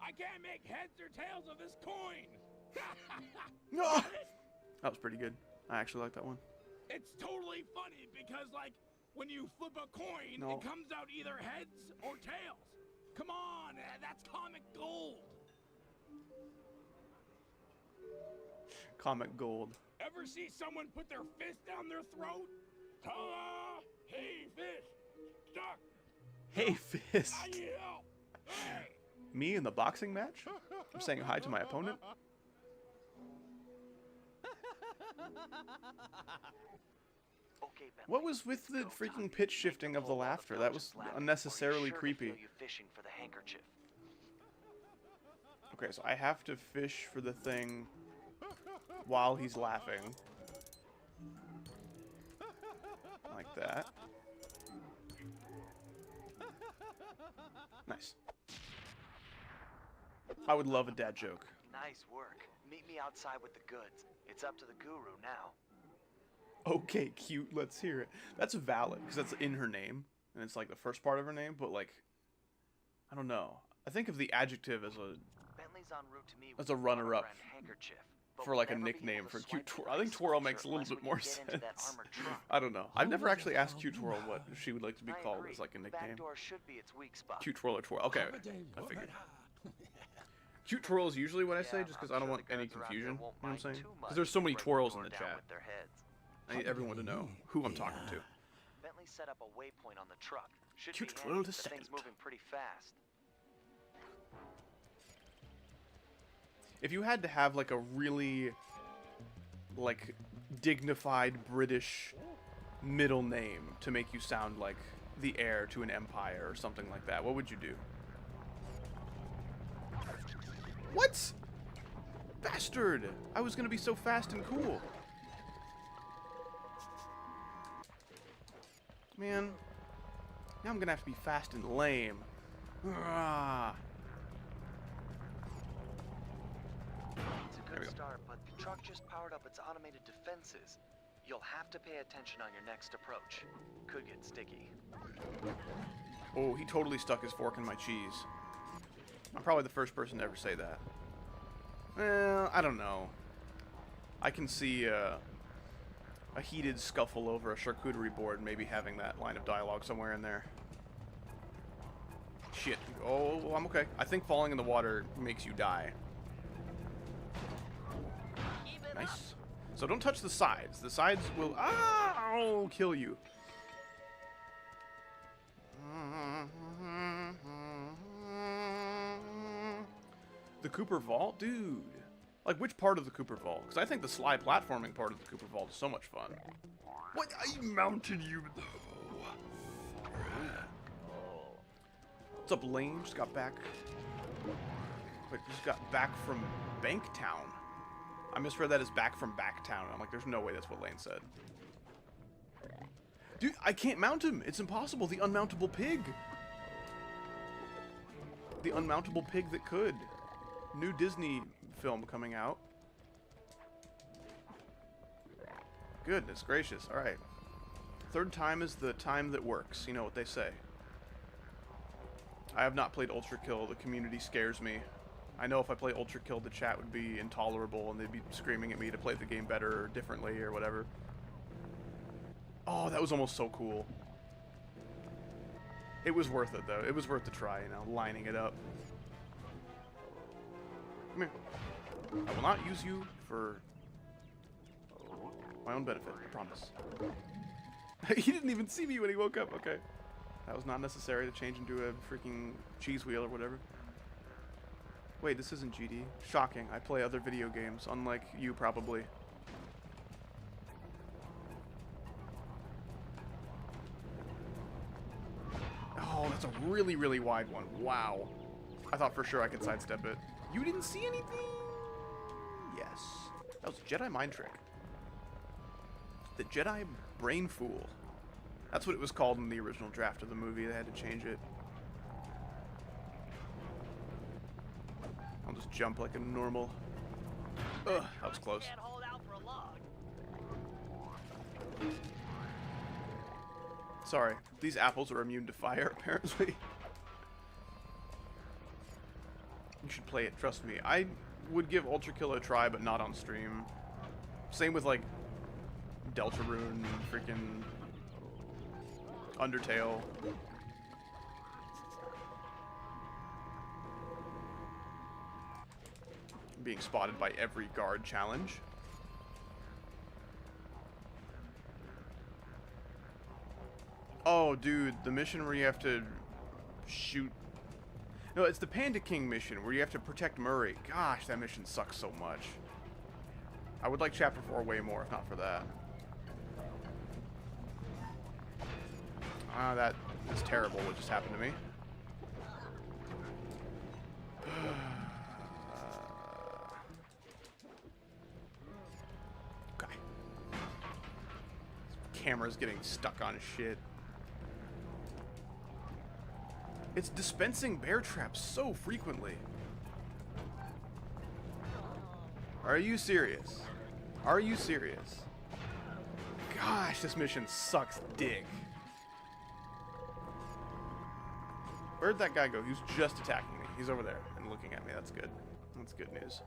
I can't make heads or tails of this coin. Ah! That was pretty good. I actually like that one. It's totally funny because, like, when you flip a coin, No. it comes out either heads or tails. Come on, that's comic gold. Comic gold. Ever see someone put their fist down their throat? Ta-da! Hey, fish! Duck! Hey, Fist. I need help! Hey! Me in the boxing match? I'm saying hi to my opponent. Okay, Bentley, What was with the go freaking time. pitch Make shifting them of the hold up laughter? That Belgium's was flag, or unnecessarily you're sure to creepy. feel you fishing for the handkerchief. Okay, so I have to fish for the thing while he's laughing. Like that. Nice. I would love a dad joke. Nice work. Meet me outside with the goods. It's up to the guru now. Okay, cute. Let's hear it. That's valid because that's in her name, and it's like the first part of her name. But like, I don't know. I think of the adjective as a Bentley's en route to me as a runner-up handkerchief, but for we'll like a never be nickname able to for cute swipe the twirl. I think license twirl plate makes a little unless bit we more get into that sense. armored trunk. I don't know. I've never actually asked cute twirl what she would like to be I called agree. as like a Back nickname. door should be its weak spot. Cute twirl or twirl. Okay, I figured. Cute twirl is usually what I say, just because I don't want any confusion. You know what I'm saying? Because there's so many twirls in the chat. I need everyone to know who I'm talking to. Bentley set up a waypoint on the truck. Should Cute be twirl handy. to The thing's send. moving pretty fast. If you had to have like a really like dignified British middle name to make you sound like the heir to an empire or something like that, what would you do? What? Bastard! I was gonna be so fast and cool. Man, now I'm gonna have to be fast and lame. Ah. It's a good start, but the truck just powered up its automated defenses. You'll have to pay attention on your next approach. Could get sticky. Oh, he totally stuck his fork in my cheese. I'm probably the first person to ever say that. Well, I don't know. I can see a heated scuffle over a charcuterie board maybe having that line of dialogue somewhere in there. Shit. Oh, I'm okay. I think falling in the water makes you die. Nice. So don't touch the sides. The sides will kill you. The Cooper Vault? Dude. Like, which part of the Cooper Vault? Because I think the Sly platforming part of the Cooper Vault is so much fun. What? I mounted you, though. What's up, Lane? Just got back. Wait, just got back from Banktown. I misread that as back from Backtown. I'm like, there's no way that's what Lane said. Dude, I can't mount him. It's impossible. The unmountable pig. The unmountable pig that could. New Disney film coming out. Goodness gracious. Alright. Third time is the time that works. You know what they say. I have not played Ultra Kill. The community scares me. I know if I play Ultra Kill, the chat would be intolerable and they'd be screaming at me to play the game better or differently or whatever. Oh, that was almost so cool. It was worth it, though. It was worth the try, you know, lining it up. Come here. I will not use you for my own benefit, I promise. He didn't even see me when he woke up. Okay. That was not necessary to change into a freaking cheese wheel or whatever. Wait, this isn't GD. Shocking. I play other video games, unlike you probably. Oh, that's a really, really wide one. Wow. I thought for sure I could sidestep it. You didn't see anything? Yes. That was a Jedi mind trick. The Jedi brain fool. That's what it was called in the original draft of the movie. They had to change it. I'll just jump like a normal... Ugh, that was close. Can't hold out for a log. Sorry, these apples are immune to fire, apparently. You should play it, trust me. I would give Ultra Kill a try, but not on stream. Same with, like, Deltarune, freaking Undertale. Being spotted by every guard challenge. Oh, dude, the mission where you have to shoot... No, it's the Panda King mission where you have to protect Murray. Gosh, that mission sucks so much. I would like Chapter 4 way more, if not for that. Ah, that is terrible what just happened to me. Okay. This camera's getting stuck on shit. It's dispensing bear traps so frequently. Are you serious? Are you serious? Gosh, this mission sucks dick. Where'd that guy go? He was just attacking me. He's over there and looking at me. That's good. That's good news.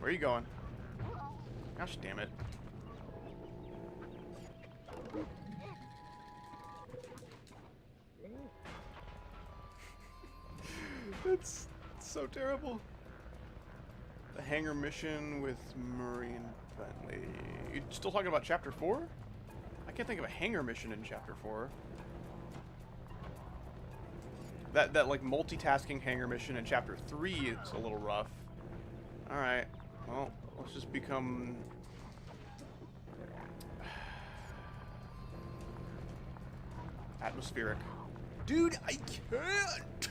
Where are you going? Gosh damn it. That's so terrible. The hangar mission with Murray and Bentley. You still talking about Chapter 4? I can't think of a hangar mission in Chapter 4. That like multitasking hangar mission in Chapter 3 is a little rough. Alright. Well, let's just become... atmospheric. Dude, I can't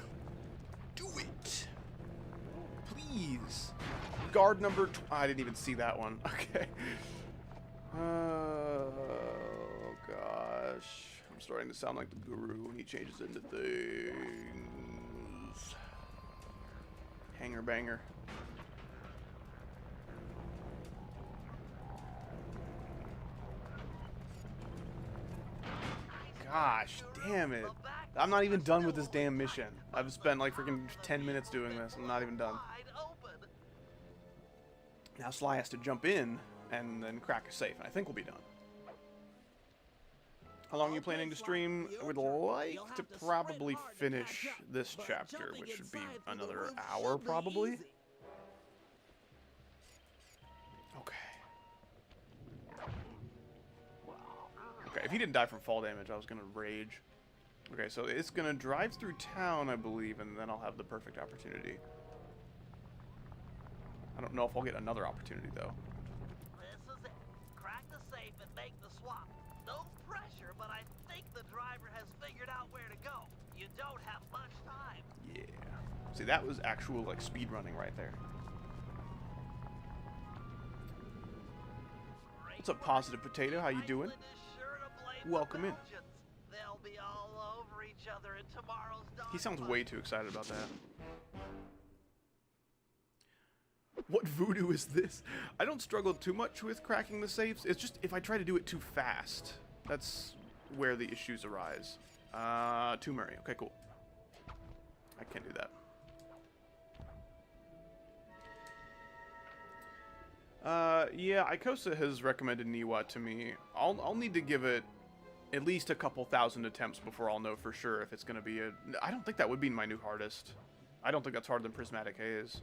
do it. Please. Guard number... I didn't even see that one. Okay. Oh, gosh. I'm starting to sound like the guru when he changes into things. Hanger banger. Gosh, damn it. I'm not even done with this damn mission. I've spent like freaking 10 minutes doing this. I'm not even done. Now Sly has to jump in and then crack a safe, and I think we'll be done. How long are you planning to stream? I would like to probably finish this chapter, which should be another hour probably. Okay. Okay, if he didn't die from fall damage, I was gonna rage. Okay, so it's gonna drive through town, I believe, and then I'll have the perfect opportunity. I don't know if I'll get another opportunity, though. This is it. Crack the safe and make the swap. No pressure, but I think the driver has figured out where to go. You don't have much time. Yeah. See, that was actual, like, speed running right there. What's up, Positive Potato? How you doing? Welcome in. They'll be all over each other in tomorrow's He sounds way too excited about that. What voodoo is this? I don't struggle too much with cracking the safes. It's just if I try to do it too fast, that's where the issues arise. To Murray. Okay, cool. I can't do that. Yeah, Ikosa has recommended Niwa to me. I'll need to give it at least a couple thousand attempts before I'll know for sure if it's going to be a... I don't think that would be my new hardest. I don't think that's harder than Prismatic Haze.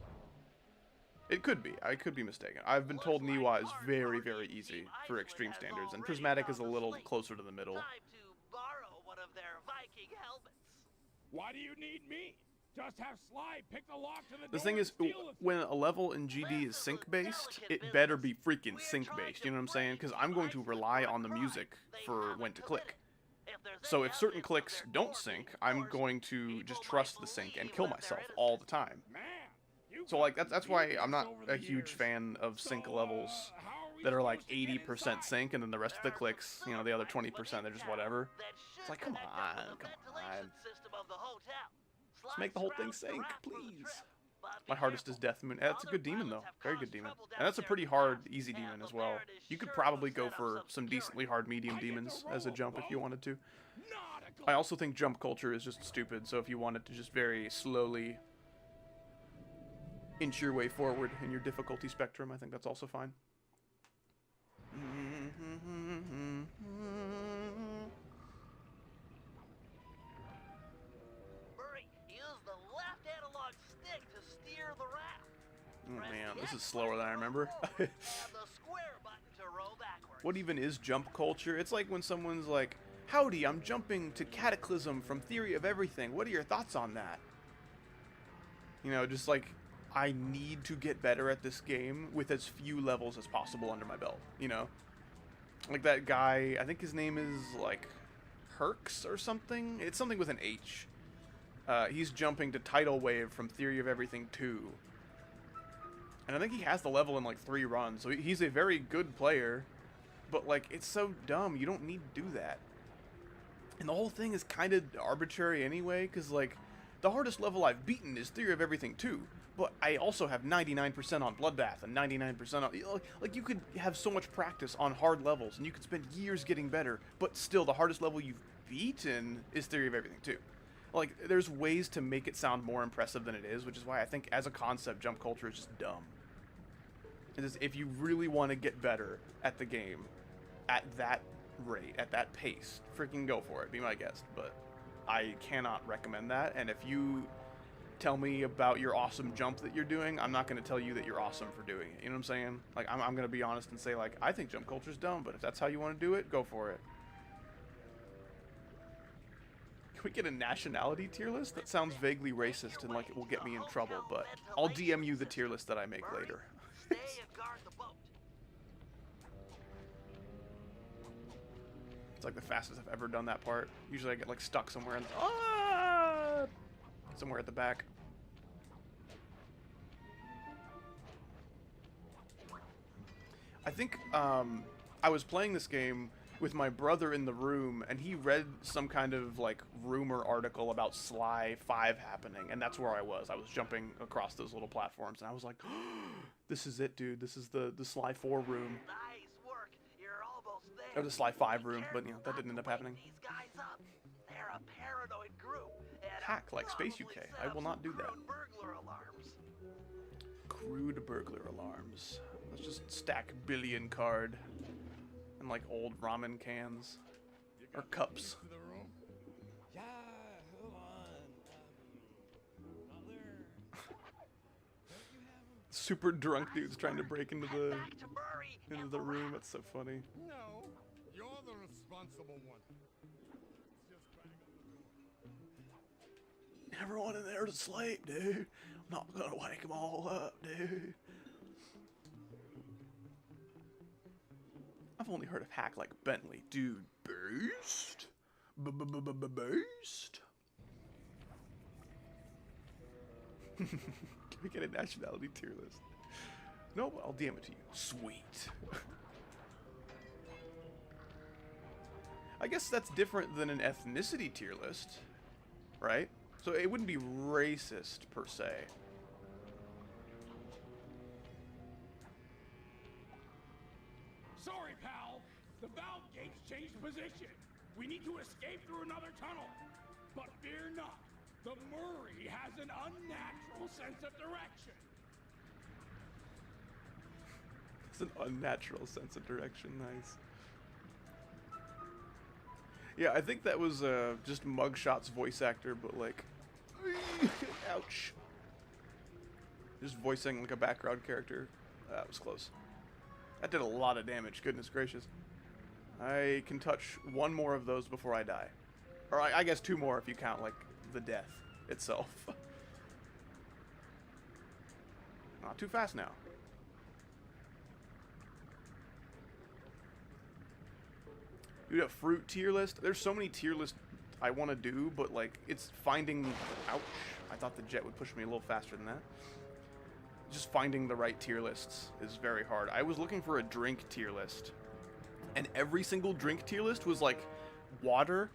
It could be. I could be mistaken. I've been told Niwa is very, very easy for extreme standards, and Prismatic is a little closer to the middle. Time to borrow one of their Viking helmets. Why do you need me? Just have Sly pick the lock to the The door thing is, and steal the when a level in GD is sync-based, it better be freaking sync-based, you know what I'm saying? Because I'm going to rely on the music for when to click. So if certain clicks don't sync, I'm going to just trust the sync and kill myself all the time. Man, you So like that's why I'm not a huge fan of sync levels how are we that are like supposed to get 80% inside? sync, and then the rest of the clicks, you know, the other 20%, they're just whatever. It's like, come on, come on. Let's make the whole thing sync, please. My hardest is Death Moon. That's a good demon, though. Very good demon. And that's a pretty hard, easy demon as well. You could probably go for some decently hard medium demons as a jump if you wanted to. I also think jump culture is just stupid, so if you wanted to just very slowly inch your way forward in your difficulty spectrum, I think that's also fine. Murray, use the left analog stick to steer the raft. Oh man, this is slower than I remember. And the square button to roll backwards. What even is jump culture? It's like when someone's like, howdy, I'm jumping to Cataclysm from Theory of Everything. What are your thoughts on that? You know, just like, I need to get better at this game with as few levels as possible under my belt, you know? Like that guy, I think his name is like Herx or something? It's something with an H. He's jumping to Tidal Wave from Theory of Everything 2. And I think he has the level in like 3 runs, so he's a very good player. But like, it's so dumb, you don't need to do that. And the whole thing is kind of arbitrary anyway, because like, the hardest level I've beaten is Theory of Everything 2, but I also have 99% on Bloodbath and 99% on... Like, you could have so much practice on hard levels, and you could spend years getting better, but still, the hardest level you've beaten is Theory of Everything 2. Like, there's ways to make it sound more impressive than it is, which is why I think, as a concept, jump culture is just dumb. It is, if you really want to get better at the game, at that rate, at that pace, freaking go for it, be my guest, but I cannot recommend that, and if you tell me about your awesome jump that you're doing, I'm not going to tell you that you're awesome for doing it, you know what I'm saying? Like, I'm going to be honest and say, like, I think jump culture's dumb, but if that's how you want to do it, go for it. Can we get a nationality tier list? That sounds vaguely racist and like it will get me in trouble, but I'll DM you the tier list that I make later. Stay and guard the boat. It's like the fastest I've ever done that part. Usually I get like stuck somewhere in somewhere at the back. I think I was playing this game with my brother in the room, and he read some kind of like rumor article about Sly 5 happening, and that's where I was. I was jumping across those little platforms, and I was like, oh, this is it, dude. This is the Sly 4 room. Nice work. You're almost there. Or the Sly 5 room, but you know, that didn't end up happening. These guys up. They're a paranoid group. And Hack like Space UK. I will not do that. Burglar alarms. Crude burglar alarms. Let's just stack billion card and like old ramen cans or cups. To the room? Yeah, hold on. Not there. Don't you have him? Super drunk dudes trying to break into the Back to Murray and the room. rest. That's so funny. No, you're the responsible one. Just bang on the door. Everyone in there to sleep, dude. I'm not gonna wake them all up, dude. I've only heard of Hack like Bentley. Dude, Beast? Beast? Can we get a nationality tier list? No, I'll DM it to you. Sweet. I guess that's different than an ethnicity tier list, right? So it wouldn't be racist per se. Sorry, pal. The valve gates changed position. We need to escape through another tunnel. But fear not. The Murray has an unnatural sense of direction. It's an unnatural sense of direction. Nice. Yeah, I think that was just Mugshot's voice actor, but like, ouch. Just voicing like a background character. That was close. That did a lot of damage, goodness gracious. I can touch one more of those before I die. Or I guess two more if you count, like, the death itself. Not too fast now. Dude, a fruit tier list? There's so many tier lists I want to do, but, like, it's finding... Ouch. I thought the jet would push me a little faster than that. Just finding the right tier lists is very hard. I was looking for a drink tier list, and every single drink tier list was like water,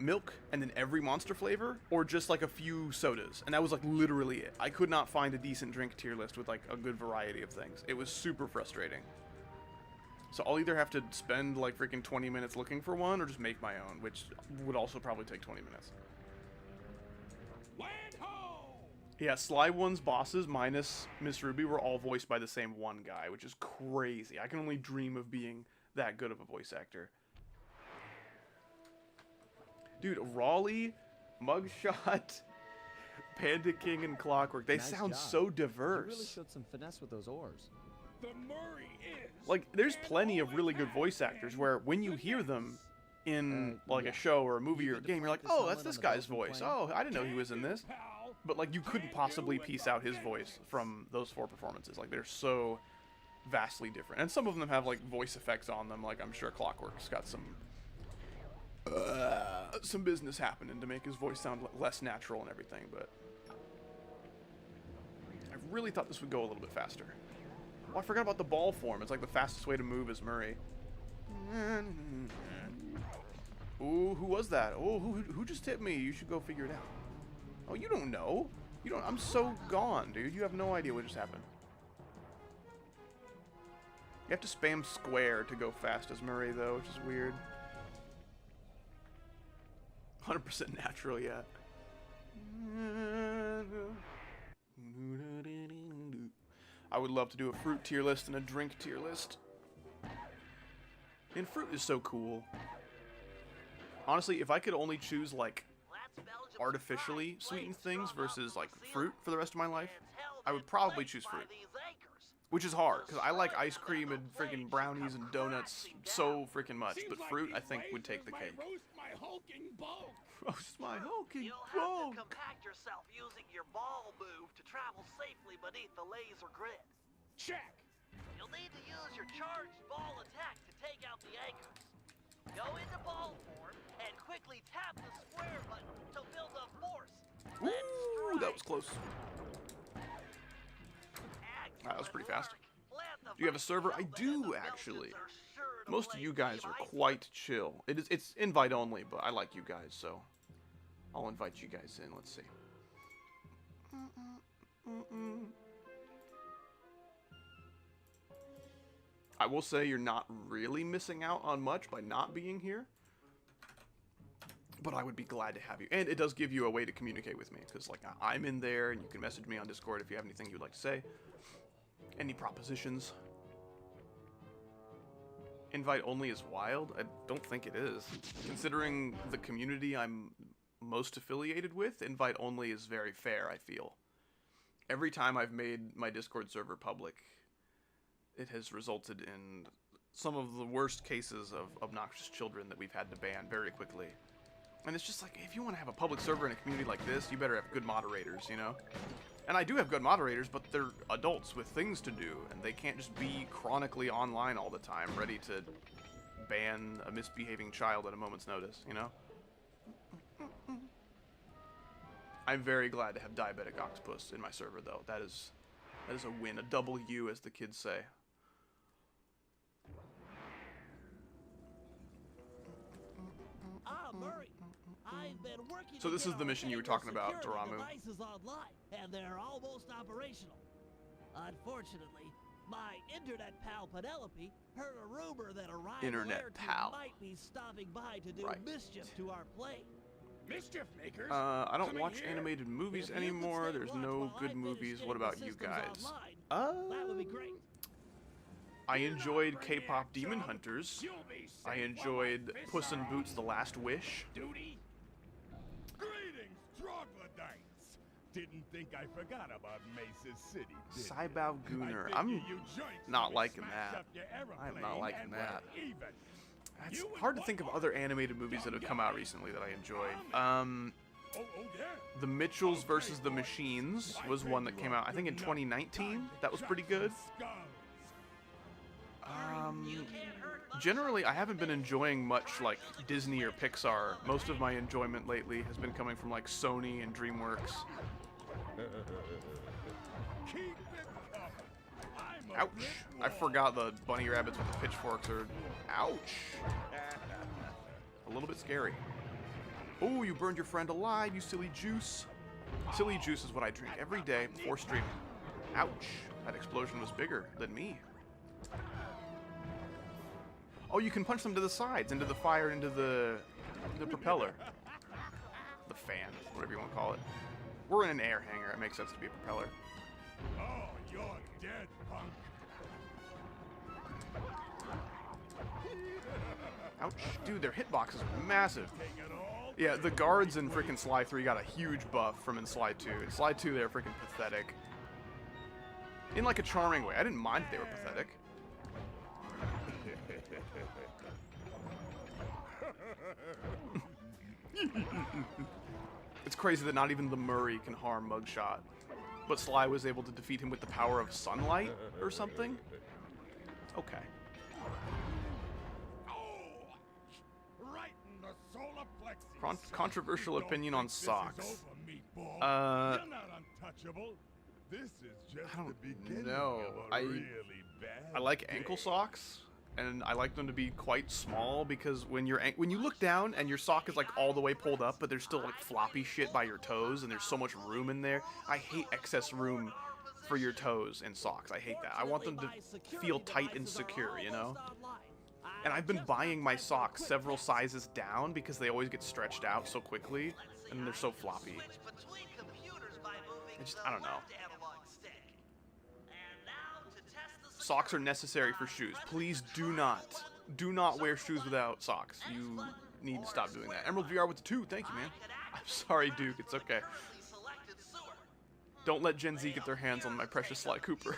milk, and then every Monster flavor, or just like a few sodas, and that was like literally it. I could not find a decent drink tier list with like a good variety of things. It was super frustrating. So I'll either have to spend like freaking 20 minutes looking for one, or just make my own, which would also probably take 20 minutes. Land ho! Yeah, Sly 1's bosses minus Miss Ruby were all voiced by the same one guy, which is crazy. I can only dream of being that good of a voice actor. Dude, Raleigh, Mugshot, Panda King, and Clockwork, they Nice sound job. so diverse. You really showed some finesse with those oars. The Murray is... Like, there's and plenty of really good always voice has actors been where when you the hear them in, Uh, like, yeah. a show or a movie You or a need to game, you're like, find this oh, that's helmet this on the guy's Dolphin voice. plane. Oh, I didn't know he was in this. Pal. But, like, you couldn't possibly piece out his voice from those four performances. Like, they're so vastly different. And some of them have, like, voice effects on them. Like, I'm sure Clockwork's got some business happening to make his voice sound less natural and everything, but I really thought this would go a little bit faster. Oh, I forgot about the ball form. It's like the fastest way to move is Murray. Ooh, who was that? Oh, who just hit me? You should go figure it out. Oh, you don't know. You don't. I'm so gone, dude. You have no idea what just happened. You have to spam square to go fast as Murray, though, which is weird. 100% natural, yeah. I would love to do a fruit tier list and a drink tier list. And fruit is so cool. Honestly, if I could only choose, like, artificially sweetened things versus, like, fruit for the rest of my life, I would probably choose fruit. Which is hard, because I like ice cream and freaking brownies and donuts so freaking much. But fruit, I think, would take the cake. Roast my hulking bulk! You'll have to compact yourself using your ball move to travel safely beneath the laser grid. Check! You'll need to use your charged ball attack to take out the anchors. Go into ball form and quickly tap the square button to build up force. Ooh, that was close. That was pretty fast. Do you have a server? I do, actually. Most of you guys are quite chill. It's invite only, but I like you guys, so I'll invite you guys in. Let's see. I will say you're not really missing out on much by not being here, but I would be glad to have you. And it does give you a way to communicate with me, because like I'm in there, and you can message me on Discord if you have anything you'd like to say. Any propositions? Invite only is wild? I don't think it is. Considering the community I'm most affiliated with, invite only is very fair, I feel. Every time I've made my Discord server public, it has resulted in some of the worst cases of obnoxious children that we've had to ban very quickly. And it's just like, if you want to have a public server in a community like this, you better have good moderators, you know? And I do have good moderators, but they're adults with things to do, and they can't just be chronically online all the time, ready to ban a misbehaving child at a moment's notice, you know? I'm very glad to have Diabetic Octopus in my server, though. That is a win, a double U, as the kids say. Murray. I've been working So this is the mission you were talking about, Doramu. Devices online, and they're almost operational. Unfortunately, my internet pal Penelope heard a rumor that a rival air team might be stopping by to do mischief to our plane. Mischief makers. I don't watch animated movies anymore. There's no good movies. What about you guys? That would be great. I enjoyed K-pop Demon Hunters. I enjoyed Puss in Boots: The Last Wish. Duty. Greetings, troglodytes. Didn't think I forgot about Mesa's City. Saibao Gooner. I'm not liking that. I'm not liking that. It's hard to think of other animated movies that have come out recently that I enjoyed. The Mitchells versus the Machines was one that came out, I think, in 2019. That was pretty good. Generally, I haven't been enjoying much like Disney or Pixar. Most of my enjoyment lately has been coming from like Sony and DreamWorks. Ouch! I forgot the bunny rabbits with the pitchforks are... Ouch! A little bit scary. Oh, you burned your friend alive, you silly juice. Silly juice is what I drink every day before streaming. Ouch! That explosion was bigger than me. Oh, you can punch them to the sides, into the fire, into the propeller. The fan, whatever you want to call it. We're in an air hangar, it makes sense to be a propeller. Oh, you're dead, punk. Ouch. Dude, their hitbox is massive. Yeah, the guards in freaking Sly 3 got a huge buff from in Sly 2. In Sly 2, they're freaking pathetic. In like a charming way. I didn't mind if they were pathetic. It's crazy that not even the Murray can harm Mugshot. But Sly was able to defeat him with the power of sunlight or something? Okay. Right in the solar plexus. Controversial opinion on socks. You're not untouchable. This is just I don't the beginning know. of a really bad I like day. ankle socks, and I like them to be quite small because when you look down and your sock is like all the way pulled up, but there's still like floppy shit by your toes, and there's so much room in there. I hate excess room for your toes in socks. I hate that. I want them to feel tight and secure, you know? And I've been buying my socks several sizes down because they always get stretched out so quickly, and they're so floppy. I don't know. Socks are necessary for shoes. Please do not wear shoes without socks. You need to stop doing that. Emerald VR with the 2. Thank you, man. I'm sorry, Duke. It's okay. Don't let Gen Z get their hands on my precious Sly Cooper.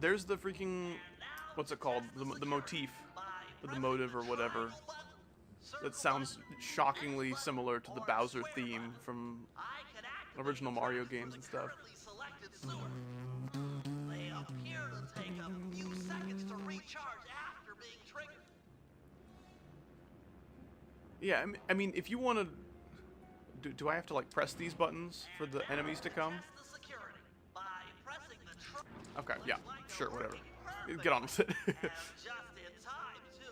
There's the freaking, what's it called? The motif, or the motive, or whatever. That sounds shockingly similar to the Bowser theme from original Mario games and stuff. Yeah, I mean, if you want to... Do I have to, like, press these buttons for the enemies to come? Okay, yeah, sure, whatever. Get on with it.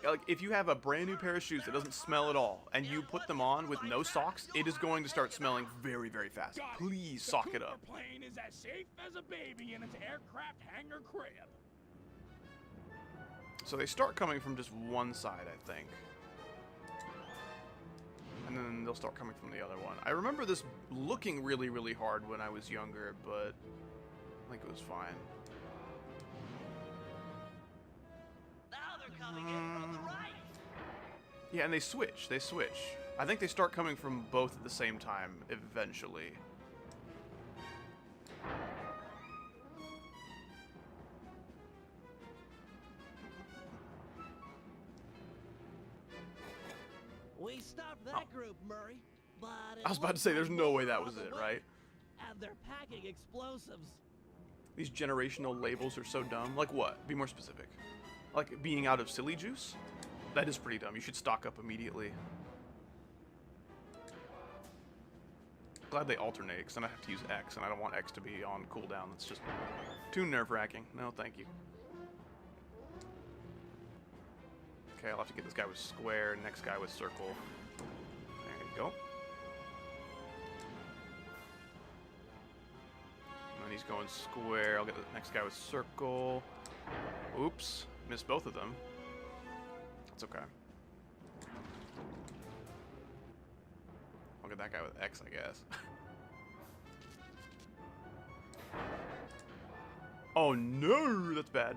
Like, if you have a brand new pair of shoes that doesn't smell at all, and you put them on with no socks, it is going to start smelling very, very fast. Please sock it up. The plane is as safe as a baby in its aircraft hangar crib. So they start coming from just one side, I think. And then they'll start coming from the other one. I remember this looking really, really hard when I was younger, but I think it was fine. Yeah, and they switch. I think they start coming from both at the same time, eventually. We stopped that group, Murray. But I was about to say, there's no way that was it, right? And they're packing explosives. These generational labels are so dumb. Like what? Be more specific. Like being out of silly juice? That is pretty dumb. You should stock up immediately. Glad they alternate, because then I have to use X, and I don't want X to be on cooldown. That's just too nerve-wracking. No, thank you. Okay, I'll have to get this guy with square, next guy with circle. There you go. And then he's going square. I'll get the next guy with circle. Oops. Missed both of them. That's okay. I'll get that guy with X, I guess. Oh no, that's bad.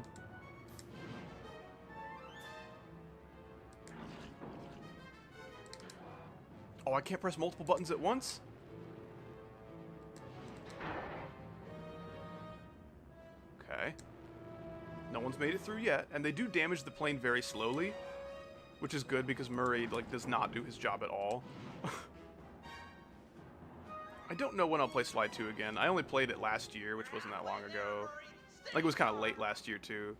Oh, I can't press multiple buttons at once? Okay. No one's made it through yet, and they do damage the plane very slowly, which is good because Murray, like, does not do his job at all. I don't know when I'll play Sly 2 again. I only played it last year, which wasn't that long ago. Like, it was kind of late last year, too.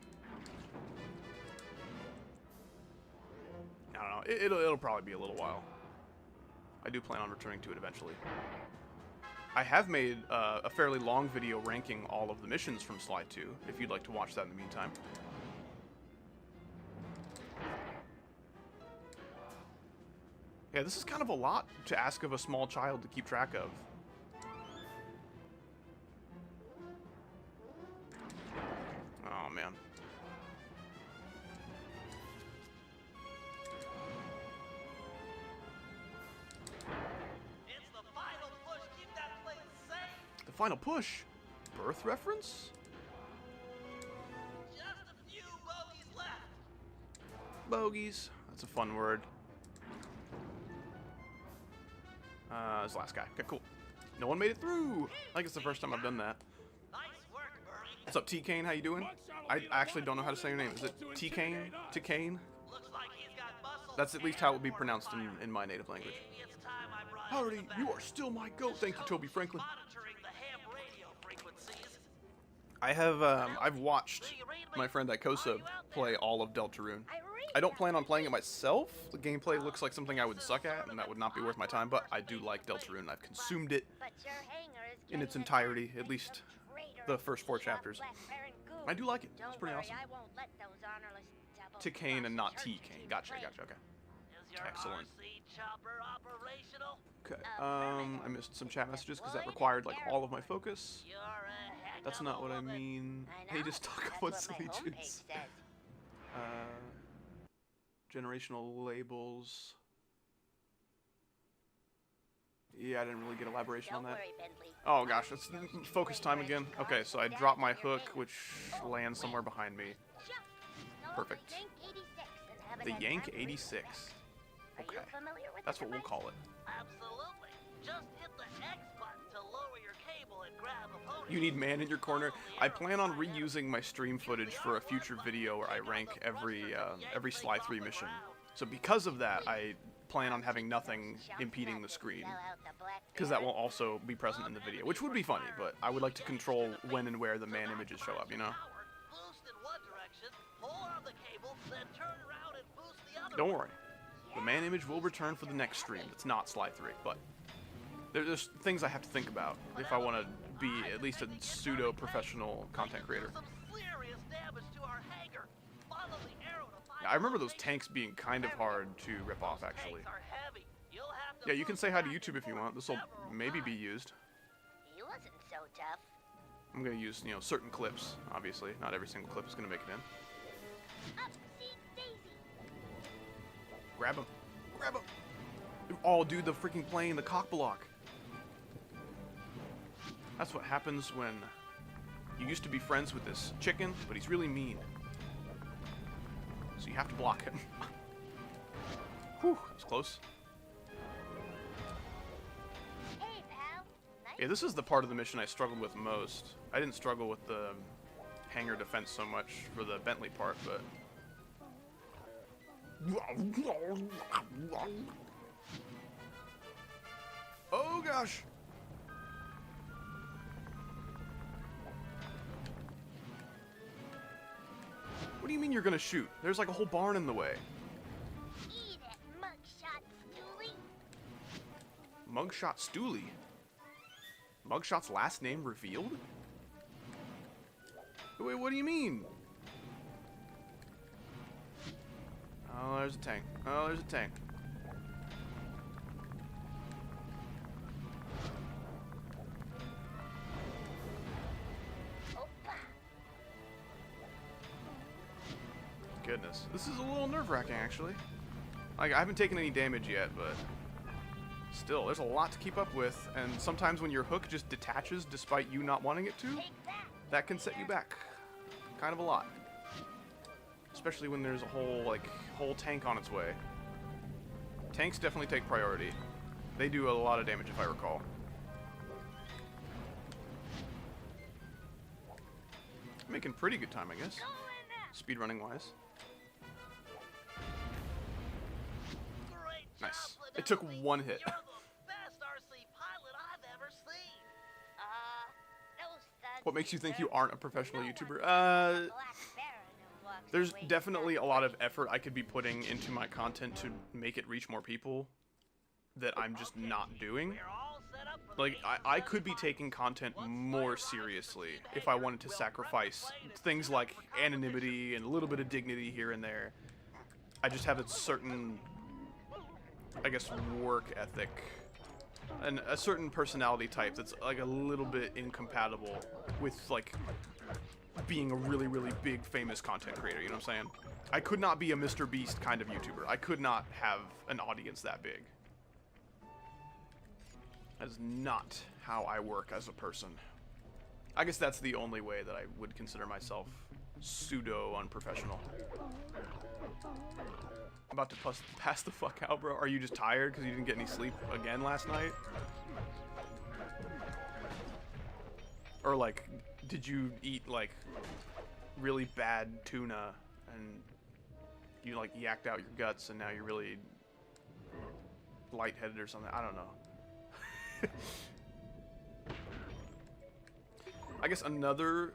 I don't know. It'll probably be a little while. I do plan on returning to it eventually. I have made a fairly long video ranking all of the missions from Sly 2, if you'd like to watch that in the meantime. Yeah, this is kind of a lot to ask of a small child to keep track of. Oh, man. It's the final push. Keep that plane safe. The final push? Birth reference? Just a few bogeys left. Bogeys. That's a fun word. This last guy. Okay, cool. No one made it through. I think it's the first time I've done that. Nice work, Murray. What's up, T-Kane? How you doing? I actually don't know how to say your name. Is it T-Kane? T-Kane? Looks like he's got muscles. That's at least how it would be pronounced in my native language. Maybe it's time I brought Howdy, him you back. are still my goat. Thank you, Toby Franklin. Monitoring the ham radio frequencies. I have, I've watched my friend Ikosa play all of Deltarune. Irene, I don't plan on playing it myself. The gameplay looks like something I would suck at, and that would not be worth my time, but I do like Deltarune. I've consumed it in its entirety, at least the first 4 chapters. I do like it. It's pretty awesome. T-Cane and not T-Cane. Gotcha, okay. Excellent. Okay, I missed some chat messages because that required, like, all of my focus. That's not what I mean. Hey, just talk about silly juice. Generational labels. Yeah, I didn't really get elaboration on that. Oh gosh, it's focus time again. Okay, so I drop my hook, which lands somewhere behind me. Perfect. The Yank 86. Okay, that's what we'll call it. Absolutely. Just hit the X button to lower your cable and grab a podium. You need man in your corner. I plan on reusing my stream footage for a future video where I rank every Sly 3 mission. So because of that, I plan on having nothing impeding the screen, because that will also be present in the video, which would be funny, but I would like to control when and where the man images show up, you know? Don't worry. The man image will return for the next stream. It's not Sly 3, but there's things I have to think about if I want to be at least a pseudo-professional content creator. Yeah, I remember those tanks being kind of hard to rip off, actually. Yeah, you can say hi to YouTube if you want. This will maybe be used. He wasn't so tough. I'm going to use, you know, certain clips, obviously. Not every single clip is going to make it in. Grab him. Grab him. Oh, dude, the freaking plane, the cock block. That's what happens when you used to be friends with this chicken, but he's really mean. So you have to block him. Whew, that was close. Hey, pal. Nice. Yeah, this is the part of the mission I struggled with most. I didn't struggle with the hangar defense so much for the Bentley part, but... Oh gosh! What do you mean you're gonna shoot? There's like a whole barn in the way. Eat it, mugshot stoolie. Mugshot Stooley? Mugshot's last name revealed? Wait, what do you mean? Oh, there's a tank. Oh, there's a tank. Goodness. This is a little nerve-wracking, actually. Like, I haven't taken any damage yet, but... Still, there's a lot to keep up with, and sometimes when your hook just detaches despite you not wanting it to, that can set you back. Kind of a lot. Especially when there's a whole tank on its way. Tanks definitely take priority. They do a lot of damage, if I recall. Making pretty good time, I guess. Speedrunning wise. Nice. It took one hit. You're the best RC pilot I've ever seen. Those thugs. What makes you think you aren't a professional YouTuber? Black Baron who walks There's away definitely a from lot of effort I could be putting into my content to make it reach more people that I'm just not doing. We're all set up for the Like, I could be taking content more seriously if I wanted to sacrifice things like anonymity and a little bit of dignity here and there. I just have a certain, I guess, work ethic and a certain personality type that's like a little bit incompatible with like being a really, really big famous content creator, you know what I'm saying? I could not be a Mr. Beast kind of YouTuber. I could not have an audience that big. That is not how I work as a person. I guess that's the only way that I would consider myself pseudo-unprofessional. I'm about to pass the fuck out, bro. Are you just tired because you didn't get any sleep again last night? Or, like, did you eat, like, really bad tuna and you, like, yacked out your guts and now you're really lightheaded or something? I don't know. I guess another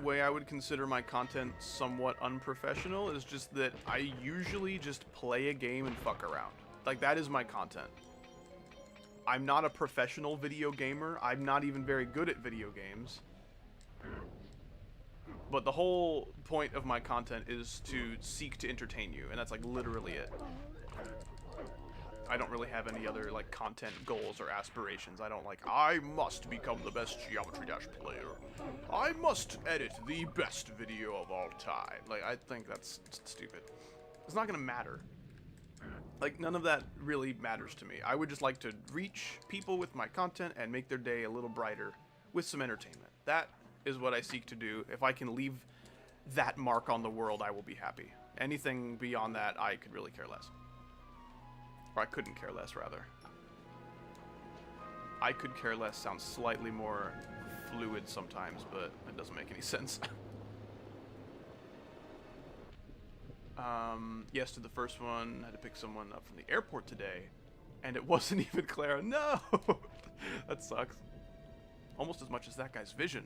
way I would consider my content somewhat unprofessional is just that I usually just play a game and fuck around. Like, that is my content. I'm not a professional video gamer. I'm not even very good at video games. But the whole point of my content is to seek to entertain you, and that's like literally it. I don't really have any other like content goals or aspirations. I don't like, I must become the best Geometry Dash player. I must edit the best video of all time. Like, I think that's stupid. It's not gonna matter. Like, none of that really matters to me. I would just like to reach people with my content and make their day a little brighter with some entertainment. That is what I seek to do. If I can leave that mark on the world, I will be happy. Anything beyond that, I could really care less. Or I couldn't care less, rather. I could care less sounds slightly more fluid sometimes, but it doesn't make any sense. Yes to the first one. Had to pick someone up from the airport today, and it wasn't even Clara. No! That sucks. Almost as much as that guy's vision.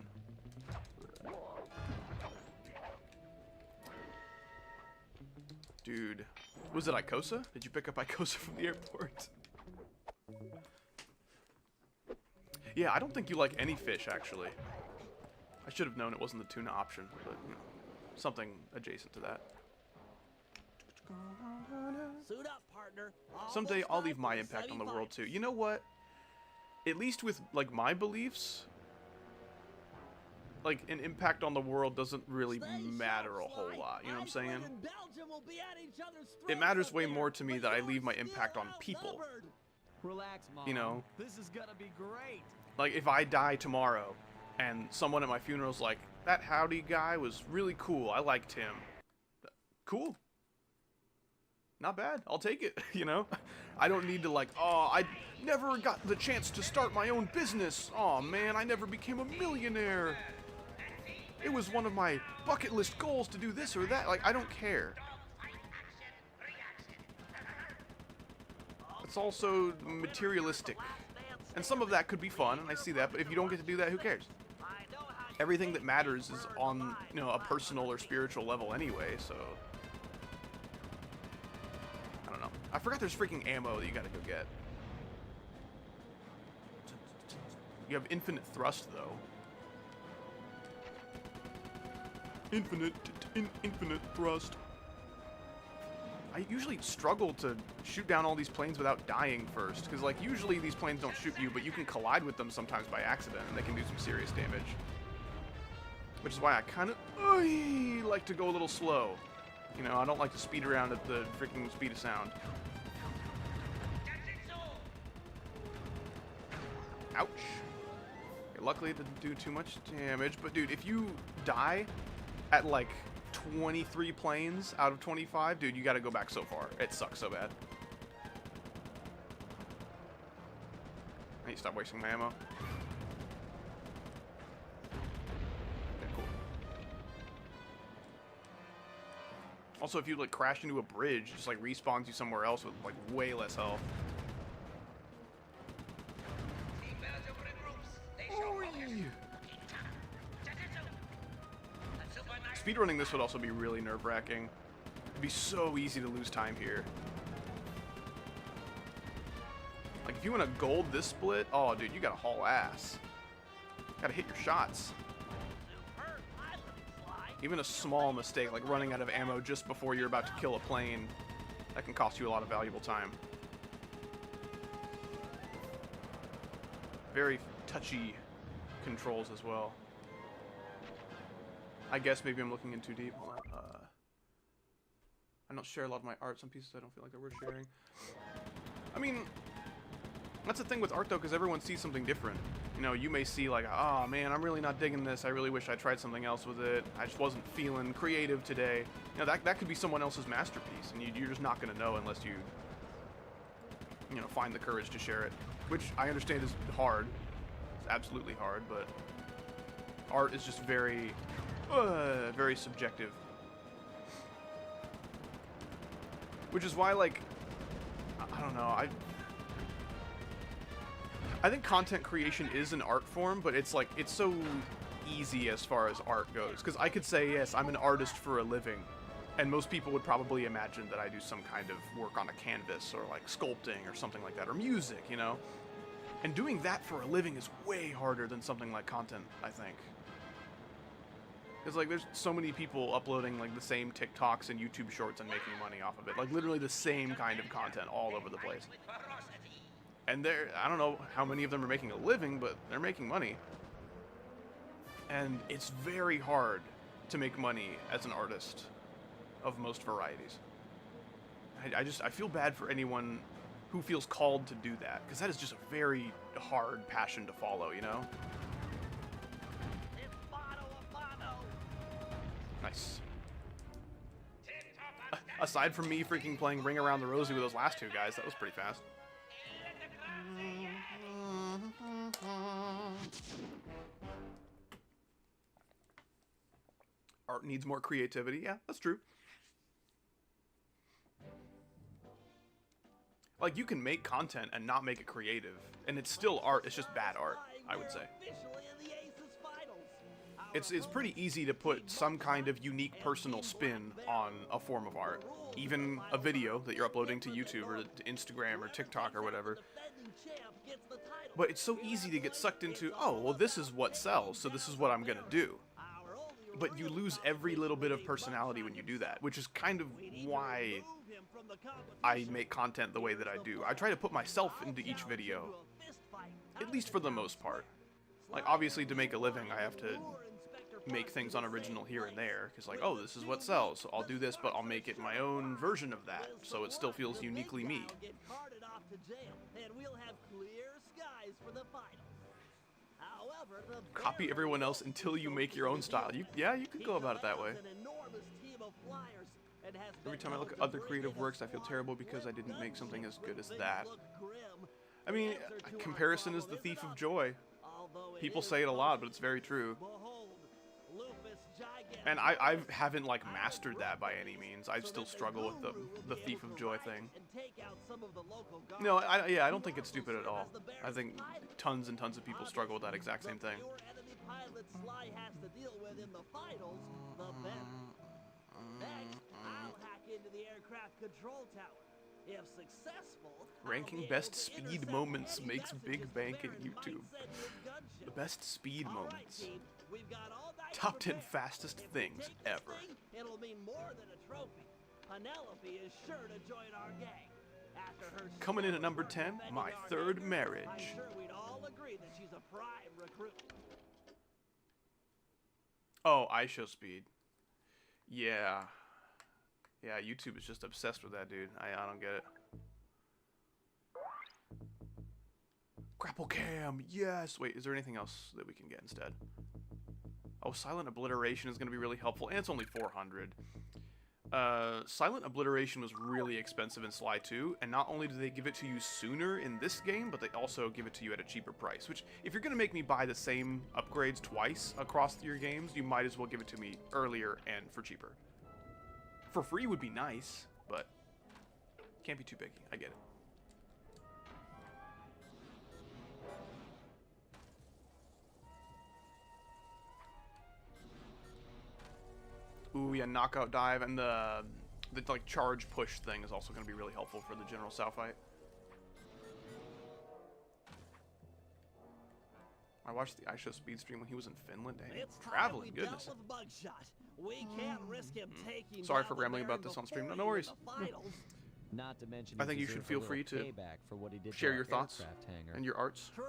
Dude. Was it Icosa? Did you pick up Icosa from the airport? Yeah, I don't think you like any fish, actually. I should have known it wasn't the tuna option, but, you know, something adjacent to that. Suit up, partner. Someday I'll leave my impact on the world too. You know what? At least with like my beliefs, like an impact on the world doesn't really matter a whole lot. You know what I'm saying? It matters way more to me that I leave my impact on people. Relax, Mom. You know? This is gonna be great. Like if I die tomorrow and someone at my funeral's like, that Howdy guy was really cool. I liked him. Cool. Not bad. I'll take it, you know? I don't need to like, oh, I never got the chance to start my own business. Oh man, I never became a millionaire. It was one of my bucket list goals to do this or that. Like, I don't care. It's also materialistic. And some of that could be fun, and I see that, but if you don't get to do that, who cares? Everything that matters is on, you know, a personal or spiritual level anyway, so... I don't know. I forgot there's freaking ammo that you gotta go get. You have infinite thrust, though. Infinite thrust. I usually struggle to shoot down all these planes without dying first, because like usually these planes don't shoot you, but you can collide with them sometimes by accident, and they can do some serious damage. Which is why I kind of like to go a little slow. You know, I don't like to speed around at the freaking speed of sound. Ouch. Okay, luckily it didn't do too much damage, but dude, if you die at like 23 planes out of 25, dude, you gotta go back so far. It sucks so bad. I need to stop wasting my ammo. Okay, cool. Also, if you like crash into a bridge, it just like respawns you somewhere else with like way less health. Speedrunning this would also be really nerve-wracking. It'd be so easy to lose time here. Like, if you want to gold this split, oh, dude, you gotta haul ass. Gotta hit your shots. Even a small mistake, like running out of ammo just before you're about to kill a plane, that can cost you a lot of valuable time. Very touchy controls as well. I guess maybe I'm looking in too deep. I don't share a lot of my art. Some pieces I don't feel like they're worth sharing. I mean, that's the thing with art though, because everyone sees something different. You know, you may see like, oh man, I'm really not digging this. I really wish I tried something else with it. I just wasn't feeling creative today. You know, that could be someone else's masterpiece, and you're just not going to know unless you know, find the courage to share it. Which I understand is hard. It's absolutely hard, but art is just very subjective. Which is why, like, I don't know, I think content creation is an art form, but it's like, it's so easy as far as art goes, because I could say, yes, I'm an artist for a living, and most people would probably imagine that I do some kind of work on a canvas, or like sculpting, or something like that, or music, you know? And doing that for a living is way harder than something like content, I think. Because, like, there's so many people uploading, like, the same TikToks and YouTube shorts and making money off of it. Like, literally the same kind of content all over the place. And I don't know how many of them are making a living, but they're making money. And it's very hard to make money as an artist of most varieties. I feel bad for anyone who feels called to do that, because that is just a very hard passion to follow, you know? Nice. Aside from me freaking playing Ring Around the Rosie with those last two guys, that was pretty fast. Art needs more creativity. Yeah, that's true. Like, you can make content and not make it creative, and it's still art, it's just bad art, I would say. It's pretty easy to put some kind of unique personal spin on a form of art. Even a video that you're uploading to YouTube or to Instagram or TikTok or whatever. But it's so easy to get sucked into, oh, well, this is what sells, so this is what I'm gonna do. But you lose every little bit of personality when you do that, which is kind of why I make content the way that I do. I try to put myself into each video, at least for the most part. Like, obviously, to make a living, I have to make things unoriginal here and there, because, like, oh, this is what sells, so I'll do this, but I'll make it my own version of that, so it still feels uniquely me. Copy everyone else until you make your own style. Yeah, you could go about it that way. Every time I look at other creative works, I feel terrible because I didn't make something as good as that. I mean, comparison is the thief of joy. People say it a lot, but it's very true. And I haven't, like, mastered that by any means. I still struggle with the thief of joy thing. No, I don't think it's stupid at all. I think tons and tons of people struggle with that exact same thing. Ranking best speed moments makes big bank in YouTube. The best speed moments. Top 10 fastest things ever. It'll mean more than a trophy. Penelope is sure to join our gang. After her coming in at number 10, my third marriage. I'm sure we'd all agree that she's a prime recruit. Oh, ISO speed. Yeah. Yeah, YouTube is just obsessed with that, dude. I don't get it. Grapple cam, yes! Wait, is there anything else that we can get instead? Oh, Silent Obliteration is going to be really helpful, and it's only 400. Silent Obliteration was really expensive in Sly 2, and not only do they give it to you sooner in this game, but they also give it to you at a cheaper price, which, if you're going to make me buy the same upgrades twice across your games, you might as well give it to me earlier and for cheaper. For free would be nice, but can't be too picky. I get it. Ooh, yeah, knockout dive, and the like charge push thing is also going to be really helpful for the general Sow fight. I watched the ISO speed stream when he was in Finland. Dang, It's traveling, goodness. We can't risk him taking Sorry for rambling about this on stream. No worries. Not to mention, I think you should feel free to for what he did share to your our thoughts aircraft hangar. and your arts. True.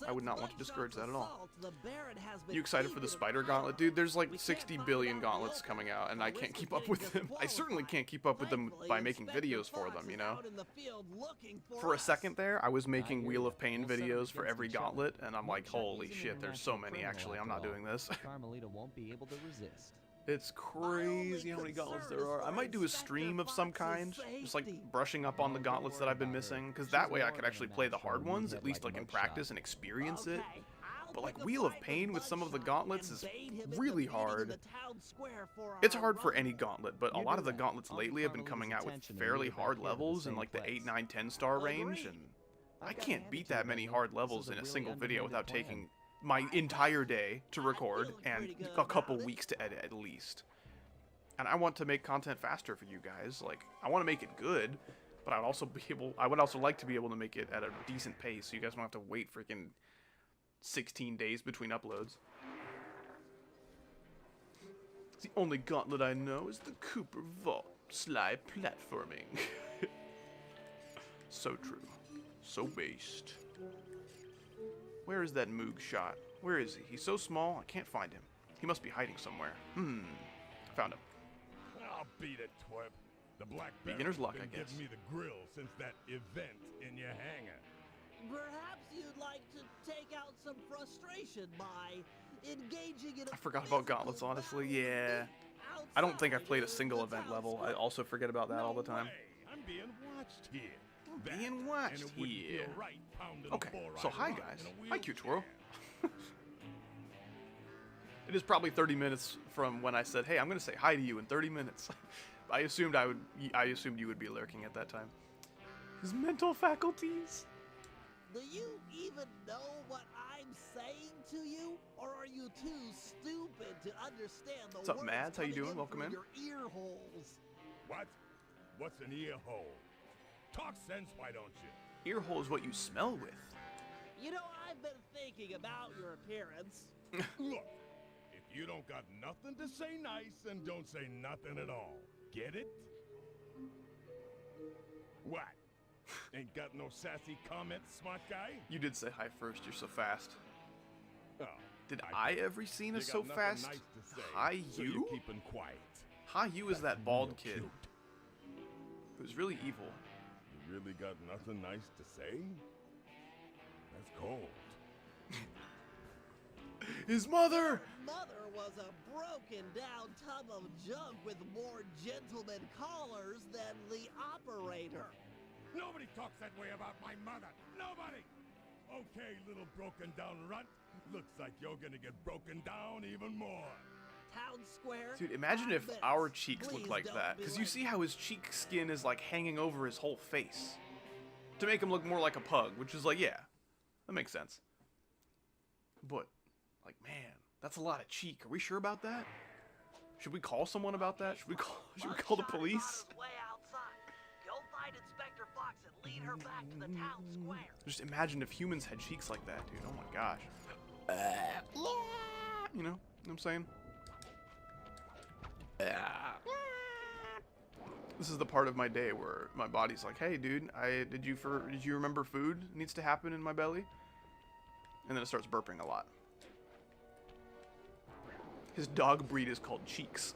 I would not want to discourage that at all. Assault, the Baron has been You excited for the keeping Spider an eye Gauntlet? on Dude, there's him. like We can't 60 find billion out gauntlets what. coming out, and I Risk can't of keep up getting with them. I certainly disqualified. can't keep up with them Thankfully, by making Inspector videos for Fox them, you is know? out in the field looking For a us. second there, I was making hear Wheel ya. of Pain We'll set 'em videos for against every each other. gauntlet, and I'm like, Check holy he's an shit, there's so international many criminal actually, I'm after not all. doing this. Carmelita won't be able to resist. It's crazy how many gauntlets there are. I might do a stream of some kind, just like brushing up on the gauntlets that I've been missing, because that way I could actually play the hard ones, at least like in practice and experience it. Okay, I'll But like pick a Wheel of fight Pain with some of the Mugshot gauntlets and is bait him into really beating hard. the town square for It's our hard for run. any gauntlet, but a You lot do of the that. gauntlets I'll lately get have been Carmelita's coming out with attention and fairly move her hard back here to the levels in same like the place. 8, 9, 10 star range, Agreed. and I I've gotta can't hand it beat to you, that many Benny. hard This levels is a in a really single video underhanded without plan. taking my entire day to record and a couple weeks to edit at least. And I want to make content faster for you guys. Like, I want to make it good, but I would also like to be able to make it at a decent pace so you guys don't have to wait freaking 16 days between uploads. The only gauntlet I know is the Cooper Vault. Sly platforming. So true. So based. Where is that Moog shot? Where is he? He's so small, I can't find him. He must be hiding somewhere. Found him. I'll beat it, twerp. The Black Beginner's luck, been I guess. giving me the grill since that event in your hangar. Perhaps you'd like to take out some frustration by engaging in a I forgot about gauntlets, honestly. Yeah. I don't think I've played a single event level. I also forget about that all the time. I'm being watched here. Being watched here. Okay, so hi guys. Hi, Cute Twirl. It is probably 30 minutes from when I said, "Hey, I'm gonna say hi to you in 30 minutes." I assumed you would be lurking at that time. His mental faculties. Do you even know what I'm saying to you, or are you too stupid to understand the What's up, words Mads? How you coming doing? in Welcome through in. Your ear holes? What? What's an ear hole? Talk sense, why don't you? Ear hole is what you smell with. You know, I've been thinking about your appearance. Look, if you don't got nothing to say nice, then don't say nothing at all. Get it? What? Ain't got no sassy comments, smart guy? You did say hi first. You're so fast. Oh, Did I ever seen you us so got nothing fast? nice to say, Hi, so you? you're keeping quiet. Hi, you is that bald Real kid cute. who's really evil. You really got nothing nice to say? That's cold. His mother! Your mother was a broken down tub of junk with more gentleman callers than the operator. Nobody talks that way about my mother. Nobody! Okay, little broken down runt. Looks like you're gonna get broken down even more. Town Square. Dude, imagine if 5 minutes. our cheeks Please looked like don't that. be Because you late. see how his cheek skin is like hanging over his whole face. To make him look more like a pug, which is like, yeah, that makes sense. But, like, man, that's a lot of cheek. Are we sure about that? Should we call someone about that? Should we call the police? Way outside. Go find Inspector Fox and lead her back to the town square. Just imagine if humans had cheeks like that, dude. Oh my gosh. You know what I'm saying? This is the part of my day where my body's like, "Hey, dude, did you remember food needs to happen in my belly?" And then it starts burping a lot. His dog breed is called Cheeks.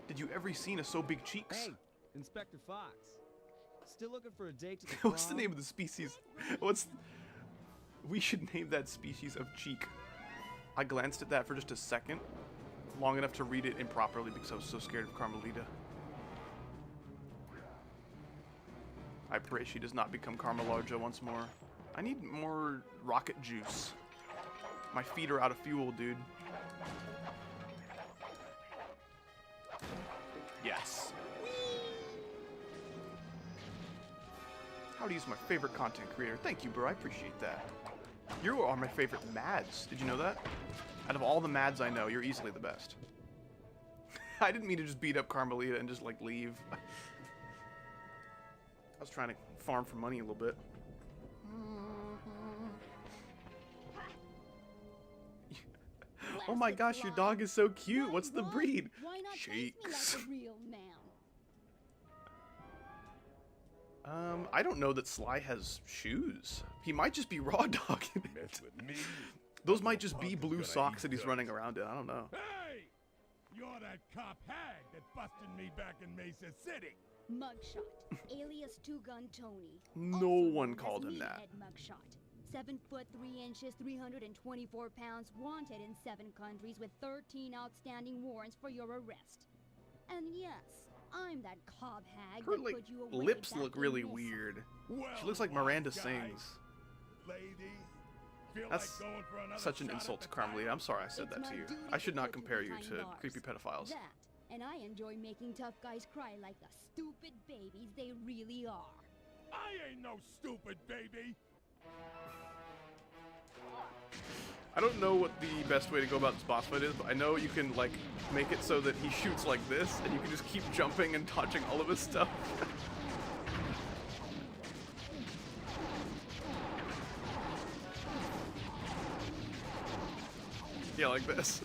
Did you ever seen a so big Cheeks? Hey, Inspector Fox. Still looking for a date to the What's the prom? name of the species? We should name that species of cheek. I glanced at that for just a second, long enough to read it improperly because I was so scared of Carmelita. I pray she does not become Carmelarja once more. I need more rocket juice. My feet are out of fuel, dude. Yes. Howdy's my favorite content creator. Thank you, bro. I appreciate that. You are my favorite Mads. Did you know that? Out of all the Mads I know, you're easily the best. I didn't mean to just beat up Carmelita and just, like, leave. I was trying to farm for money a little bit. Oh my gosh, your dog is so cute. What's the breed? Why not Cheeks. face me like a real man? I don't know that Sly has shoes. He might just be raw dogging it. Mess with me. Those might just be Punk is blue gonna socks eat that he's dust. running around in. I don't know. Hey! You're that cop hag that busted me back in Mesa City. Mugshot, alias Two Gun Tony. No Also one known as called him that. Meathead Mugshot. 7 foot 3 inches, 324 pounds, wanted in 7 countries with 13 outstanding warrants for your arrest. And yes, I'm that cob hag Her that like put you away lips back look in really Mesa. weird. Well, She looks like wise Miranda guy. sings. Ladies, feel That's like going for another Such an shot insult at to the Carmelita. I'm sorry I said It's that my to you. duty I should not put compare you behind to bars. creepy pedophiles. That, and I enjoy making tough guys cry like the stupid babies they really are. I ain't no stupid baby. I don't know what the best way to go about this boss fight is, but I know you can, like, make it so that he shoots like this, and you can just keep jumping and dodging all of his stuff. Yeah, like this.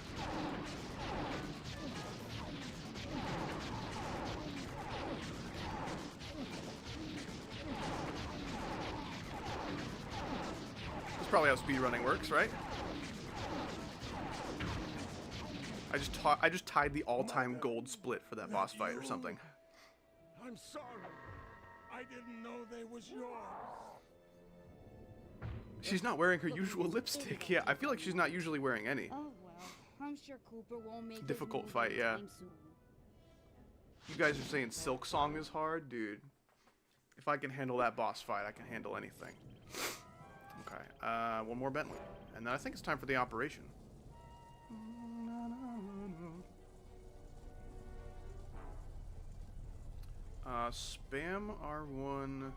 That's probably how speedrunning works, right? I just tied the all-time gold split for that boss fight or something. I'm sorry. I didn't know they was yours. She's not wearing her usual lipstick. Yeah, I feel like she's not usually wearing any. Oh well, I'm sure Cooper won't make Difficult his move fight, yeah. anytime soon. You guys are saying Silk Song is hard? Dude, if I can handle that boss fight, I can handle anything. Okay, one more Bentley. And then I think it's time for the operation. Spam R1,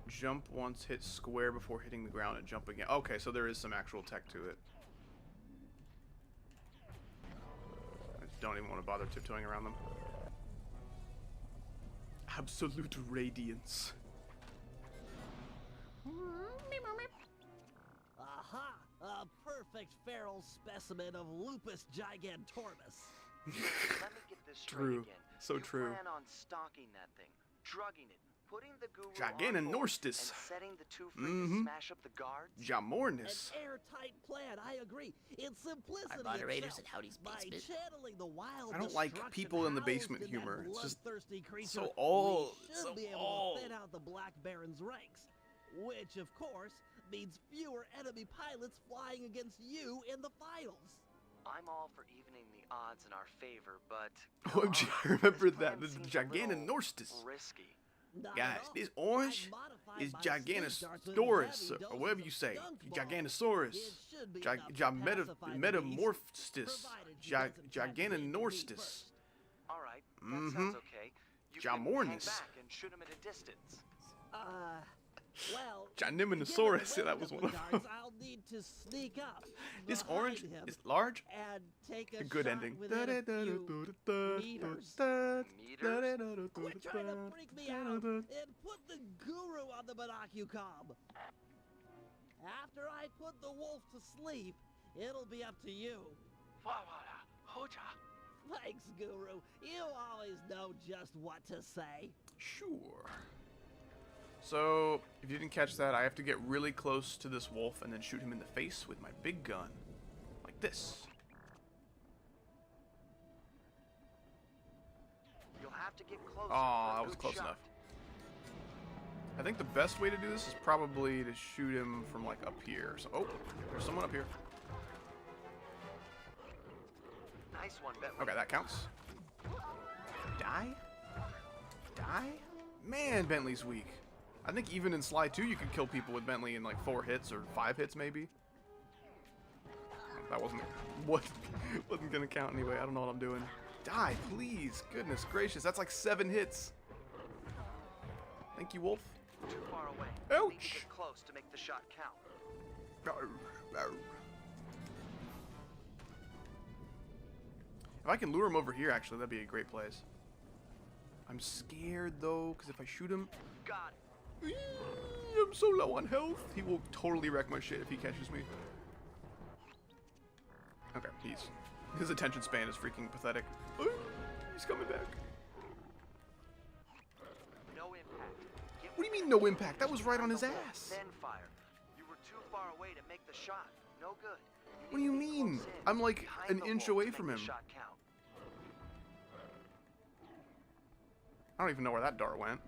jump once, hit square before hitting the ground and jump again. Okay, so there is some actual tech to it. I don't even want to bother tiptoeing around them. Absolute radiance. Aha! A perfect feral specimen of Lupus gigantornis. Let me get this straight True. again. So you true. plan on stalking that thing, drugging it, putting the guru Gigantornis. on hold, and setting the two free to smash up the guards? Jamornis. An airtight plan, I agree. It's simplicity Our moderators itself. at Howdy's By Basement. channeling the wild I don't like destruction people in the housed basement in humor. that It's just bloodthirsty creature, so old. we should So be able old. to thin out the Black Baron's ranks. Which, of course, means fewer enemy pilots flying against you in the finals. I'm all for evening the odds in our favor, but Oh, come on, I remember this that. plan The seems a little Gigantornis. risky. Not Guys, at all. this orange I modified is my space darts with Gigantosaurus, heavy or whatever doses you of say. skunk ball. Gigantosaurus. It should be enough to pacify the beast, Metamorphostis. provided she doesn't try to take me Gigantorstis. first. All right, that sounds okay. You can hang Jamornis. back and shoot him at a distance. Well, Giganiminosaurus. Yeah, given the that was range one of of the them. darts, I'll need to sneak up. This behind orange him is large. and take a Good shot ending. within a few meters. Meters? Quit trying to freak me out and put the guru on the binocucom. After I put the wolf to sleep, it'll be up to you. Thanks, Guru. You always know just what to say. Sure. So, if you didn't catch that, I have to get really close to this wolf and then shoot him in the face with my big gun. Like this. You'll have to get closer. Oh, for a that was good close shot. enough. I think the best way to do this is probably to shoot him from like up here. So, oh, there's someone up here. Nice one, Bentley. Okay, that counts. Die? Die? Man, Bentley's weak. I think even in Sly 2 you could kill people with Bentley in like 4 hits or 5 hits maybe. That wasn't gonna count anyway. I don't know what I'm doing. Die, please. Goodness gracious, that's like 7 hits. Thank you, Wolf. Too far away. Ouch. Need to get close to make the shot count. If I can lure him over here, actually, that'd be a great place. I'm scared though, because if I shoot him, Got it. I'm so low on health. He will totally wreck my shit if he catches me. Okay, his attention span is freaking pathetic. He's coming back. No impact. Get What do you mean no impact? That was right on his the wolf, ass. Then fire. You were too far away to make the shot. No good. What do you need to be mean? close in, I'm like behind an the inch wolf away to from make the him. shot count. I don't even know where that dart went.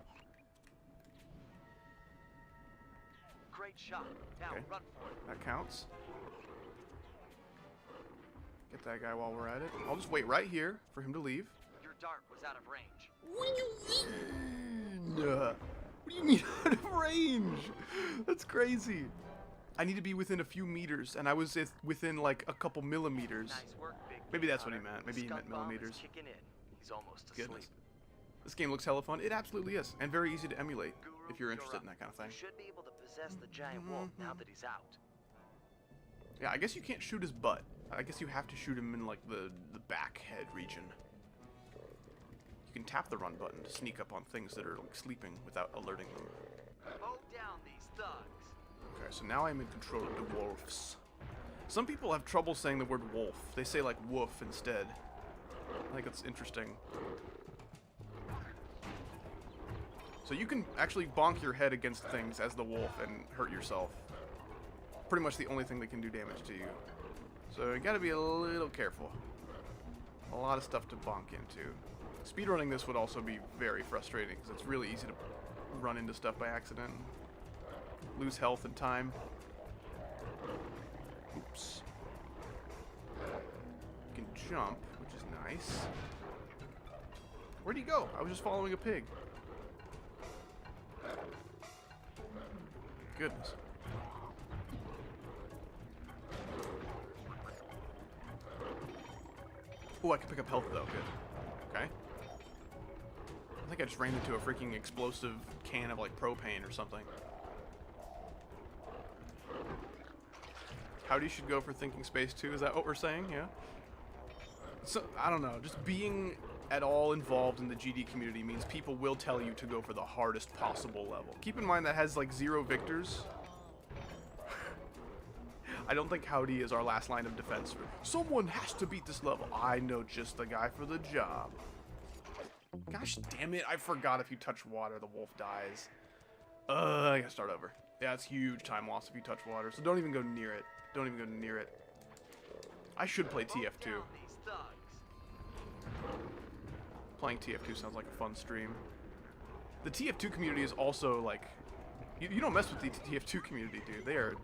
Great shot. Now Okay. run for it. That counts. Get that guy while we're at it. I'll just wait right here for him to leave. Your dart was out of range. What do you mean out of range? That's crazy. I need to be within a few meters, and I was within like a couple millimeters. Nice work, big Maybe game that's what he hunter. meant. Maybe he Skunk meant bomb is millimeters. Kicking in. He's almost Goodness. asleep. This game looks hella fun. It absolutely is, and very easy to emulate Guru, if you're interested up. in that kind of thing. You should be able to possess the giant wolf now that he's out. Yeah, I guess you can't shoot his butt. I guess you have to shoot him in, like, the back head region. You can tap the run button to sneak up on things that are, like, sleeping without alerting them. Mow down these thugs. Okay, so now I'm in control of the wolves. Some people have trouble saying the word wolf. They say, like, woof instead. I think it's interesting. So you can actually bonk your head against things as the wolf and hurt yourself. Pretty much the only thing that can do damage to you. So you gotta be a little careful. A lot of stuff to bonk into. Speedrunning this would also be very frustrating because it's really easy to run into stuff by accident. Lose health and time. Oops. You can jump, which is nice. Where'd he go? I was just following a pig. Goodness. Oh, I can pick up health though. Good. Okay. I think I just ran into a freaking explosive can of like propane or something. Howdy should go for Thinking Space 2. Is that what we're saying? Yeah. So I don't know. Just being at all involved in the GD community means people will tell you to go for the hardest possible level. Keep in mind that has like 0 victors. I don't think Howdy is our last line of defense. Someone has to beat this level. I know just the guy for the job. Gosh damn it, I forgot if you touch water, the wolf dies. I gotta start over. Yeah, it's huge time loss if you touch water, so don't even go near it. Don't even go near it. I should play TF2. Playing TF2 sounds like a fun stream. The TF2 community is also like... You don't mess with the TF2 community, dude. They're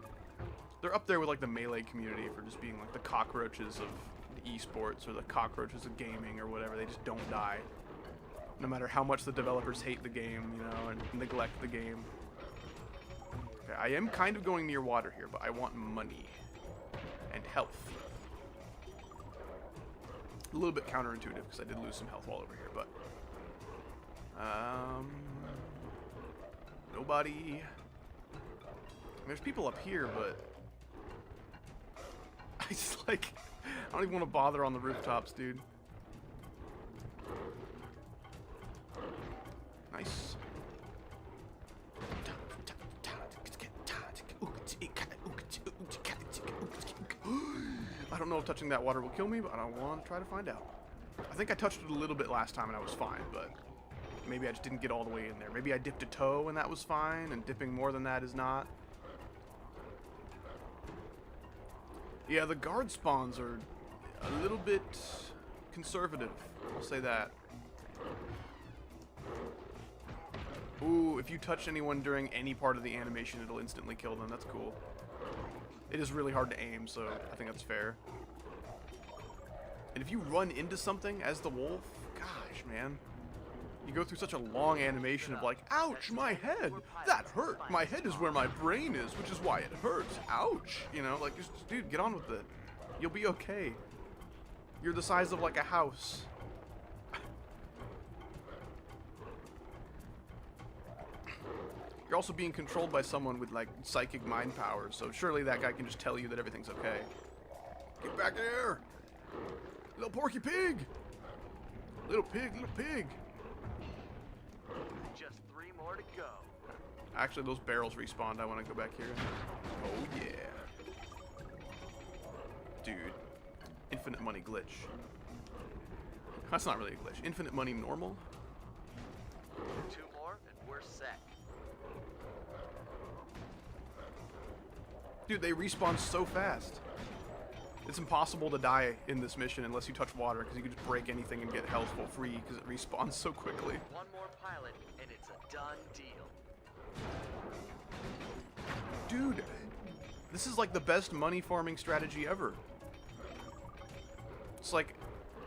up there with like the Melee community for just being like the cockroaches of esports or the cockroaches of gaming or whatever. They just don't die. No matter how much the developers hate the game, you know, and neglect the game. Okay, I am kind of going near water here, but I want money and health. A little bit counterintuitive because I did lose some health all over here, but nobody. There's people up here, but I just like I don't even want to bother on the rooftops, dude. Nice. I don't know if touching that water will kill me, but I don't want to try to find out. I think I touched it a little bit last time and I was fine, but maybe I just didn't get all the way in there. Maybe I dipped a toe and that was fine, and dipping more than that is not. Yeah, the guard spawns are a little bit conservative, I'll say that. Ooh, if you touch anyone during any part of the animation, it'll instantly kill them. That's cool. It is really hard to aim, so I think that's fair. And if you run into something as the wolf, gosh, man. You go through such a long animation of like, ouch, my head! That hurt! My head is where my brain is, which is why it hurts. Ouch! You know, like, just, dude, get on with it. You'll be okay. You're the size of like a house. You're also being controlled by someone with like psychic mind powers, so surely that guy can just tell you that everything's okay. Get back here! Little porky pig! Little pig, little pig! Just 3 more to go. Actually, those barrels respawned. I want to go back here. Oh yeah. Dude. Infinite money glitch. That's not really a glitch. Infinite money normal? 2 more and we're set. Dude, they respawn so fast. It's impossible to die in this mission unless you touch water, because you can just break anything and get health for free because it respawns so quickly. 1 more pilot and it's a done deal. Dude, this is like the best money farming strategy ever. It's like,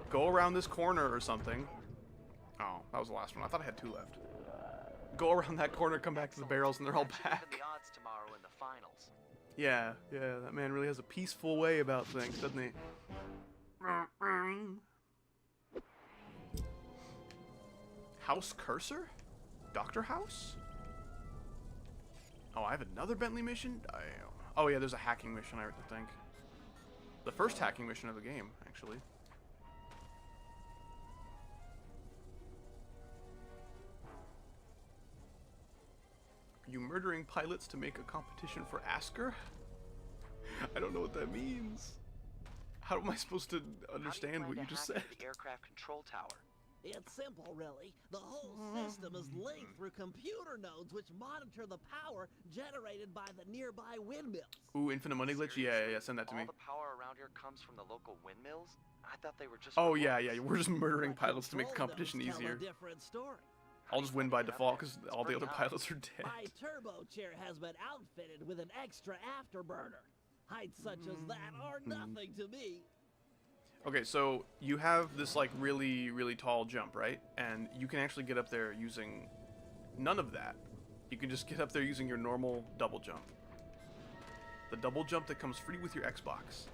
go around this corner or something. Oh, that was the last one. I thought I had 2 left. Go around that corner, come back to the barrels, and they're all back. The odds tomorrow in the finals. Yeah, that man really has a peaceful way about things, doesn't he? House Cursor? Dr. House? Oh, I have another Bentley mission? Damn. Oh yeah, there's a hacking mission, I think. The first hacking mission of the game, actually. Are you murdering pilots to make a competition for Asker? I don't know what that means. How am I supposed to understand what you just said? The aircraft control tower. It's simple, really. The whole system is linked through computer nodes which monitor the power generated by the nearby windmills. Ooh, infinite money glitch? Yeah, send that to me. All the power around here comes from the local windmills? I thought they were just Oh, for yeah, boats. we're just murdering But pilots to make the control competition nodes tell easier. a different story. I'll just win by default because all the other pilots are dead. My turbo chair has been outfitted with an extra afterburner. Heights such as that are nothing to me. Okay, so you have this like really, really tall jump, right? And you can actually get up there using none of that. You can just get up there using your normal double jump. The double jump that comes free with your Xbox.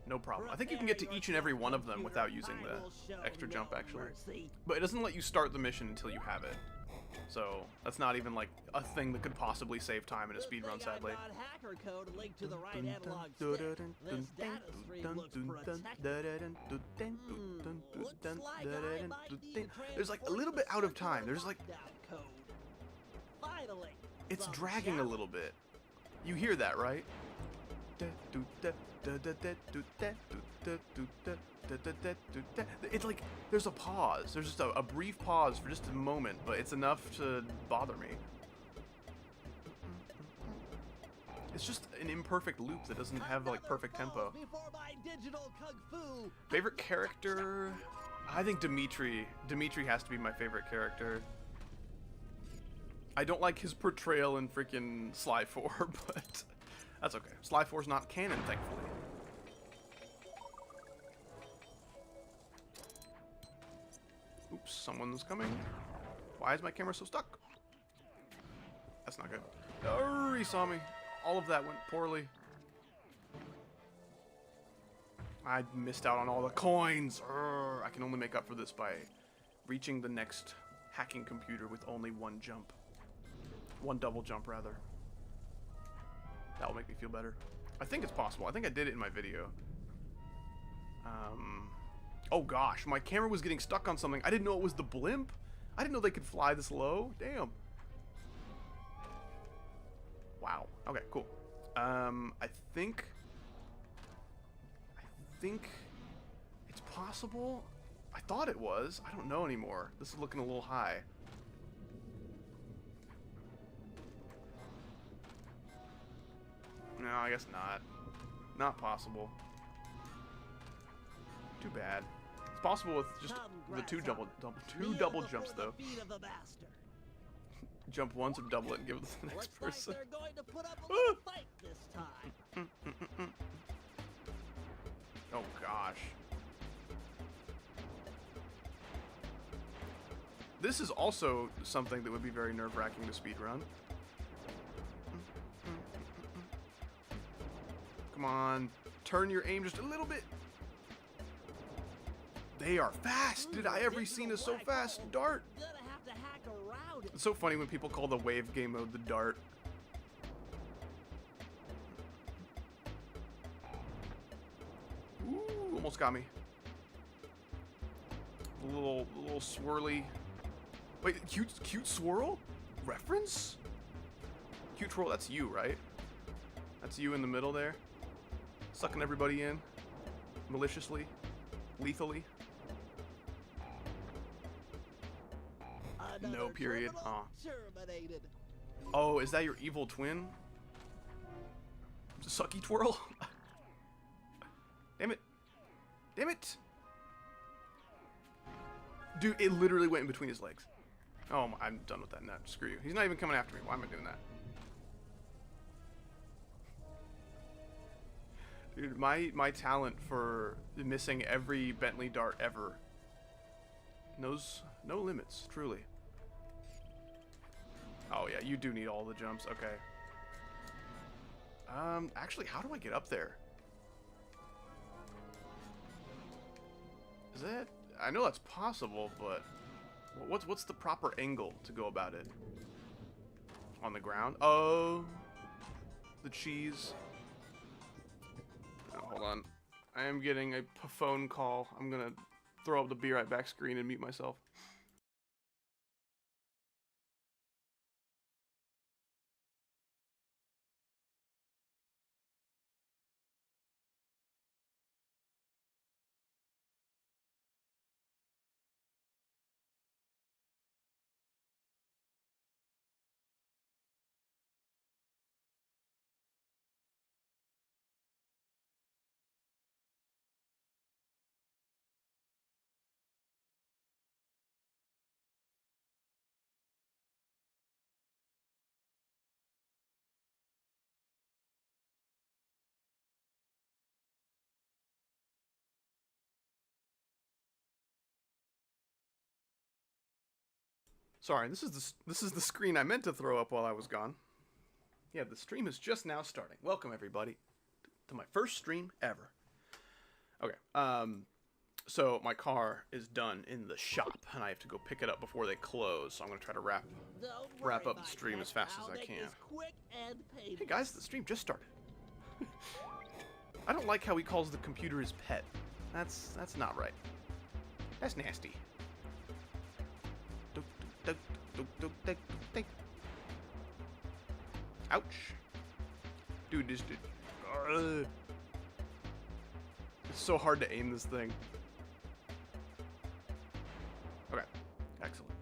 No problem. I think you can get to each and every one of them without using the extra jump, actually. But it doesn't let you start the mission until you have it. So that's not even like a thing that could possibly save time in a speedrun, sadly. Hacker code linked to the right analog stick. This data stream looks protected. Looks like I might need to There's like a little bit out of time. There's like lockdown code. Finally, it's some dragging a challenge. little bit. You hear that, right? It's like there's a pause. There's just a brief pause for just a moment, but it's enough to bother me. It's just an imperfect loop that doesn't have like perfect tempo. Before my digital kung fu. Favorite character? I think Dimitri. Dimitri has to be my favorite character. I don't like his portrayal in freaking Sly 4, but that's okay. Sly 4's not canon, thankfully. Oops, someone's coming. Why is my camera so stuck? That's not good. Oh, he saw me. All of that went poorly. I missed out on all the coins. I can only make up for this by reaching the next hacking computer with only one jump. One double jump, rather. That will make me feel better. I think it's possible. I think I did it in my video. Oh gosh, my camera was getting stuck on something. I didn't know it was the blimp. I didn't know they could fly this low. Damn. Wow. Okay, cool. I think it's possible. I thought it was. I don't know anymore. This is looking a little high. No, I guess not. Not possible. Too bad. It's possible with just the two double jumps though. Jump once or double it and give it to the next Looks like person. they're going to put up a little fight this time. Oh gosh. This is also something that would be very nerve-wracking to speedrun. Come on, turn your aim just a little bit. They are fast. Did I ever seen a so fast dart? Gonna have to hack around it. It's so funny when people call the wave game mode the dart. Ooh, almost got me. A little swirly. Wait, cute swirl? Reference? Cute twirl, that's you, right? That's you in the middle there. Sucking everybody in. Maliciously. Lethally. Another No period. terminal terminated. Oh, is that your evil twin? Sucky twirl? Damn it. Damn it. Dude, it literally went in between his legs. Oh, I'm done with that. No, screw you. He's not even coming after me. Why am I doing that? Dude, my talent for missing every Bentley dart ever knows no limits, truly. Oh yeah, you do need all the jumps. Okay. Actually, how do I get up there? Is that? I know that's possible, but what's the proper angle to go about it? On the ground? Oh, the cheese. on. I am getting a phone call. I'm gonna throw up the be right back screen and mute myself. Sorry, this is the screen I meant to throw up while I was gone. Yeah, the stream is just now starting. Welcome everybody to my first stream ever. Okay, so my car is done in the shop, and I have to go pick it up before they close. So I'm gonna try to wrap up the stream as fast as I can. Hey guys, the stream just started. I don't like how he calls the computer his pet. That's not right. That's nasty. Ouch. Dude, this dude. It's so hard to aim this thing. Okay. Excellent.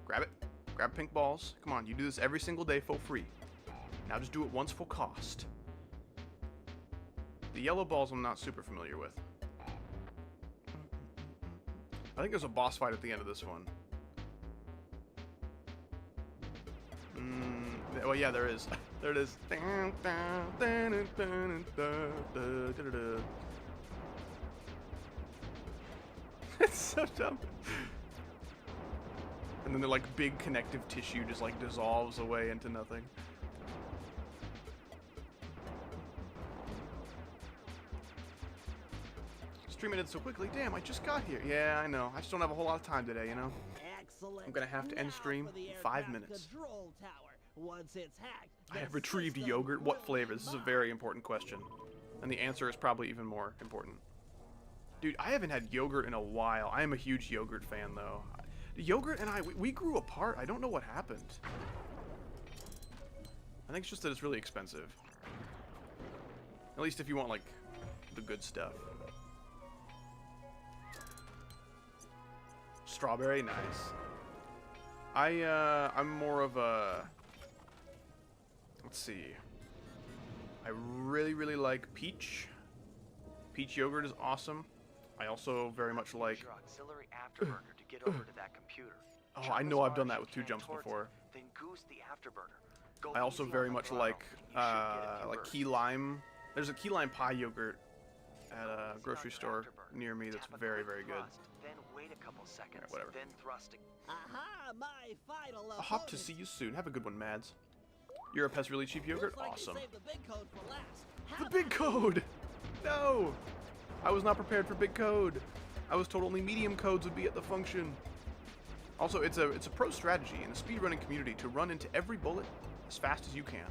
Grab it. Grab pink balls. Come on, you do this every single day for free. Now just do it once full cost. The yellow balls I'm not super familiar with. I think there's a boss fight at the end of this one. Well, yeah, there is. There it is. It's so dumb. And then the like big connective tissue just like dissolves away into nothing. Streaming it so quickly. Damn, I just got here. Yeah, I know. I just don't have a whole lot of time today, you know? Excellent. I'm gonna have to end stream in 5 minutes. Once it's hacked, I have retrieved yogurt. What flavor? This is a very important question. And the answer is probably even more important. Dude, I haven't had yogurt in a while. I am a huge yogurt fan, though. Yogurt and we grew apart. I don't know what happened. I think it's just that it's really expensive. At least if you want, like, the good stuff. Strawberry, nice. I'm more of a... Let's see. I really like peach. Peach yogurt is awesome. I also very much like... Your auxiliary afterburner to get over to that computer. Oh, I know I've done that with 2 jumps before. Then goose the afterburner. Go I also easy very on the much throttle, like key lime. There's a key lime pie yogurt at a grocery store near me that's very good. Then wait a couple seconds. Right, whatever. Then thrust. Aha, my final I'll hope to see you soon. Have a good one, Mads. Europe has really cheap yogurt? Awesome. The big code for last. The big code! No! I was not prepared for big code. I was told only medium codes would be at the function. Also, it's a pro strategy in the speedrunning community to run into every bullet as fast as you can.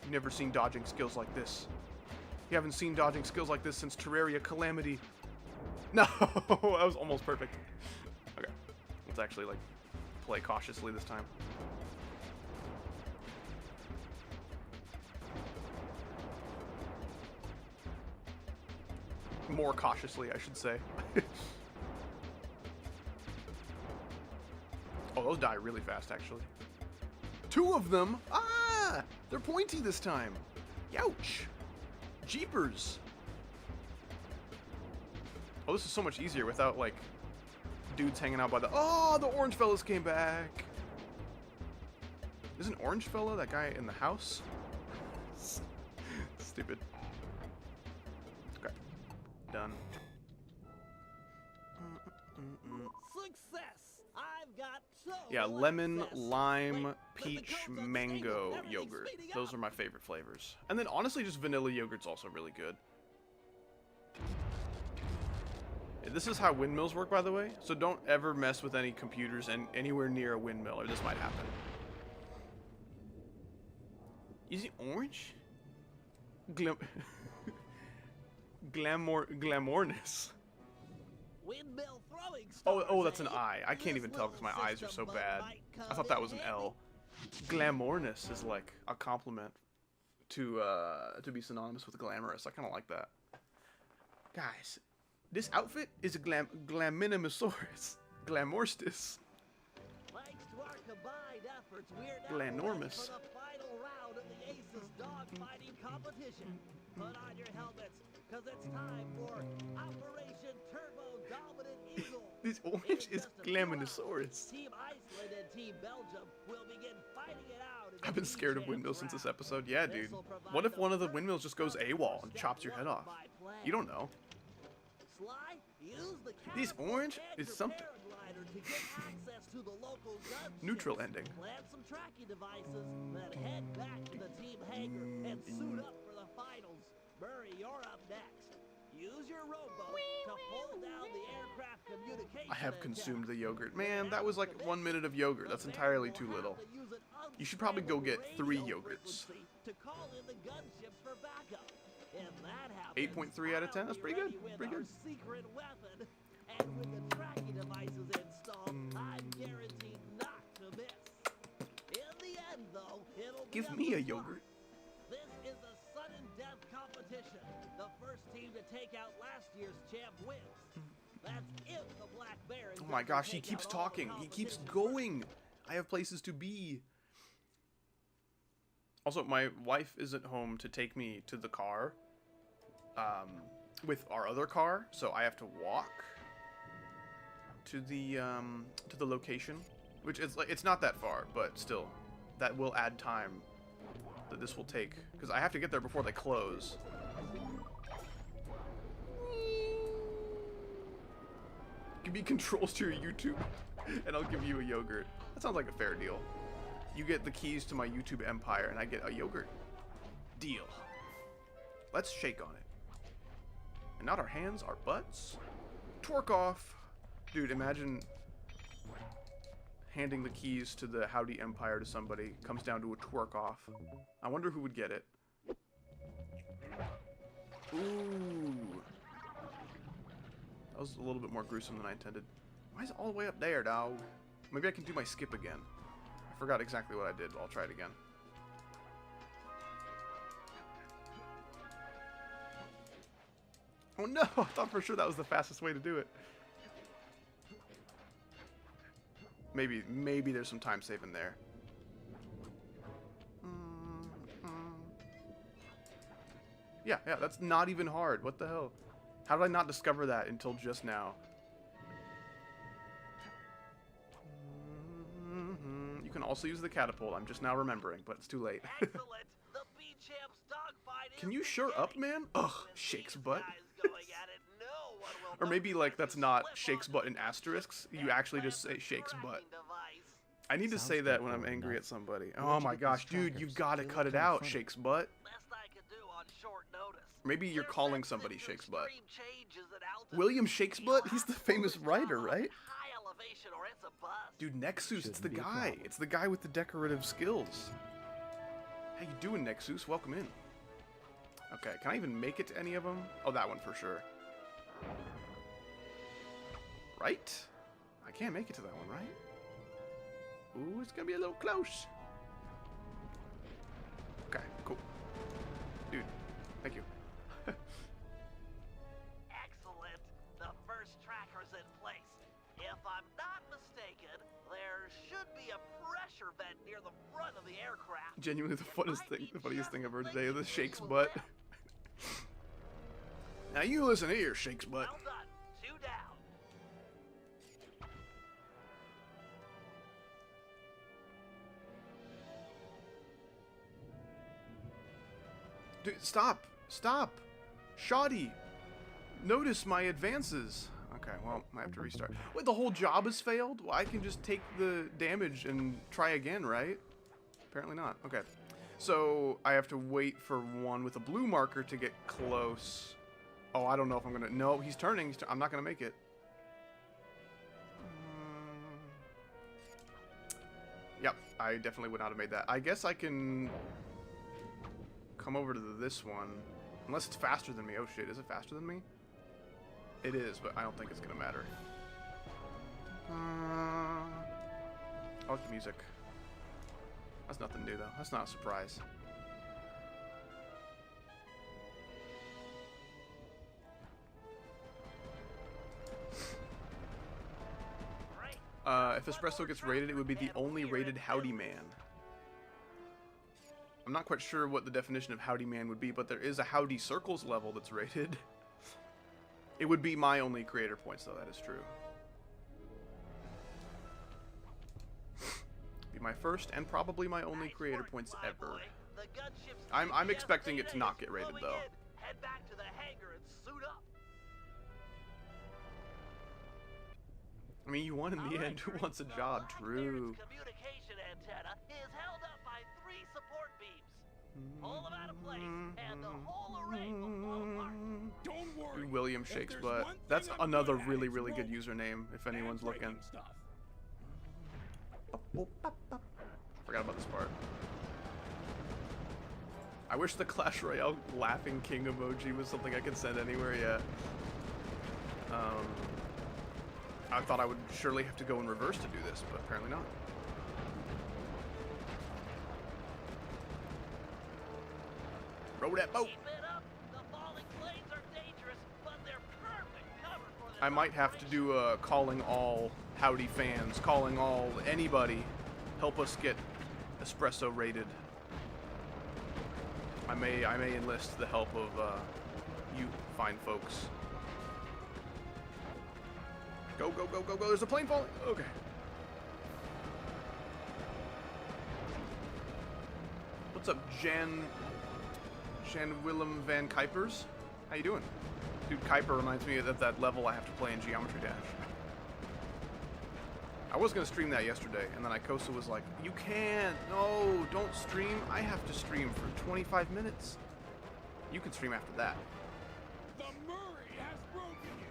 You've never seen dodging skills like this. You haven't seen dodging skills like this since Terraria Calamity. No! That was almost perfect. Okay. Let's actually, like, play cautiously this time. More cautiously, I should say. Oh, those die really fast, actually. 2 of them! Ah! They're pointy this time. Youch! Jeepers! Oh, this is so much easier without, like, dudes hanging out by the... Oh, the orange fellas came back! Isn't orange fella that guy in the house? Stupid. Okay. Done. Success! I've got so Yeah, much lemon, success. lime, Wait, peach, but the code's mango unstable. Everything's yogurt. speeding Those up. are my favorite flavors. And then honestly, just vanilla yogurt's also really good. Yeah, this is how windmills work, by the way. So don't ever mess with any computers and anywhere near a windmill, or this might happen. Is it orange? Glamourness. Windmill throwing Oh, stars, that's an eh? I. I can't This even tell because my little eyes are so system bad. might I come thought that in was an handy. L. Glamourness is like a compliment to be synonymous with glamorous. I kind of like that. Guys, this outfit is a glaminimosaurus. Glamorstis. Thanks to our combined efforts, we're now Glanormous. ready for the final round of the Aces dogfighting competition. Put on your helmets, because it's time for Operation Turbo Dominant Eagle. This orange In is just a few hours, Glamonosaurus. Team Iceland and Team Belgium will begin fighting it out. in I've the been scared of B-Champs windmills since this round. episode. Yeah, dude. This'll provide What if one of the first windmills just goes touch AWOL and step chops your head one off? by play. You don't know. Sly, use the This catapult orange and is your something. paraglider to get access to the local gunships. Neutral ending. Plant some tracking devices, then head back to the team hangar and suit up for the finals. Murray, you're up next. Use your rowboat to pull down the aircraft communication I have consumed the antenna. yogurt. Man, that was like 1 minute of yogurt. That's entirely too little. You should probably go get 3 yogurts. To call in the gunships for backup. If that happens, 8.3 out of 10. That's I'll be pretty good. ready with Pretty our good. secret weapon. And with the tracking devices installed, I'm guaranteed not to miss. In the end, though, it'll be Give up me to a luck. yogurt. This is a sudden death competition. The first team to take out last year's champ wins. That's if the Black Baron. Oh my doesn't gosh, he take keeps out all the talking. He keeps competition going. I have places to be. Also, my wife isn't home to take me to the car with our other car, so I have to walk to the location, which is like, it's not that far, but still, that will add time that this will take because I have to get there before they close. Give me controls to your YouTube, and I'll give you a yogurt. That sounds like a fair deal. You get the keys to my YouTube empire, and I get a yogurt. Deal. Let's shake on it. And not our hands, our butts. Twerk off. Dude, imagine handing the keys to the Howdy Empire to somebody. Comes down to a twerk off. I wonder who would get it. Ooh. That was a little bit more gruesome than I intended. Why is it all the way up there, dog? Maybe I can do my skip again. I forgot exactly what I did, but I'll try it again. Oh no! I thought for sure that was the fastest way to do it. Maybe there's some time saving there. Yeah, that's not even hard. What the hell? How did I not discover that until just now? You can also use the catapult. I'm just now remembering, but it's too late. Excellent. The B-Champs dogfight Can is you shut up, beginning. man? Ugh, With Shakes these butt. guys going at it, no one will Or maybe know like when that's to not slip Shakes on butt the in asterisks. and You actually plant just the say Shakes butt. tracking device. I need to Sounds say that when I'm straightforward angry enough. at somebody. Where'd Oh you my get these gosh, dude, trackers? you've got to They cut look it kinda out, funny. Shakes butt. Best I could do on short notice. Maybe you're They're calling sensitive somebody to Shakes butt. extreme changes in altitude. William Shakes You'll butt? He's have the to famous focus writer, on right? high elevation or it's a bust. Dude, Nexus, it's the Shouldn't be a guy. problem. It's the guy with the decorative skills. How you doing, Nexus? Welcome in. Okay, can I even make it to any of them? Oh, that one for sure. Right? I can't make it to that one, right? Ooh, it's gonna be a little close. Okay, cool. Dude, thank you. Excellent. The first tracker's in place. If I'm not mistaken, there should be a pressure vent near the front of the aircraft. Genuinely the funniest thing I've heard today is the Shakes butt. Now you listen here, Shakes butt. Well done. 2 down. Dude, stop! Stop! Shoddy! Notice my advances! Okay, well, I have to restart. Wait, the whole job has failed? Well, I can just take the damage and try again, right? Apparently not. Okay. So, I have to wait for one with a blue marker to get close. Oh, I don't know if I'm gonna... No, he's turning. I'm not gonna make it. Yep, I definitely would not have made that. I guess I can come over to this one. Unless it's faster than me. Oh shit, is it faster than me? It is, but I don't think it's gonna matter. I like the music. That's nothing new though. That's not a surprise. If Espresso gets rated, it would be the only rated Howdy Man. I'm not quite sure what the definition of Howdy Man would be, but there is a Howdy Circles level that's rated. It would be my only creator points, though, that is true. Be my first and probably my only creator points ever. I'm expecting it to not get rated, though. Head back to the hangar and suit up. I mean, you won in the end. Who wants a job? True. Communication antenna is held up by 3 support beams. Pull them out of place, and the whole array will fall apart. Don't worry. William If Shakes there's Butt. one thing That's I'm another good at, really, it's really good rope username if anyone's and looking. breaking stuff. Forgot about this part. I wish the Clash Royale laughing king emoji was something I could send anywhere yet. I thought I would surely have to go in reverse to do this, but apparently not. Row that boat! Keep it up. The falling planes are dangerous, but they're perfect cover for this I might have to do a calling all Howdy fans, calling all anybody, help us get Espresso rated. I may enlist the help of you fine folks. Go, go, go, go, go. There's a plane falling. Okay. What's up, Jan Willem van Kuipers? How you doing? Dude, Kuiper reminds me of that level I have to play in Geometry Dash. I was going to stream that yesterday, and then Ikosa was like, you can't. No, don't stream. I have to stream for 25 minutes. You can stream after that. The Murray has broken you.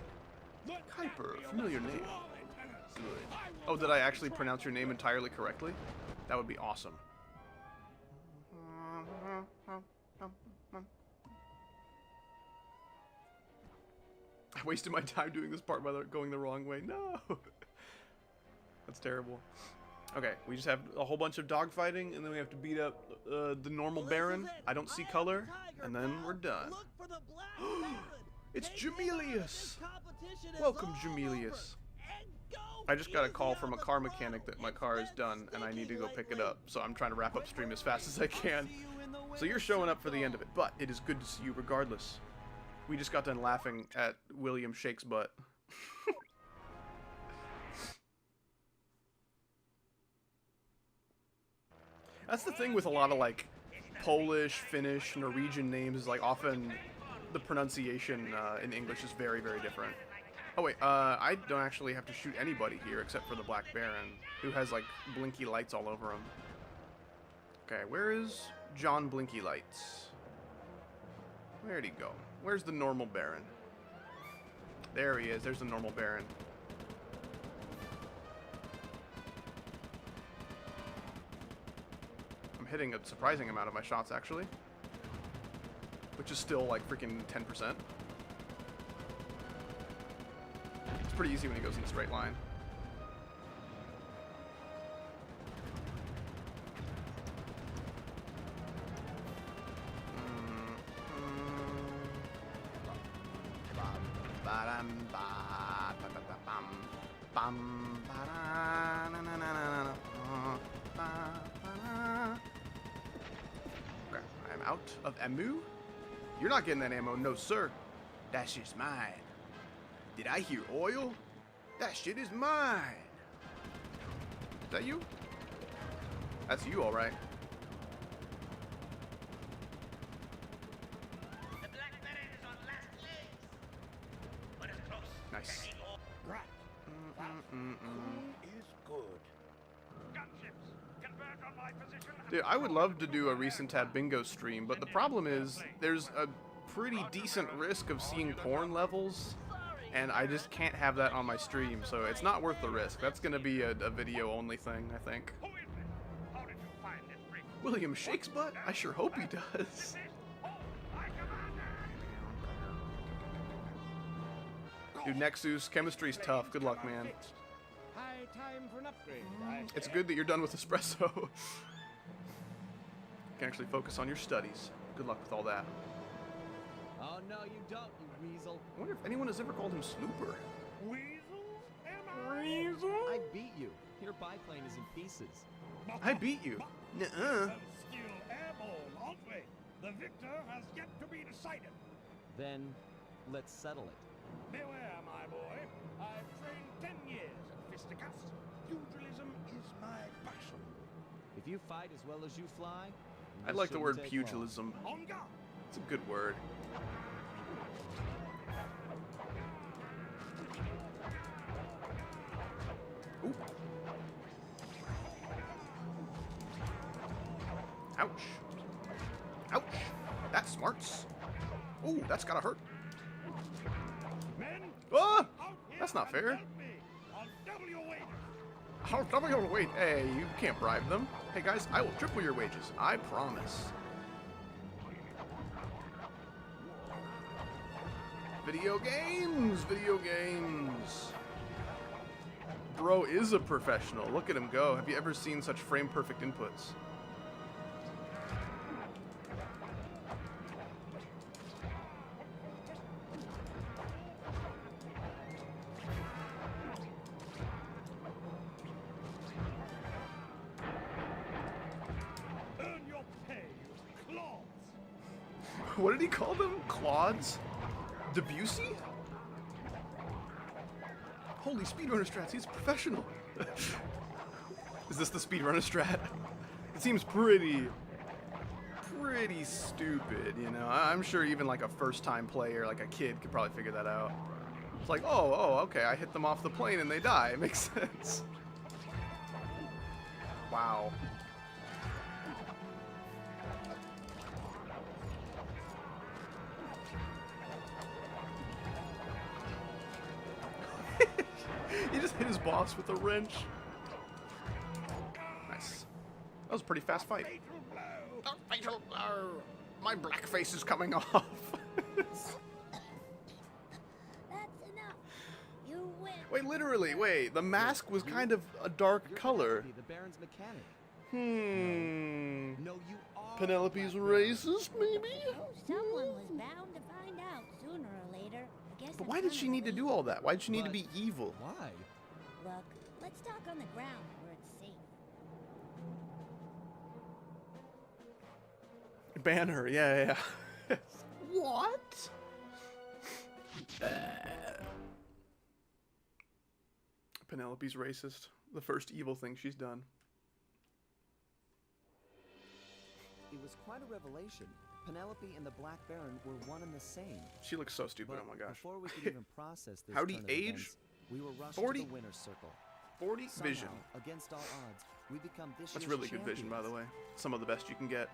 Let Kuiper, that be a familiar lesson name. to all antennas. Good. I Oh, will did I not actually try pronounce your name entirely correctly? That would be awesome. I wasted my time doing this part by going the wrong way. No! That's terrible. Okay, we just have a whole bunch of dogfighting, and then we have to beat up the normal Baron. I don't see color, and then we're done. Look for the Black Baron. It's They think Jamelius! this competition is Welcome, all Jamelius. over. And go I just got a easy call on from a the car throttle. mechanic that my It's car is been done, and I need to go pick it stinking up, so I'm trying to wrap up stream as fast as I I'll can. see you in the So you're winner's showing up for the end of circle. it, but it is good to see you regardless. We just got done laughing at William Shakes Butt. That's the thing with a lot of like Polish, Finnish, Norwegian names is like often the pronunciation in English is very, very different. Oh wait, I don't actually have to shoot anybody here except for the Black Baron, who has like blinky lights all over him. Okay, where is John Blinky Lights? Where'd he go? Where's the normal Baron? There he is. There's the normal Baron. I'm hitting a surprising amount of my shots, actually. Which is still, like, freaking 10%. It's pretty easy when he goes in a straight line. Okay, I'm out of ammo. You're not getting that ammo, no sir. That shit's mine. Did I hear oil? That shit is mine. Is that you? That's you, all right. The Black Baron is on last legs. But it's close. Nice. Right. Who is good? Gunships, convert on my position. Dude, I would love to do a recent tab bingo stream, but the problem is there's a pretty decent risk of seeing porn levels, and I just can't have that on my stream, so it's not worth the risk. That's gonna be a video only thing, I think. Who is it? How did you find this ring? William Shakes Butt? I sure hope he does. Dude, Nexus, chemistry's tough. Good luck, man. High time for an upgrade. It's good that you're done with espresso. You can actually focus on your studies. Good luck with all that. Oh no, you don't, you weasel. I wonder if anyone has ever called him Slooper. Weasel? Am I? Weasel? I beat you. Your biplane is in pieces. I beat you. Nuh-uh. Well, still airborne, aren't we? The victor has yet to be decided. Then, let's settle it. Beware, my boy. I've trained 10 years at fisticuffs. Pugilism is my passion. If you fight as well as you fly, I this like the shouldn't word take long. pugilism. On guard. It's a good word. Ooh. Ouch. Ouch. That smarts. Ooh, that's gotta hurt. Men, Ah! out here That's not and fair. help me. I'll double your wages. I'll double your wage. Hey, you can't bribe them. Hey guys, I will triple your wages. I promise. Video games! Video games! Bro is a professional. Look at him go. Have you ever seen such frame perfect inputs? Earn your pay, you claws. What did he call them? Claudes? Debussy? Holy speedrunner strats, he's a professional. Is this the speedrunner strat? It seems pretty stupid, you know? I'm sure even like a first-time player, like a kid, could probably figure that out. It's like, oh, okay, I hit them off the plane and they die. It makes sense. Wow. He just hit his boss with a wrench. Nice. That was a pretty fast fight. Fatal blow. My black face is coming off. That's enough. You win. Wait, literally, wait. The mask was kind of a dark You're color. Penelope, the Baron's mechanic. Hmm. No, you are. Penelope's the Black Baron. racist, maybe? Someone was bound to find out sooner or later. I guess But I'm why did kinda she need to do lazy. all that? Why did she need to But- be evil? Why? Look, let's talk on the ground where it's safe. Ban her, yeah. What? Penelope's racist. The first evil thing she's done. It was quite a revelation. Penelope and the Black Baron were one and the same. She looks so stupid, But oh my gosh. before we could even process this How'd he turn of age? events, we were rushed 40? to the winner's circle. 40 Somehow, vision. against all odds, we become this That's year's really good vision, by the champions. way. Some of the best you can get.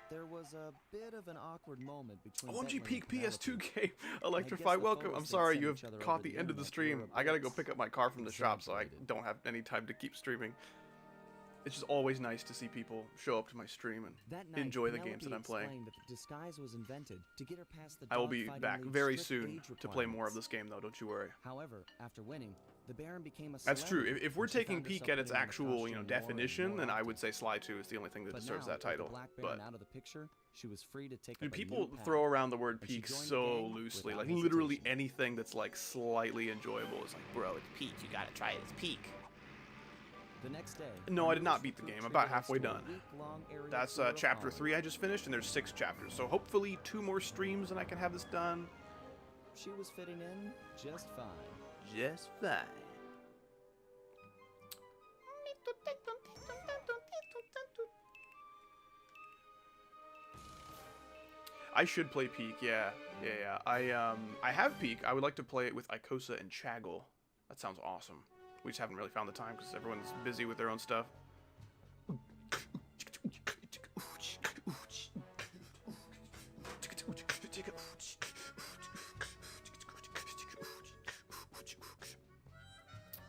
There was a bit of an awkward moment between OMG Bentley Peak and Penelope. PS2 game. Electrify, the welcome. photos I'm they'd sorry sent you each have other caught over the the end of the internet stream. were I gotta go bits pick up my car from the shop, so I exaggerated. don't have any time to keep streaming. It's just always nice to see people show up to my stream and That night, enjoy the Penelope games that I'm playing. explained that the disguise was invented to get her past the I will be dogfighting back league's very strict soon age to play more of requirements. this game, though. Don't you worry. However, after winning, the Baron became a That's true. celebrity, If we're and she taking found peek herself at its putting on the actual, costume more and definition, more then I often. would say Sly 2 is the only thing that But deserves now, that title. with the Black Baron But out of the picture, she was free to take dude, up a people new path. throw around the word and she peak joined the so gang loosely. without Like literally hesitation. anything that's like slightly enjoyable is like, bro, it's peak. You gotta try it. It's peak. The next day, No, I did not Unreleased beat the recruit game. About triggers halfway to a done. week-long area That's tour of chapter Holland. 3 I just finished, and there's 6 chapters. So hopefully 2 more streams and I can have this done. She was fitting in just fine. Just fine. I should play Peak, yeah. I have Peak. I would like to play it with Ikosa and Chaggle. That sounds awesome. We just haven't really found the time because everyone's busy with their own stuff.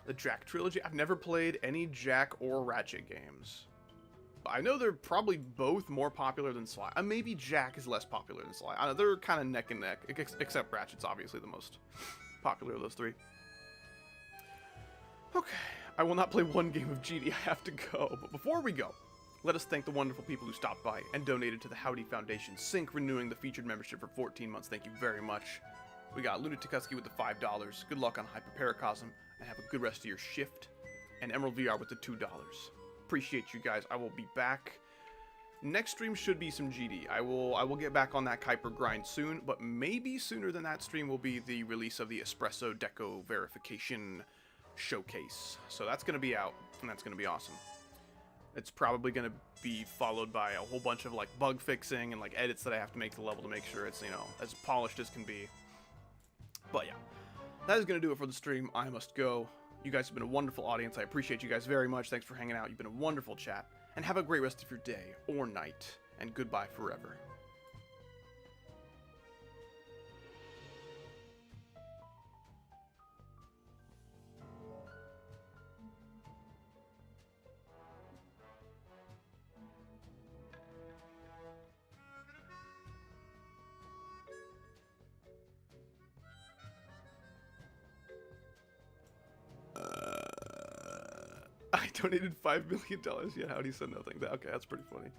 The Jack trilogy. I've never played any Jack or Ratchet games. I know they're probably both more popular than Sly. Maybe Jack is less popular than Sly. I know they're kind of neck and neck, except Ratchet's obviously the most popular of those three. Okay, I will not play one game of GD. I have to go. But before we go, let us thank the wonderful people who stopped by and donated to the Howdy Foundation. Sync renewing the featured membership for 14 months. Thank you very much. We got Luna Tukuski with the $5. Good luck on Hyperparacosm, and have a good rest of your shift. And Emerald VR with the $2. Appreciate you guys. I will be back. Next stream should be some GD. I will get back on that Kuiper grind soon, but maybe sooner than that stream will be the release of the Espresso Deco verification showcase. So that's going to be out, and that's going to be awesome. It's probably going to be followed by a whole bunch of like bug fixing and like edits that I have to make to the level to make sure it's, you know, as polished as can be. But yeah, that is going to do it for the stream. I must go. You guys have been a wonderful audience. I appreciate you guys very much. Thanks for hanging out. You've been a wonderful chat. And have a great rest of your day or night. And goodbye forever. I donated $5 million. Yeah, how do you say nothing? Okay, that's pretty funny.